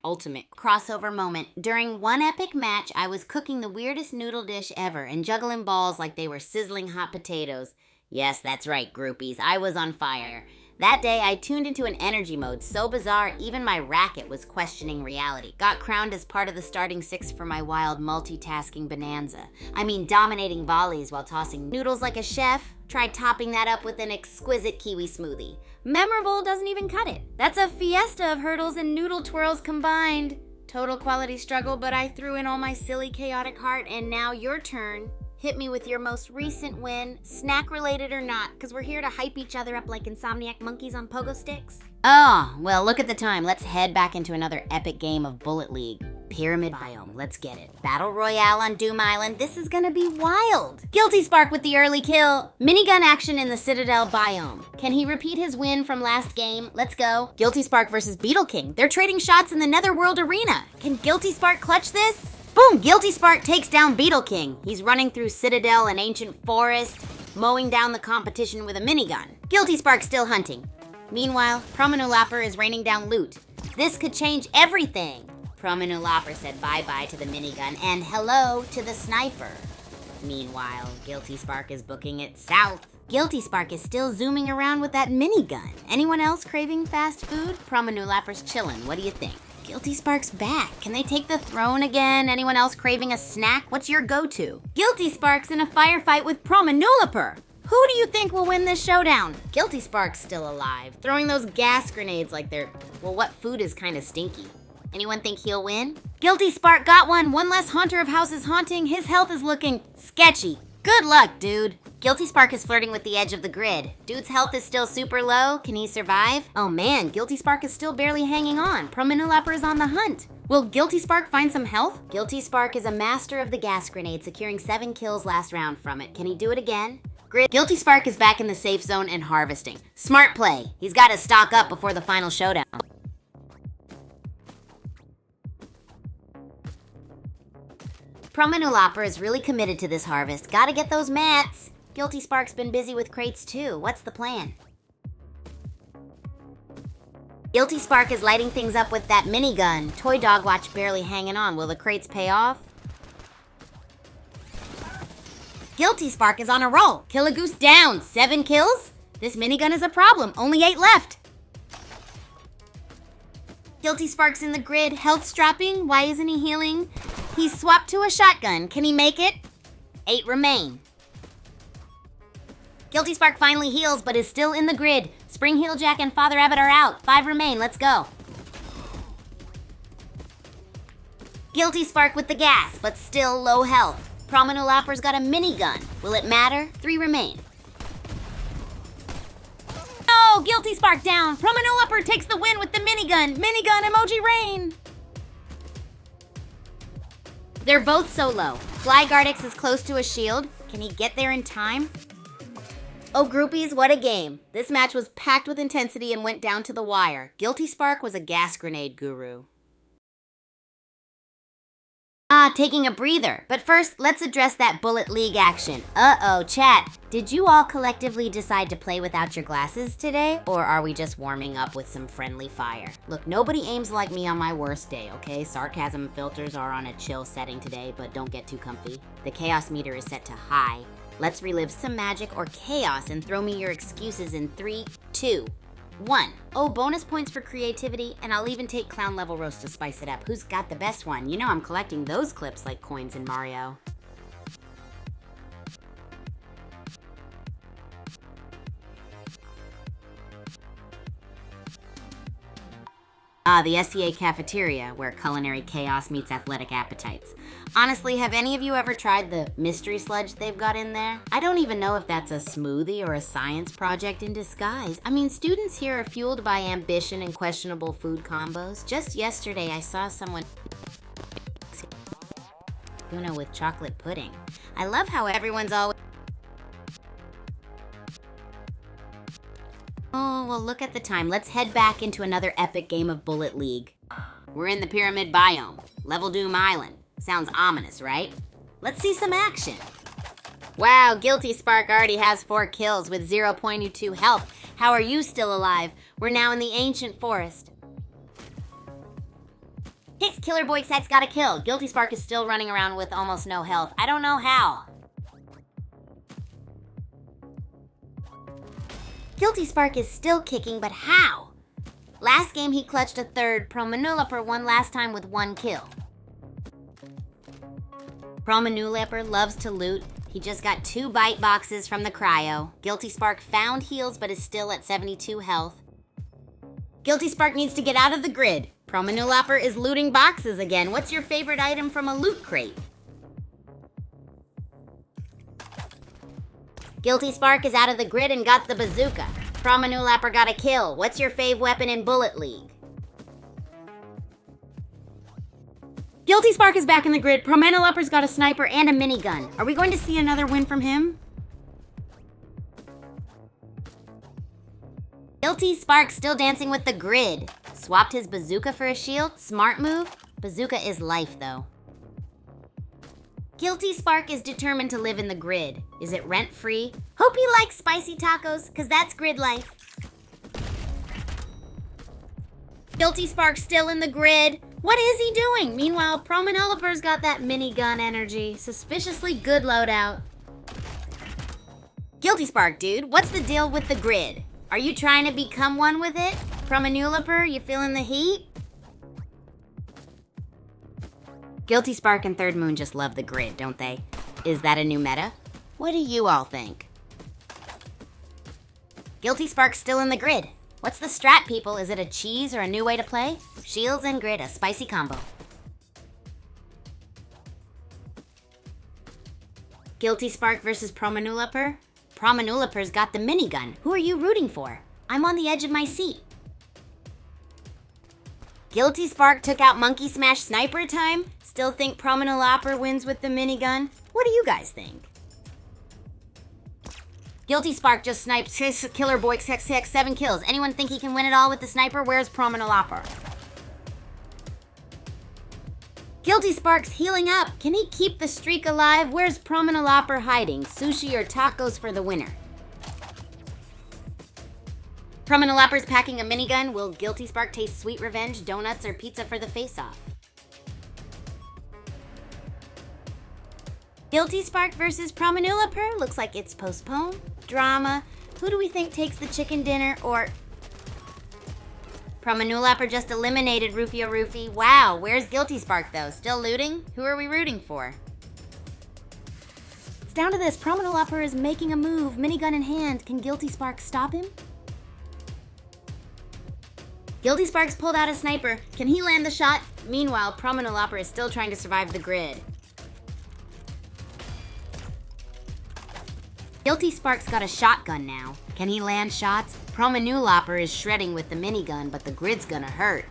[SPEAKER 1] Ultimate crossover moment. During one epic match, I was cooking the weirdest noodle dish ever and juggling balls like they were sizzling hot potatoes. Yes, that's right, groupies. I was on fire. That day, I tuned into an energy mode so bizarre, even my racket was questioning reality. Got crowned as part of the starting 6 for my wild multitasking bonanza. I mean, dominating volleys while tossing noodles like a chef. Tried topping that up with an exquisite kiwi smoothie. Memorable doesn't even cut it. That's a fiesta of hurdles and noodle twirls combined. Total quality struggle, but I threw in all my silly, chaotic heart, and now your turn. Hit me with your most recent win, snack-related or not, because we're here to hype each other up like insomniac monkeys on pogo sticks. Oh, well, look at the time. Let's head back into another epic game of Bullet League. Pyramid Biome, let's get it. Battle Royale on Doom Island, this is gonna be wild. Guilty Spark with the early kill. Minigun action in the Citadel Biome. Can he repeat his win from last game? Let's go. Guilty Spark versus Beetle King. They're trading shots in the Netherworld arena. Can Guilty Spark clutch this? Boom, Guilty Spark takes down Beetle King. He's running through Citadel and Ancient Forest, mowing down the competition with a minigun. Guilty Spark still hunting. Meanwhile, Promenulapper is raining down loot. This could change everything. Promenulapper said bye-bye to the minigun and hello to the sniper. Meanwhile, Guilty Spark is booking it south. Guilty Spark is still zooming around with that minigun. Anyone else craving fast food? Promenulapper's chillin', what do you think? Guilty Spark's back. Can they take the throne again? Anyone else craving a snack? What's your go-to? Guilty Spark's in a firefight with Promenulapper. Who do you think will win this showdown? Guilty Spark's still alive, throwing those gas grenades like they're, well, what food is kind of stinky? Anyone think he'll win? Guilty Spark got one less Haunter of Houses haunting. His health is looking sketchy. Good luck, dude. Guilty Spark is flirting with the edge of the grid. Dude's health is still super low. Can he survive? Oh man, Guilty Spark is still barely hanging on. Promenulapper is on the hunt. Will Guilty Spark find some health? Guilty Spark is a master of the gas grenade, securing 7 kills last round from it. Can he do it again? Guilty Spark is back in the safe zone and harvesting. Smart play. He's got to stock up before the final showdown. Promenulapper is really committed to this harvest. Gotta get those mats. Guilty Spark's been busy with crates too. What's the plan? Guilty Spark is lighting things up with that minigun. Toy Dog Watch barely hanging on. Will the crates pay off? Guilty Spark is on a roll. Killagoose down. 7 kills? This minigun is a problem. Only 8 left. Guilty Spark's in the grid. Health strapping. Why isn't he healing? He's swapped to a shotgun. Can he make it? 8 remain. Guilty Spark finally heals, but is still in the grid. Spring Heel Jack and Father Abbott are out. 5 remain. Let's go. Guilty Spark with the gas, but still low health. Promenulapper's got a minigun. Will it matter? 3 remain. Oh, Guilty Spark down. Promenulapper takes the win with the minigun. Minigun emoji rain. They're both so low. Fly Gardix is close to a shield. Can he get there in time? Oh, groupies, what a game. This match was packed with intensity and went down to the wire. Guilty Spark was a gas grenade guru. Taking a breather. But first, let's address that Bullet League action. Uh-oh, chat. Did you all collectively decide to play without your glasses today? Or are we just warming up with some friendly fire? Look, nobody aims like me on my worst day, okay? Sarcasm filters are on a chill setting today, but don't get too comfy. The chaos meter is set to high. Let's relive some magic or chaos and throw me your excuses in 3, 2, 1. Oh, bonus points for creativity, and I'll even take clown level roast to spice it up. Who's got the best one? You know I'm collecting those clips like coins in Mario. The SCA cafeteria, where culinary chaos meets athletic appetites. Honestly, have any of you ever tried the mystery sludge they've got in there? I don't even know if that's a smoothie or a science project in disguise. I mean, students here are fueled by ambition and questionable food combos. Just yesterday, I saw someone tuna with chocolate pudding. I love how everyone's always... Oh, well, look at the time. Let's head back into another epic game of Bullet League. We're in the Pyramid Biome, level Doom Island. Sounds ominous, right? Let's see some action. Wow, Guilty Spark already has 4 kills with 0.22 health. How are you still alive? We're now in the Ancient Forest. Hicks Killer Boy Set's got a kill. Guilty Spark is still running around with almost no health. I don't know how. Guilty Spark is still kicking, but how? Last game he clutched a 3rd. Promenulapper won last time with 1 kill. Promenulapper loves to loot. He just got 2 bite boxes from the cryo. Guilty Spark found heals but is still at 72 health. Guilty Spark needs to get out of the grid. Promenulapper is looting boxes again. What's your favorite item from a loot crate? Guilty Spark is out of the grid and got the bazooka. Promenulapper got a kill. What's your fave weapon in Bullet League? Guilty Spark is back in the grid. Promenulapper's got a sniper and a minigun. Are we going to see another win from him? Guilty Spark still dancing with the grid. Swapped his bazooka for a shield. Smart move. Bazooka is life, though. Guilty Spark is determined to live in the grid. Is it rent-free? Hope he likes spicy tacos, cause that's grid life. Guilty Spark still in the grid. What is he doing? Meanwhile, Promenulapper's got that minigun energy. Suspiciously good loadout. Guilty Spark, dude, what's the deal with the grid? Are you trying to become one with it? Promenulapper, you feeling the heat? Guilty Spark and Third Moon just love the grid, don't they? Is that a new meta? What do you all think? Guilty Spark's still in the grid. What's the strat, people? Is it a cheese or a new way to play? Shields and grid, a spicy combo. Guilty Spark versus Promenulapper? Promenulapper's got the minigun. Who are you rooting for? I'm on the edge of my seat. Guilty Spark took out Monkey Smash Sniper time? Still think Promenulapper wins with the minigun? What do you guys think? Guilty Spark just sniped Killer Boy XXX 7 kills. Anyone think he can win it all with the sniper? Where's Promenulapper? Guilty Spark's healing up. Can he keep the streak alive? Where's Promenulapper hiding? Sushi or tacos for the winner? Promenulapper's packing a minigun. Will Guilty Spark taste sweet revenge, donuts, or pizza for the face-off? Guilty Spark versus Promenulapper. Looks like it's postponed. Drama. Who do we think takes the chicken dinner, or... Promenulapper just eliminated Rufio Rufy. Wow, where's Guilty Spark though? Still looting? Who are we rooting for? It's down to this. Promenulapper is making a move, minigun in hand. Can Guilty Spark stop him? Guilty Spark's pulled out a sniper. Can he land the shot? Meanwhile, Promenulapper is still trying to survive the grid. Guilty Spark's got a shotgun now. Can he land shots? Promenulapper is shredding with the minigun, but the grid's gonna hurt.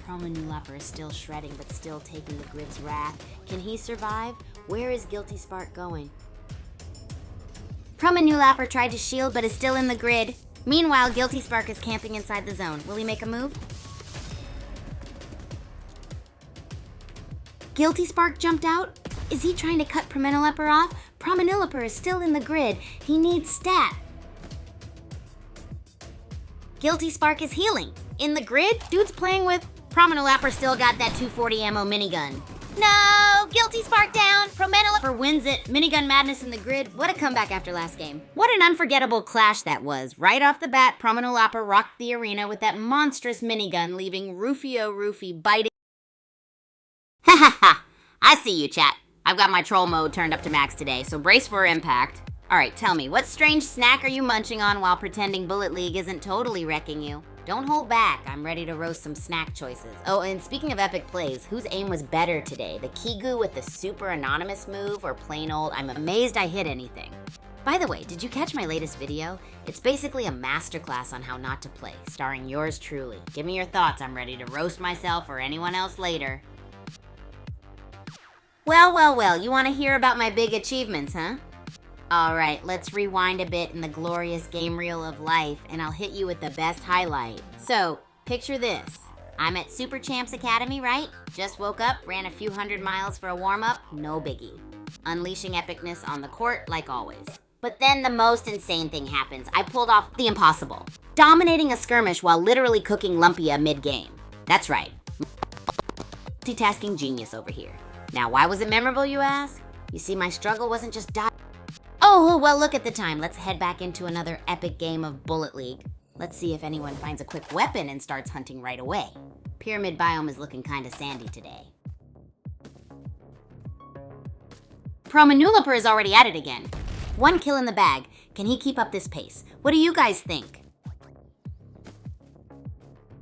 [SPEAKER 1] Promenulapper is still shredding, but still taking the grid's wrath. Can he survive? Where is Guilty Spark going? Promenulapper tried to shield, but is still in the grid. Meanwhile, Guilty Spark is camping inside the zone. Will he make a move? Guilty Spark jumped out? Is he trying to cut Promenulapper off? Promenulapper is still in the grid. He needs stat. Guilty Spark is healing. In the grid, dude's playing with... Promenulapper still got that 240 ammo minigun. No! Guilty Spark down! Promenulapper wins it. Minigun madness in the grid. What a comeback after last game. What an unforgettable clash that was. Right off the bat, Promenulapper rocked the arena with that monstrous minigun, leaving Rufio Rufy biting... Ha ha ha! I see you, chat. I've got my troll mode turned up to max today, so brace for impact. Alright, tell me, what strange snack are you munching on while pretending Bullet League isn't totally wrecking you? Don't hold back, I'm ready to roast some snack choices. Oh, and speaking of epic plays, whose aim was better today? The Kigu with the super anonymous move, or plain old, I'm amazed I hit anything? By the way, did you catch my latest video? It's basically a masterclass on how not to play, starring yours truly. Give me your thoughts, I'm ready to roast myself or anyone else later. Well, you want to hear about my big achievements, huh? Alright, let's rewind a bit in the glorious game reel of life, and I'll hit you with the best highlight. So, picture this. I'm at Super Champs Academy, right? Just woke up, ran a few 100 miles for a warm-up, no biggie. Unleashing epicness on the court, like always. But then the most insane thing happens. I pulled off the impossible. Dominating a skirmish while literally cooking Lumpia mid-game. That's right. Multitasking genius over here. Now, why was it memorable, you ask? You see, my struggle wasn't just Oh, well, look at the time. Let's head back into another epic game of Bullet League. Let's see if anyone finds a quick weapon and starts hunting right away. Pyramid biome is looking kinda sandy today. Promenulapper is already at it again. 1 kill in the bag. Can he keep up this pace? What do you guys think?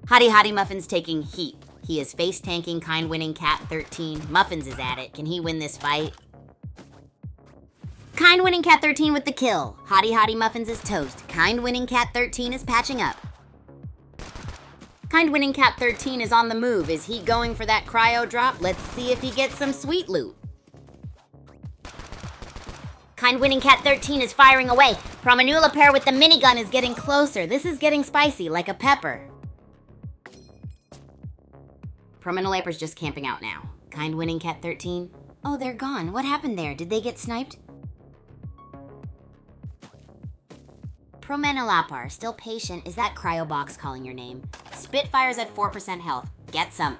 [SPEAKER 1] Hottie Muffins taking heat. He is face-tanking, kind-winning Cat 13. Muffins is at it. Can he win this fight? Kind winning Cat 13 with the kill. Hottie Hottie Muffins is toast. Kind winning Cat 13 is patching up. Kind winning Cat 13 is on the move. Is he going for that cryo drop? Let's see if he gets some sweet loot. Kind winning Cat 13 is firing away. Promenula pair with the minigun is getting closer. This is getting spicy, like a pepper. Promenulaper's just camping out now. Kind winning Cat 13. Oh, they're gone. What happened there? Did they get sniped? Promenulapar, still patient. Is that Cryobox calling your name? Spitfire's at 4% health. Get some.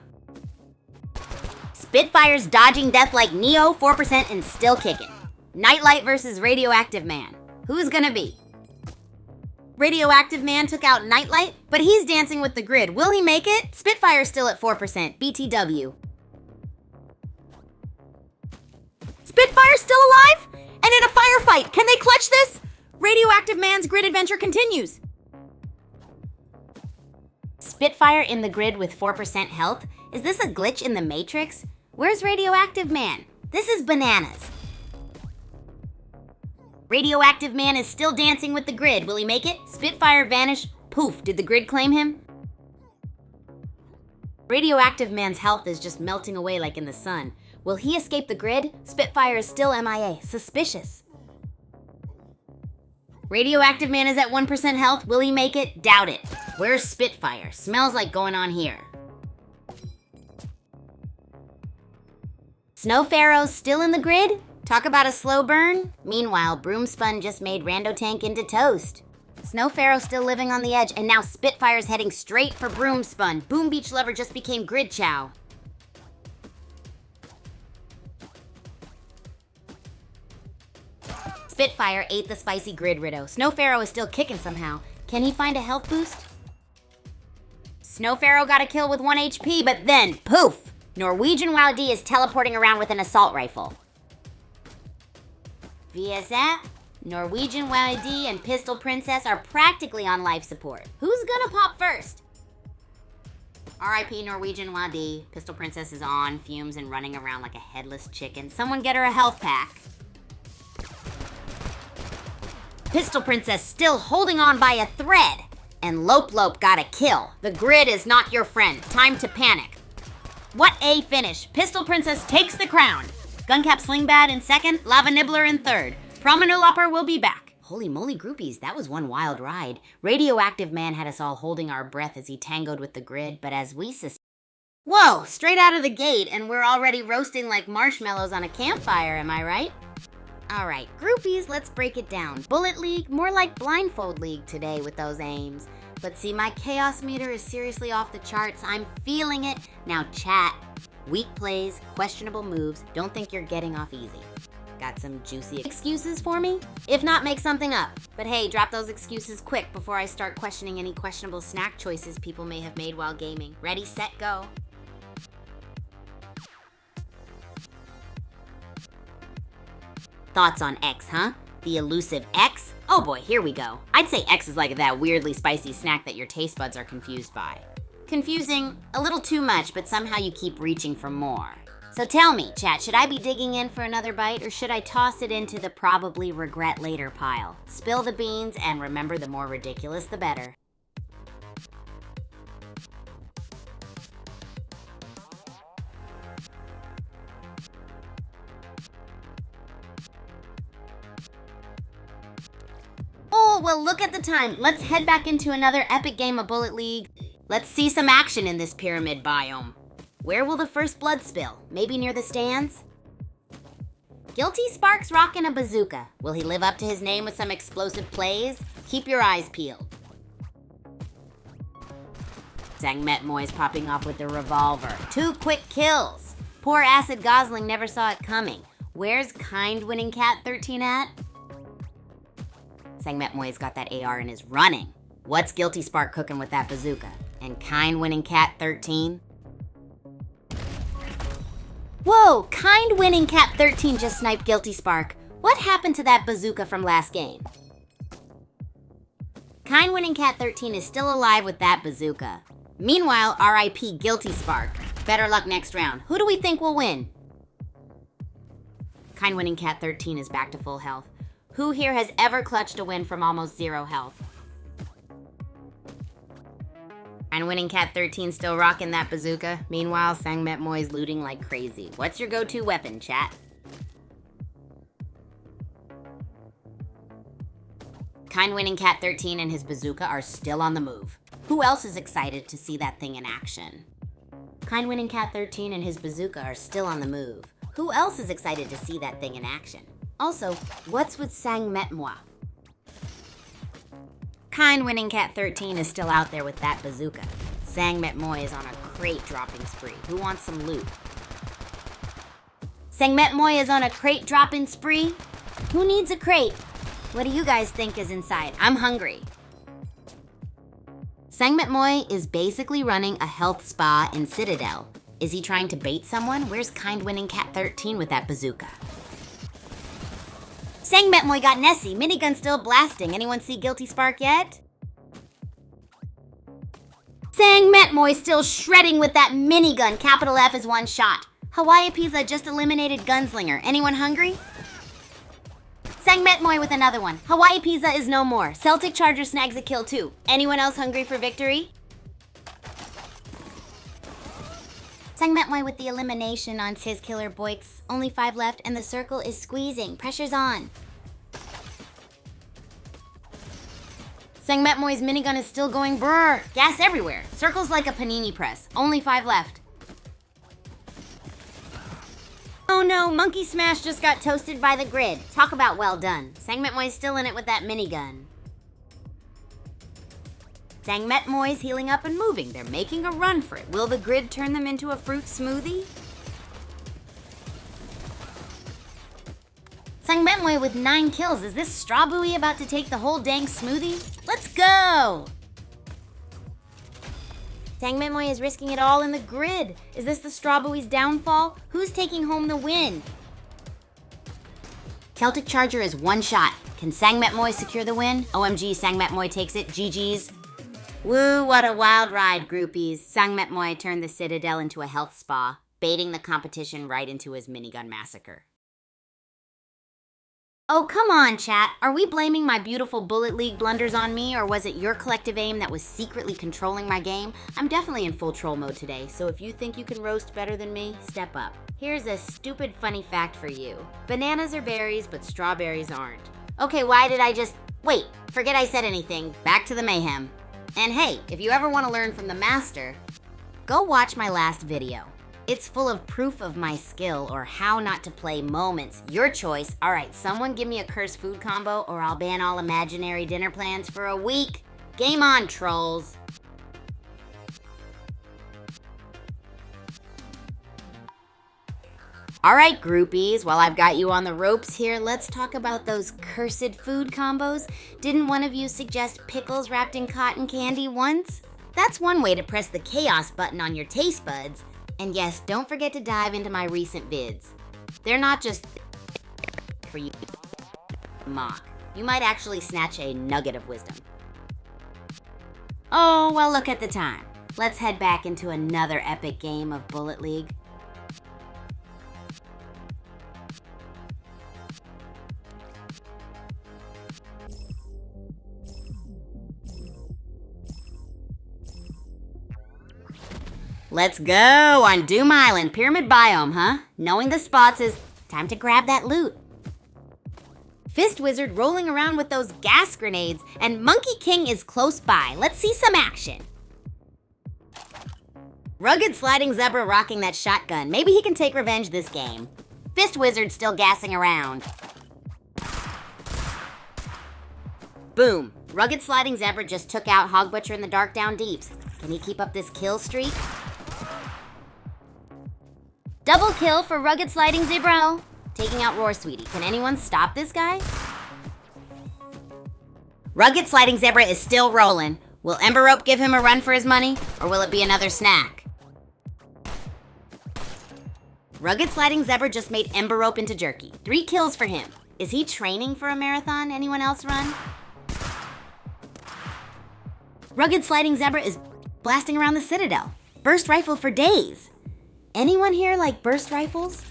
[SPEAKER 1] Spitfire's dodging death like Neo, 4% and still kicking. Nightlight versus Radioactive Man. Who's gonna be? Radioactive Man took out Nightlight, but he's dancing with the grid. Will he make it? Spitfire's still at 4%. BTW. Spitfire's still alive? And in a firefight. Can they clutch this? Radioactive Man's grid adventure continues. Spitfire in the grid with 4% health? Is this a glitch in the Matrix? Where's Radioactive Man? This is bananas. Radioactive Man is still dancing with the grid. Will he make it? Spitfire vanished. Poof, did the grid claim him? Radioactive Man's health is just melting away like in the sun. Will he escape the grid? Spitfire is still MIA. Suspicious. Radioactive Man is at 1% health. Will he make it? Doubt it. Where's Spitfire? Smells like going on here. Snow Pharaoh's still in the grid? Talk about a slow burn? Meanwhile, Broomspun just made Rando Tank into toast. Snow Pharaoh still living on the edge, and now Spitfire's heading straight for Broomspun. Boom Beach Lover just became Grid Chow. Spitfire ate the spicy Grid Riddo. Snow Pharaoh is still kicking somehow. Can he find a health boost? Snow Pharaoh got a kill with 1 HP, but then, poof! Norwegian Wild D is teleporting around with an assault rifle. Via that, Norwegian Wild D and Pistol Princess are practically on life support. Who's gonna pop first? RIP Norwegian Wild D. Pistol Princess is on fumes and running around like a headless chicken. Someone get her a health pack. Pistol Princess still holding on by a thread. And Lope Lope got a kill. The grid is not your friend. Time to panic. What a finish. Pistol Princess takes the crown. Guncap Slingbad in second, Lava Nibbler in third. Promenulopper will be back. Holy moly groupies, that was one wild ride. Radioactive Man had us all holding our breath as he tangoed with the grid, but as we Whoa, straight out of the gate, and we're already roasting like marshmallows on a campfire, am I right? Alright, groupies, let's break it down. Bullet League, more like Blindfold League today with those aims. But see, my chaos meter is seriously off the charts. I'm feeling it. Now chat. Weak plays, questionable moves. Don't think you're getting off easy. Got some juicy excuses for me? If not, make something up. But hey, drop those excuses quick before I start questioning any questionable snack choices people may have made while gaming. Ready, set, go. Thoughts on X, huh? The elusive X? Oh boy, here we go. I'd say X is like that weirdly spicy snack that your taste buds are confused by. Confusing, a little too much, but somehow you keep reaching for more. So tell me, chat, should I be digging in for another bite, or should I toss it into the probably regret later pile? Spill the beans, and remember, the more ridiculous, the better. Oh, well, look at the time. Let's head back into another epic game of Bullet League. Let's see some action in this pyramid biome. Where will the first blood spill? Maybe near the stands? Guilty Spark's rocking a bazooka. Will he live up to his name with some explosive plays? Keep your eyes peeled. Zangmet Moy's popping off with the revolver. 2 quick kills. Poor Acid Gosling never saw it coming. Where's Kind winning Cat 13 at? Zangmet Moy's got that AR and is running. What's Guilty Spark cooking with that bazooka? And Kind winning Cat 13? Whoa, Kind winning Cat 13 just sniped Guilty Spark. What happened to that bazooka from last game? Kind winning Cat 13 is still alive with that bazooka. Meanwhile, RIP Guilty Spark. Better luck next round. Who do we think will win? Kind winning Cat 13 is back to full health. Who here has ever clutched a win from almost 0 health? Kind winning Cat 13 still rocking that bazooka. Meanwhile, Sangmet Moy's looting like crazy. What's your go-to weapon, chat? Kind winning Cat 13 and his bazooka are still on the move. Who else is excited to see that thing in action? Kind winning Cat 13 and his bazooka are still on the move. Who else is excited to see that thing in action? Also, what's with Sangmet Moi? Kind winning Cat 13 is still out there with that bazooka. Sangmet Moi is on a crate dropping spree. Who wants some loot? Sangmet Moi is on a crate dropping spree? Who needs a crate? What do you guys think is inside? I'm hungry. Sangmet Moi is basically running a health spa in Citadel. Is he trying to bait someone? Where's kind winning Cat 13 with that bazooka? Sangmet Moi got Nessie. Minigun still blasting. Anyone see Guilty Spark yet? Sangmet Moi still shredding with that minigun. Capital F is one shot. Hawaii Pizza just eliminated Gunslinger. Anyone hungry? Sangmet Moi with another one. Hawaii Pizza is no more. Celtic Charger snags a kill too. Anyone else hungry for victory? Sangmet Moi with the elimination on his killer boiks. Only 5 left and the circle is squeezing. Pressure's on. Sangmet Moi's minigun is still going brrr. Gas everywhere. Circle's like a panini press. Only 5 left. Oh no, Monkey Smash just got toasted by the grid. Talk about well done. Sangmet Moi's still in it with that minigun. Sangmet Moi's healing up and moving. They're making a run for it. Will the grid turn them into a fruit smoothie? Sangmet Moi with 9 kills. Is this Straw Buoy about to take the whole dang smoothie? Let's go! Sangmet Moi is risking it all in the grid. Is this the Straw Buoy's downfall? Who's taking home the win? Celtic Charger is one shot. Can Sangmet Moi secure the win? OMG, Sangmet Moi takes it. GG's. Woo, what a wild ride, groupies. Sangmet Moi turned the Citadel into a health spa, baiting the competition right into his minigun massacre. Oh, come on, chat. Are we blaming my beautiful Bullet League blunders on me, or was it your collective aim that was secretly controlling my game? I'm definitely in full troll mode today, so if you think you can roast better than me, step up. Here's a stupid funny fact for you. Bananas are berries, but strawberries aren't. Okay, why did I just... Wait, forget I said anything. Back to the mayhem. And hey, if you ever want to learn from the master, go watch my last video. It's full of proof of my skill or how not to play moments. Your choice. All right, someone give me a cursed food combo or I'll ban all imaginary dinner plans for a week. Game on, trolls. All right, groupies, while I've got you on the ropes here, let's talk about those cursed food combos. Didn't one of you suggest pickles wrapped in cotton candy once? That's one way to press the chaos button on your taste buds. And yes, don't forget to dive into my recent vids. They're not just for you to mock. You might actually snatch a nugget of wisdom. Oh, well, look at the time. Let's head back into another epic game of Bullet League. Let's go on Doom Island, Pyramid Biome, huh? Knowing the spots is time to grab that loot. Fist Wizard rolling around with those gas grenades, and Monkey King is close by. Let's see some action. Rugged Sliding Zebra rocking that shotgun. Maybe he can take revenge this game. Fist Wizard still gassing around. Boom. Rugged Sliding Zebra just took out Hog Butcher in the Dark Down Deeps. Can he keep up this kill streak? Double kill for Rugged Sliding Zebra. Taking out Roar Sweetie. Can anyone stop this guy? Rugged Sliding Zebra is still rolling. Will Ember Rope give him a run for his money? Or will it be another snack? Rugged Sliding Zebra just made Ember Rope into jerky. 3 kills for him. Is he training for a marathon? Anyone else run? Rugged Sliding Zebra is blasting around the Citadel. Burst rifle for days. Anyone here like burst rifles?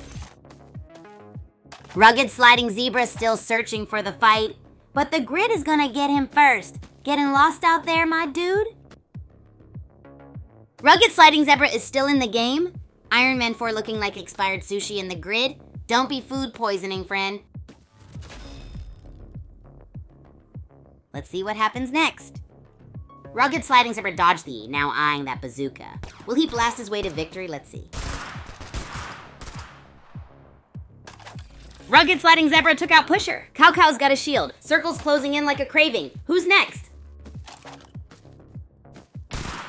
[SPEAKER 1] Rugged Sliding Zebra still searching for the fight, but the grid is gonna get him first. Getting lost out there, my dude? Rugged Sliding Zebra is still in the game. Iron Man 4 looking like expired sushi in the grid. Don't be food poisoning, friend. Let's see what happens next. Rugged Sliding Zebra dodged the E, now eyeing that bazooka. Will he blast his way to victory? Let's see. Rugged Sliding Zebra took out Pusher. Cow Cow's got a shield. Circle's closing in like a craving. Who's next?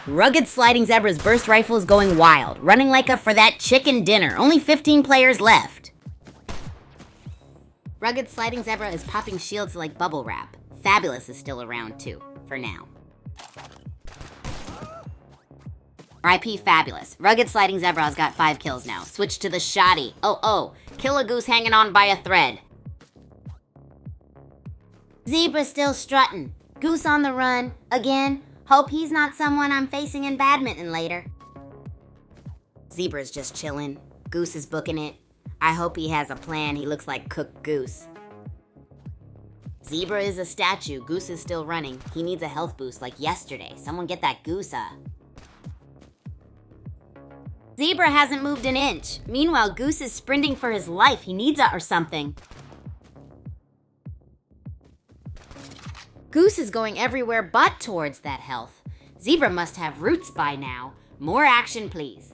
[SPEAKER 1] Rugged Sliding Zebra's burst rifle is going wild, running like a for that chicken dinner. Only 15 players left. Rugged Sliding Zebra is popping shields like bubble wrap. Fabulous is still around too, for now. RIP Fabulous. Rugged Sliding Zebra's got 5 kills now. Switch to the shoddy. Oh, kill a goose hanging on by a thread. Zebra's still strutting. Goose on the run. Again. Hope he's not someone I'm facing in badminton later. Zebra's just chilling. Goose is booking it. I hope he has a plan. He looks like cooked goose. Zebra is a statue. Goose is still running. He needs a health boost like yesterday. Someone get that goose up. Zebra hasn't moved an inch. Meanwhile, Goose is sprinting for his life. He needs it or something. Goose is going everywhere but towards that health. Zebra must have roots by now. More action, please.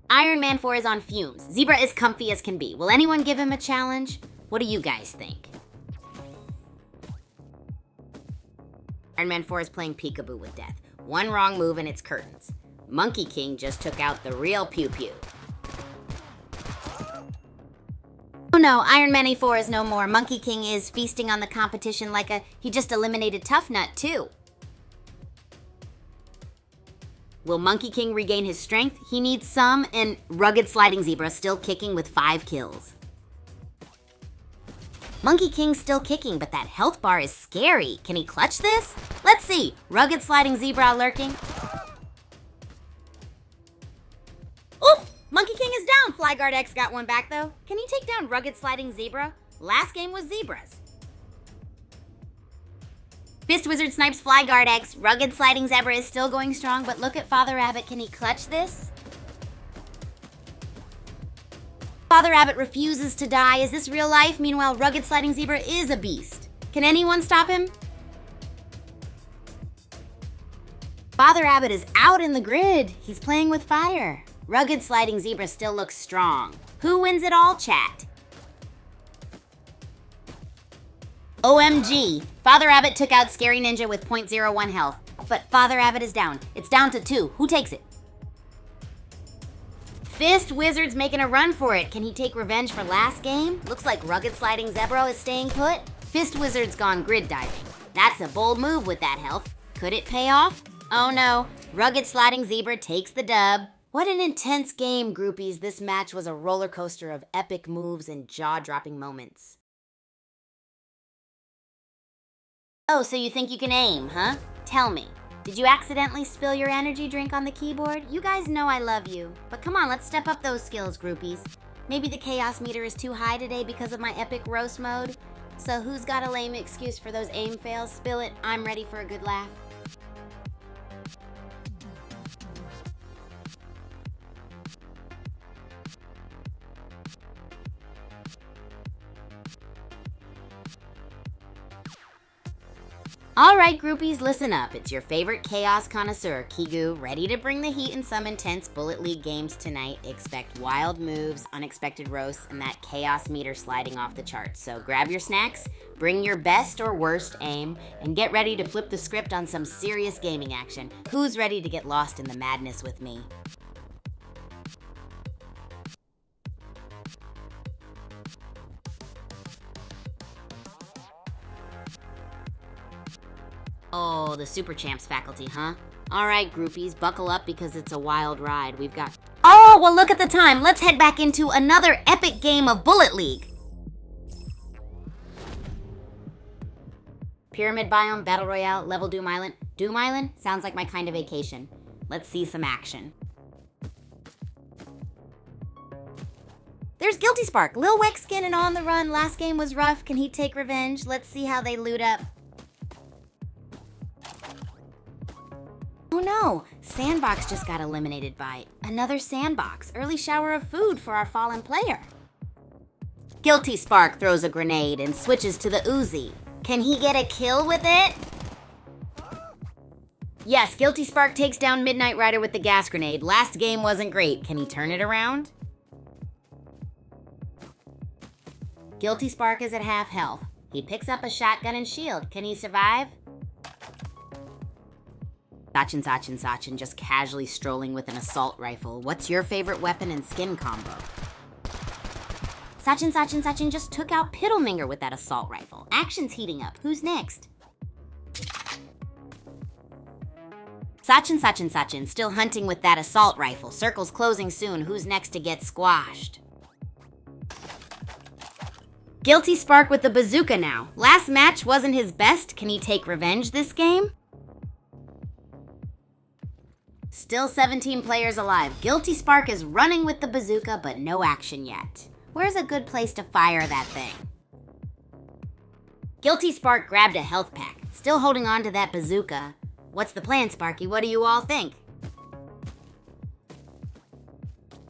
[SPEAKER 1] Iron Man 4 is on fumes. Zebra is comfy as can be. Will anyone give him a challenge? What do you guys think? Iron Man 4 is playing peekaboo with death. One wrong move and it's curtains. Monkey King just took out the real Pew Pew. Oh no, Iron Man 4 is no more. Monkey King is feasting on the competition like he just eliminated Tough Nut too. Will Monkey King regain his strength? He needs some, and Rugged Sliding Zebra still kicking with 5 kills. Monkey King's still kicking, but that health bar is scary. Can he clutch this? Let's see. Rugged Sliding Zebra lurking. Oof! Monkey King is down! Flyguard X got one back, though. Can he take down Rugged Sliding Zebra? Last game was Zebras. Fist Wizard snipes Flyguard X. Rugged Sliding Zebra is still going strong, but look at Father Rabbit. Can he clutch this? Father Rabbit refuses to die. Is this real life? Meanwhile, Rugged Sliding Zebra is a beast. Can anyone stop him? Father Rabbit is out in the grid. He's playing with fire. Rugged Sliding Zebra still looks strong. Who wins it all, chat? OMG. Father Rabbit took out Scary Ninja with 0.01 health. But Father Rabbit is down. It's down to 2. Who takes it? Fist Wizard's making a run for it. Can he take revenge for last game? Looks like Rugged Sliding Zebra is staying put. Fist Wizard's gone grid diving. That's a bold move with that health. Could it pay off? Oh no. Rugged Sliding Zebra takes the dub. What an intense game, groupies. This match was a roller coaster of epic moves and jaw-dropping moments. Oh, so you think you can aim, huh? Tell me. Did you accidentally spill your energy drink on the keyboard? You guys know I love you. But come on, let's step up those skills, groupies. Maybe the chaos meter is too high today because of my epic roast mode. So who's got a lame excuse for those aim fails? Spill it. I'm ready for a good laugh. Alright groupies, listen up. It's your favorite chaos connoisseur, Kigu, ready to bring the heat in some intense Bullet League games tonight. Expect wild moves, unexpected roasts, and that chaos meter sliding off the charts. So grab your snacks, bring your best or worst aim, and get ready to flip the script on some serious gaming action. Who's ready to get lost in the madness with me? Oh, the Super Champs faculty, huh? Alright, groupies, buckle up because it's a wild ride. We've got... Oh, well look at the time. Let's head back into another epic game of Bullet League. Pyramid Biome, Battle Royale, Level Doom Island. Doom Island? Sounds like my kind of vacation. Let's see some action. There's Guilty Spark. Lil Wex skin and on the run. Last game was rough. Can he take revenge? Let's see how they loot up. Oh no, Sandbox just got eliminated by another Sandbox. Early shower of food for our fallen player. Guilty Spark throws a grenade and switches to the Uzi. Can he get a kill with it? Yes, Guilty Spark takes down Midnight Rider with the gas grenade. Last game wasn't great. Can he turn it around? Guilty Spark is at half health. He picks up a shotgun and shield. Can he survive? Sachin just casually strolling with an assault rifle. What's your favorite weapon and skin combo? Sachin just took out Piddleminger with that assault rifle. Action's heating up. Who's next? Sachin still hunting with that assault rifle. Circle's closing soon. Who's next to get squashed? Guilty Spark with the bazooka now. Last match wasn't his best. Can he take revenge this game? Still 17 players alive. Guilty Spark is running with the bazooka, but no action yet. Where's a good place to fire that thing? Guilty Spark grabbed a health pack. Still holding on to that bazooka. What's the plan, Sparky? What do you all think?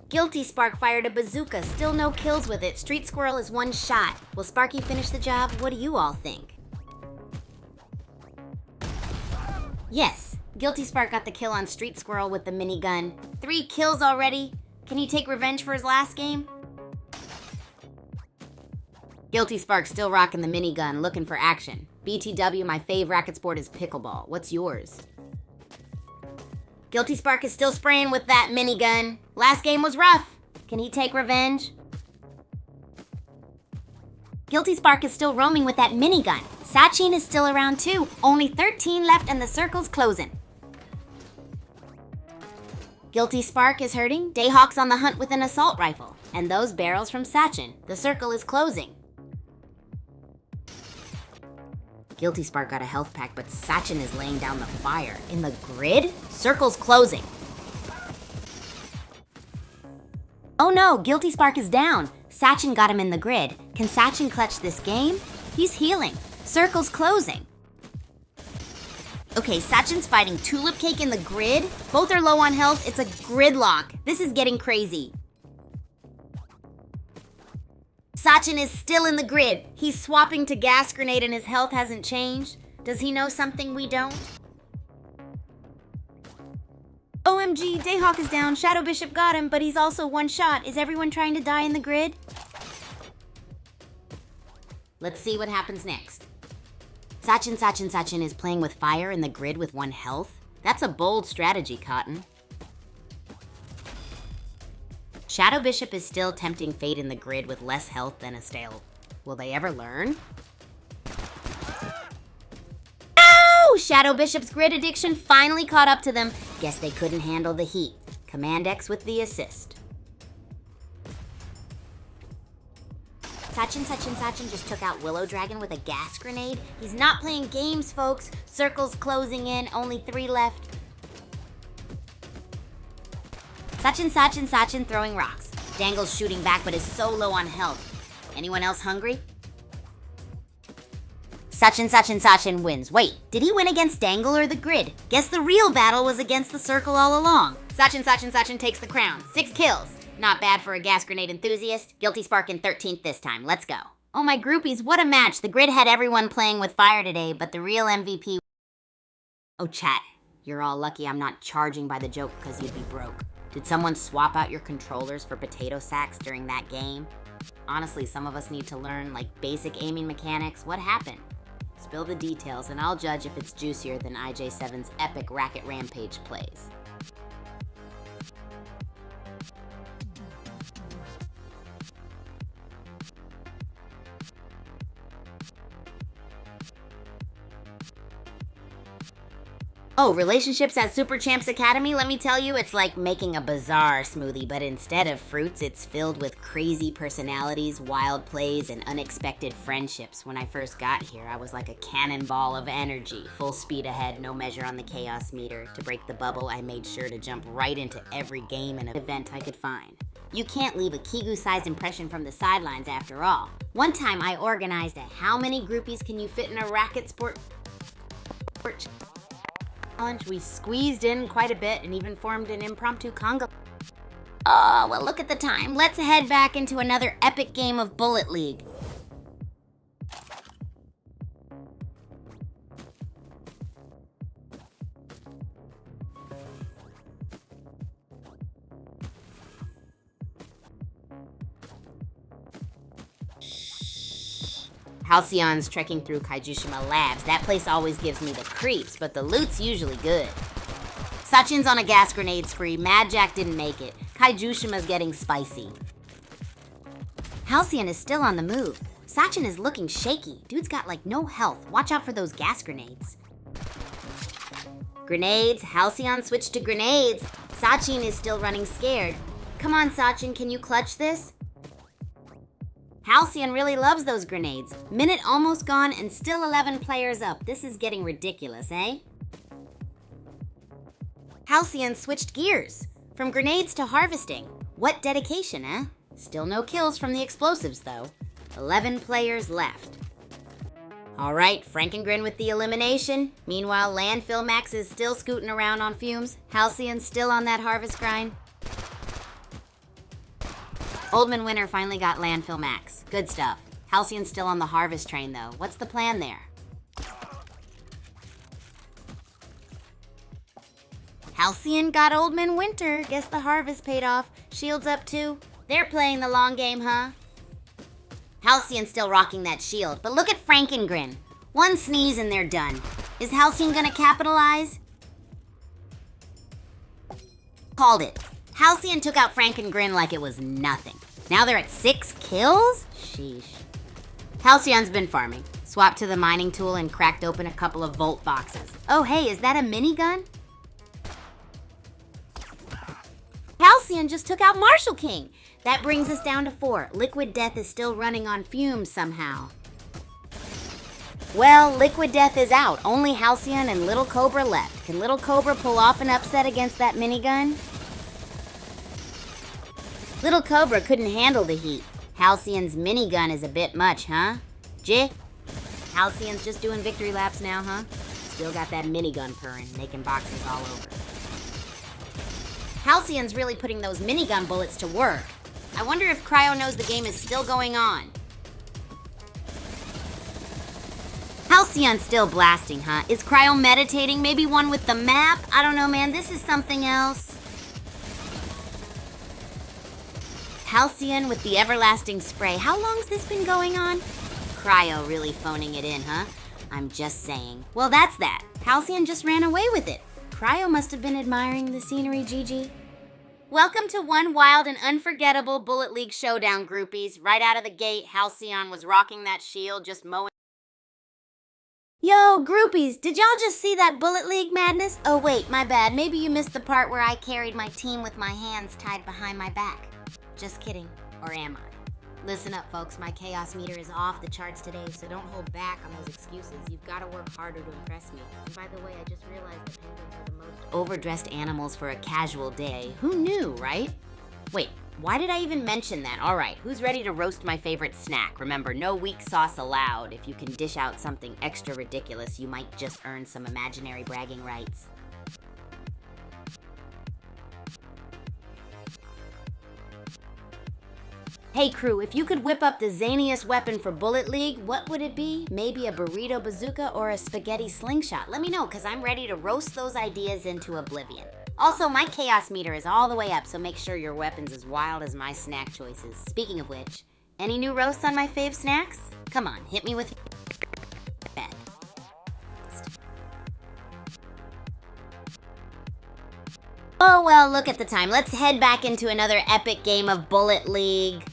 [SPEAKER 1] Guilty Spark fired a bazooka. Still no kills with it. Street Squirrel is one shot. Will Sparky finish the job? What do you all think? Yes. Guilty Spark got the kill on Street Squirrel with the minigun. 3 kills already. Can he take revenge for his last game? Guilty Spark still rocking the minigun, looking for action. BTW, my fave racket sport is pickleball. What's yours? Guilty Spark is still spraying with that minigun. Last game was rough. Can he take revenge? Guilty Spark is still roaming with that minigun. Sachin is still around too. Only 13 left and the circle's closing. Guilty Spark is hurting. Dayhawk's on the hunt with an assault rifle. And those barrels from Sachin. The circle is closing. Guilty Spark got a health pack, but Sachin is laying down the fire. In the grid, circle's closing. Oh no, Guilty Spark is down. Sachin got him in the grid. Can Sachin clutch this game? He's healing. Circle's closing. Okay, Sachin's fighting Tulip Cake in the grid. Both are low on health. It's a gridlock. This is getting crazy. Sachin is still in the grid. He's swapping to gas grenade and his health hasn't changed. Does he know something we don't? OMG, Dayhawk is down. Shadow Bishop got him, but he's also one shot. Is everyone trying to die in the grid? Let's see what happens next. Sachin is playing with fire in the grid with 1 health. That's a bold strategy, Cotton. Shadow Bishop is still tempting fate in the grid with less health than Estelle. Will they ever learn? No! Shadow Bishop's grid addiction finally caught up to them. Guess they couldn't handle the heat. Command X with the assist. Sachin just took out Willow Dragon with a gas grenade. He's not playing games, folks. Circle's closing in, only 3 left. Sachin throwing rocks. Dangle's shooting back but is so low on health. Anyone else hungry? Sachin wins. Wait, did he win against Dangle or the grid? Guess the real battle was against the circle all along. Sachin takes the crown. 6 kills. Not bad for a gas grenade enthusiast. Guilty Spark in 13th this time. Let's go. Oh my groupies, what a match. The grid had everyone playing with fire today, but the real MVP... Oh chat, you're all lucky I'm not charging by the joke because you'd be broke. Did someone swap out your controllers for potato sacks during that game? Honestly, some of us need to learn, like, basic aiming mechanics. What happened? Spill the details, and I'll judge if it's juicier than IJ7's epic Racket Rampage plays. Oh, relationships at Super Champs Academy? Let me tell you, it's like making a bizarre smoothie, but instead of fruits, it's filled with crazy personalities, wild plays, and unexpected friendships. When I first got here, I was like a cannonball of energy, full speed ahead, no measure on the chaos meter. To break the bubble, I made sure to jump right into every game and event I could find. You can't leave a Kigu-sized impression from the sidelines after all. One time I organized a how many groupies can you fit in a racket sport challenge. We squeezed in quite a bit and even formed an impromptu conga. Oh, well, look at the time. Let's head back into another epic game of Bullet League. Halcyon's trekking through Kaijushima Labs. That place always gives me the creeps, but the loot's usually good. Sachin's on a gas grenade spree. Mad Jack didn't make it. Kaijushima's getting spicy. Halcyon is still on the move. Sachin is looking shaky. Dude's got like no health. Watch out for those gas grenades. Grenades. Halcyon switched to grenades. Sachin is still running scared. Come on, Sachin, can you clutch this? Halcyon really loves those grenades. Minute almost gone and still 11 players up. This is getting ridiculous, eh? Halcyon switched gears. From grenades to harvesting. What dedication, eh? Still no kills from the explosives, though. 11 players left. Alright, Frankengrin with the elimination. Meanwhile, Landfill Max is still scooting around on fumes. Halcyon's still on that harvest grind. Oldman Winter finally got Landfill Max. Good stuff. Halcyon's still on the harvest train, though. What's the plan there? Halcyon got Oldman Winter. Guess the harvest paid off. Shields up too. They're playing the long game, huh? Halcyon's still rocking that shield, but look at Frankengrin. One sneeze and they're done. Is Halcyon gonna capitalize? Called it. Halcyon took out Frankengrin like it was nothing. Now they're at 6 kills? Sheesh. Halcyon's been farming. Swapped to the mining tool and cracked open a couple of Volt boxes. Oh hey, is that a minigun? Halcyon just took out Marshall King. That brings us down to 4. Liquid Death is still running on fumes somehow. Well, Liquid Death is out. Only Halcyon and Little Cobra left. Can Little Cobra pull off an upset against that minigun? Little Cobra couldn't handle the heat. Halcyon's minigun is a bit much, huh? Jih? Halcyon's just doing victory laps now, huh? Still got that minigun purring, making boxes all over. Halcyon's really putting those minigun bullets to work. I wonder if Cryo knows the game is still going on. Halcyon's still blasting, huh? Is Cryo meditating? Maybe one with the map? I don't know, man. This is something else. Halcyon with the everlasting spray. How long's this been going on? Cryo really phoning it in, huh? I'm just saying. Well, that's that. Halcyon just ran away with it. Cryo must have been admiring the scenery, Gigi. Welcome to one wild and unforgettable Bullet League showdown, groupies. Right out of the gate, Halcyon was rocking that shield, just mowing. Yo, groupies, did y'all just see that Bullet League madness? Oh wait, my bad. Maybe you missed the part where I carried my team with my hands tied behind my back. Just kidding. Or am I? Listen up, folks. My chaos meter is off the charts today, so don't hold back on those excuses. You've got to work harder to impress me. And by the way, I just realized that penguins are the most overdressed animals for a casual day. Who knew, right? Wait, why did I even mention that? All right, who's ready to roast my favorite snack? Remember, no weak sauce allowed. If you can dish out something extra ridiculous, you might just earn some imaginary bragging rights. Hey crew, if you could whip up the zaniest weapon for Bullet League, what would it be? Maybe a burrito bazooka or a spaghetti slingshot? Let me know, because I'm ready to roast those ideas into oblivion. Also, my chaos meter is all the way up, so make sure your weapon's as wild as my snack choices. Speaking of which, any new roasts on my fave snacks? Come on, hit me with bed. Oh well, look at the time. Let's head back into another epic game of Bullet League.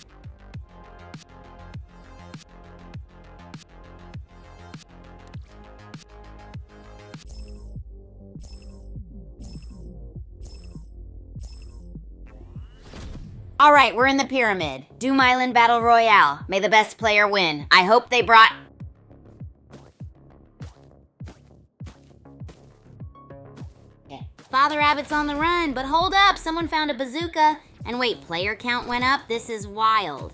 [SPEAKER 1] All right, we're in the pyramid. Doom Island Battle Royale. May the best player win. I hope they brought... Okay. Father Rabbit's on the run, but hold up, someone found a bazooka. And wait, player count went up? This is wild.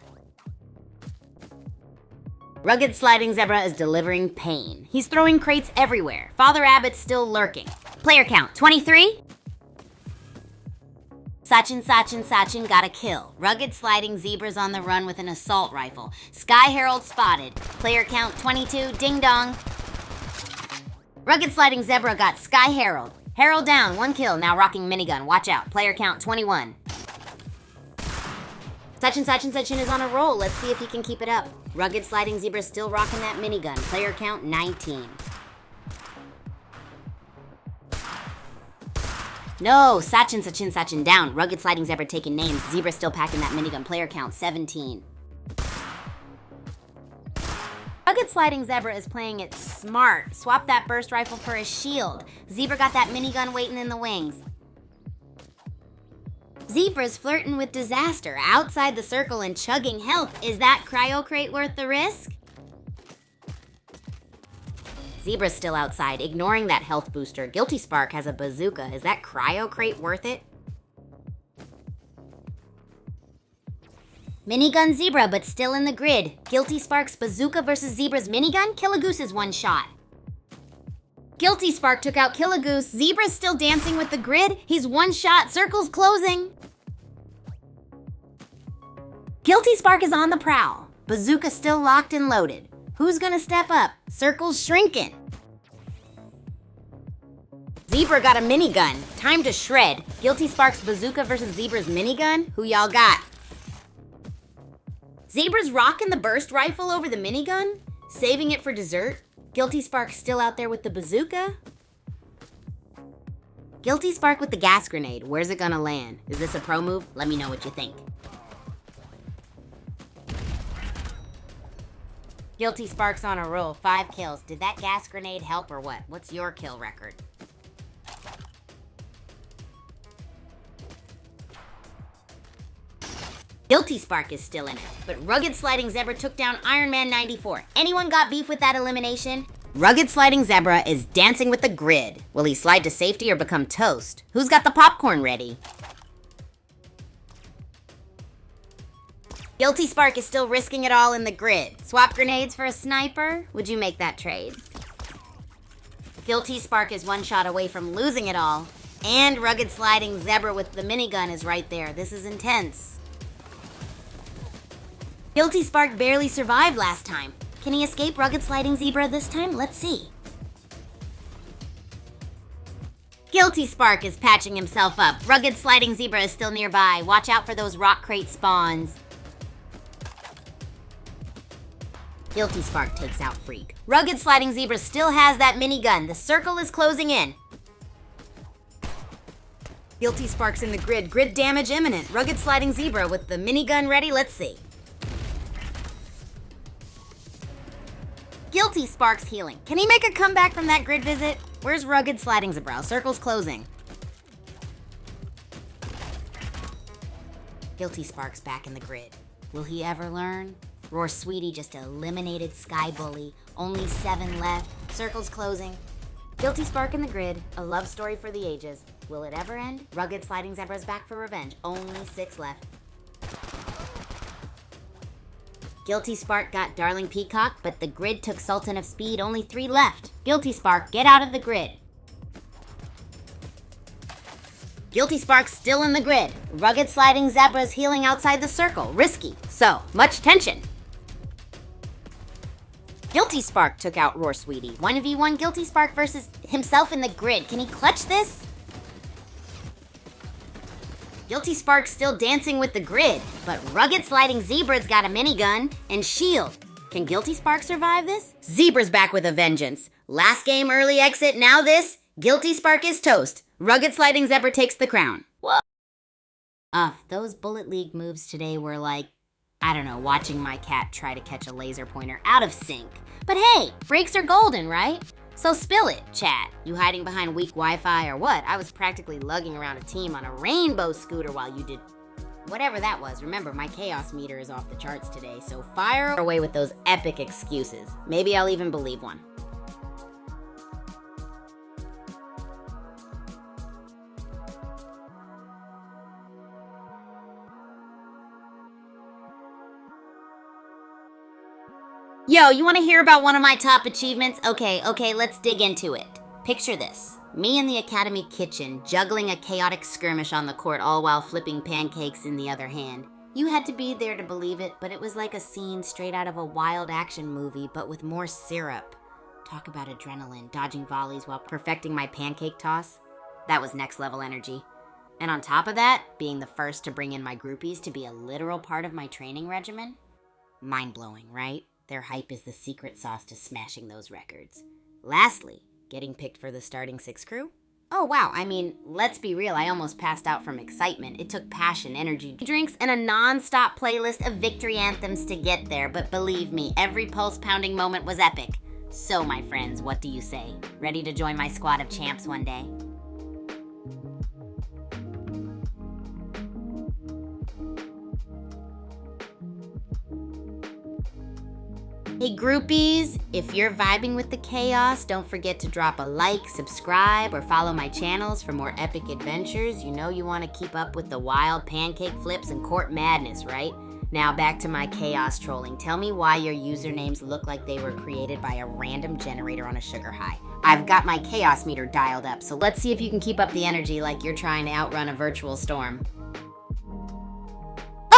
[SPEAKER 1] Rugged Sliding Zebra is delivering pain. He's throwing crates everywhere. Father Rabbit's still lurking. Player count, 23? Sachin got a kill. Rugged Sliding Zebra's on the run with an assault rifle. Sky Herald spotted. Player count, 22, ding dong. Rugged Sliding Zebra got Sky Herald. Herald down, 1 kill, now rocking minigun. Watch out, player count, 21. Sachin is on a roll. Let's see if he can keep it up. Rugged Sliding Zebra still rocking that minigun. Player count 19. No, Sachin down. Rugged Sliding Zebra taking names. Zebra still packing that minigun. Player count 17. Rugged Sliding Zebra is playing it smart. Swap that burst rifle for a shield. Zebra got that minigun waiting in the wings. Zebra's flirting with disaster outside the circle and chugging health. Is that cryo crate worth the risk? Zebra's still outside, ignoring that health booster. Guilty Spark has a bazooka. Is that cryo crate worth it? Minigun Zebra, but still in the grid. Guilty Spark's bazooka versus Zebra's minigun? Killagoose is one shot. Guilty Spark took out Killagoose. Zebra's still dancing with the grid. He's one shot. Circle's closing. Guilty Spark is on the prowl. Bazooka still locked and loaded. Who's gonna step up? Circle's shrinking. Zebra got a minigun. Time to shred. Guilty Spark's bazooka versus Zebra's minigun? Who y'all got? Zebra's rocking the burst rifle over the minigun? Saving it for dessert? Guilty Spark still out there with the bazooka? Guilty Spark with the gas grenade. Where's it gonna land? Is this a pro move? Let me know what you think. Guilty Spark's on a roll. 5 kills. Did that gas grenade help or what? What's your kill record? Guilty Spark is still in it, but Rugged Sliding Zebra took down Iron Man 94. Anyone got beef with that elimination? Rugged Sliding Zebra is dancing with the grid. Will he slide to safety or become toast? Who's got the popcorn ready? Guilty Spark is still risking it all in the grid. Swap grenades for a sniper? Would you make that trade? Guilty Spark is one shot away from losing it all. And Rugged Sliding Zebra with the minigun is right there. This is intense. Guilty Spark barely survived last time. Can he escape Rugged Sliding Zebra this time? Let's see. Guilty Spark is patching himself up. Rugged Sliding Zebra is still nearby. Watch out for those rock crate spawns. Guilty Spark takes out Freak. Rugged Sliding Zebra still has that minigun. The circle is closing in. Guilty Spark's in the grid. Grid damage imminent. Rugged Sliding Zebra with the minigun ready. Let's see. Guilty Spark's healing. Can he make a comeback from that grid visit? Where's Rugged Sliding Zebra? Circle's closing. Guilty Spark's back in the grid. Will he ever learn? Roar Sweetie just eliminated Sky Bully. Only 7 left. Circle's closing. Guilty Spark in the grid. A love story for the ages. Will it ever end? Rugged Sliding Zebra's back for revenge. Only 6 left. Guilty Spark got Darling Peacock, but the grid took Sultan of Speed. Only 3 left. Guilty Spark, get out of the grid. Guilty Spark's still in the grid. Rugged Sliding Zebra's healing outside the circle. Risky. So, much tension. Guilty Spark took out Roar Sweetie. 1v1 Guilty Spark versus himself in the grid. Can he clutch this? Guilty Spark's still dancing with the grid, but Rugged Sliding Zebra's got a minigun and shield. Can Guilty Spark survive this? Zebra's back with a vengeance. Last game early exit, now this. Guilty Spark is toast. Rugged Sliding Zebra takes the crown. Whoa. Those Bullet League moves today were like, I don't know, watching my cat try to catch a laser pointer out of sync. But hey, breaks are golden, right? So spill it, chat. You hiding behind weak Wi-Fi or what? I was practically lugging around a team on a rainbow scooter while you did Whatever that was, remember, my chaos meter is off the charts today, so fire away with those epic excuses. Maybe I'll even believe one. Yo, you want to hear about one of my top achievements? Okay, let's dig into it. Picture this. Me in the academy kitchen, juggling a chaotic skirmish on the court, all while flipping pancakes in the other hand. You had to be there to believe it, but it was like a scene straight out of a wild action movie, but with more syrup. Talk about adrenaline, dodging volleys while perfecting my pancake toss. That was next level energy. And on top of that, being the first to bring in my groupies to be a literal part of my training regimen. Mind-blowing, right? Their hype is the secret sauce to smashing those records. Lastly, getting picked for the starting 6 crew? Oh wow, I mean, let's be real, I almost passed out from excitement. It took passion, energy, drinks, and a non-stop playlist of victory anthems to get there, but believe me, every pulse-pounding moment was epic. So my friends, what do you say? Ready to join my squad of champs one day? Hey groupies, if you're vibing with the chaos, don't forget to drop a like, subscribe, or follow my channels for more epic adventures. You know you want to keep up with the wild pancake flips and court madness, right? Now back to my chaos trolling. Tell me why your usernames look like they were created by a random generator on a sugar high. I've got my chaos meter dialed up, so let's see if you can keep up the energy like you're trying to outrun a virtual storm.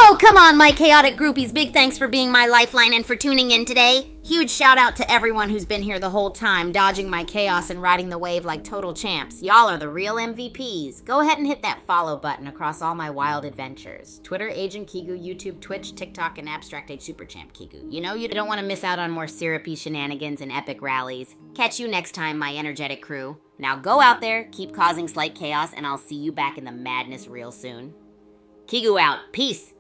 [SPEAKER 1] Oh, come on, my chaotic groupies. Big thanks for being my lifeline and for tuning in today. Huge shout out to everyone who's been here the whole time, dodging my chaos and riding the wave like total champs. Y'all are the real MVPs. Go ahead and hit that follow button across all my wild adventures. Twitter, Agent Kigu, YouTube, Twitch, TikTok, and Abstract Age Super Champ Kigu. You know you don't want to miss out on more syrupy shenanigans and epic rallies. Catch you next time, my energetic crew. Now go out there, keep causing slight chaos, and I'll see you back in the madness real soon. Kigu out. Peace.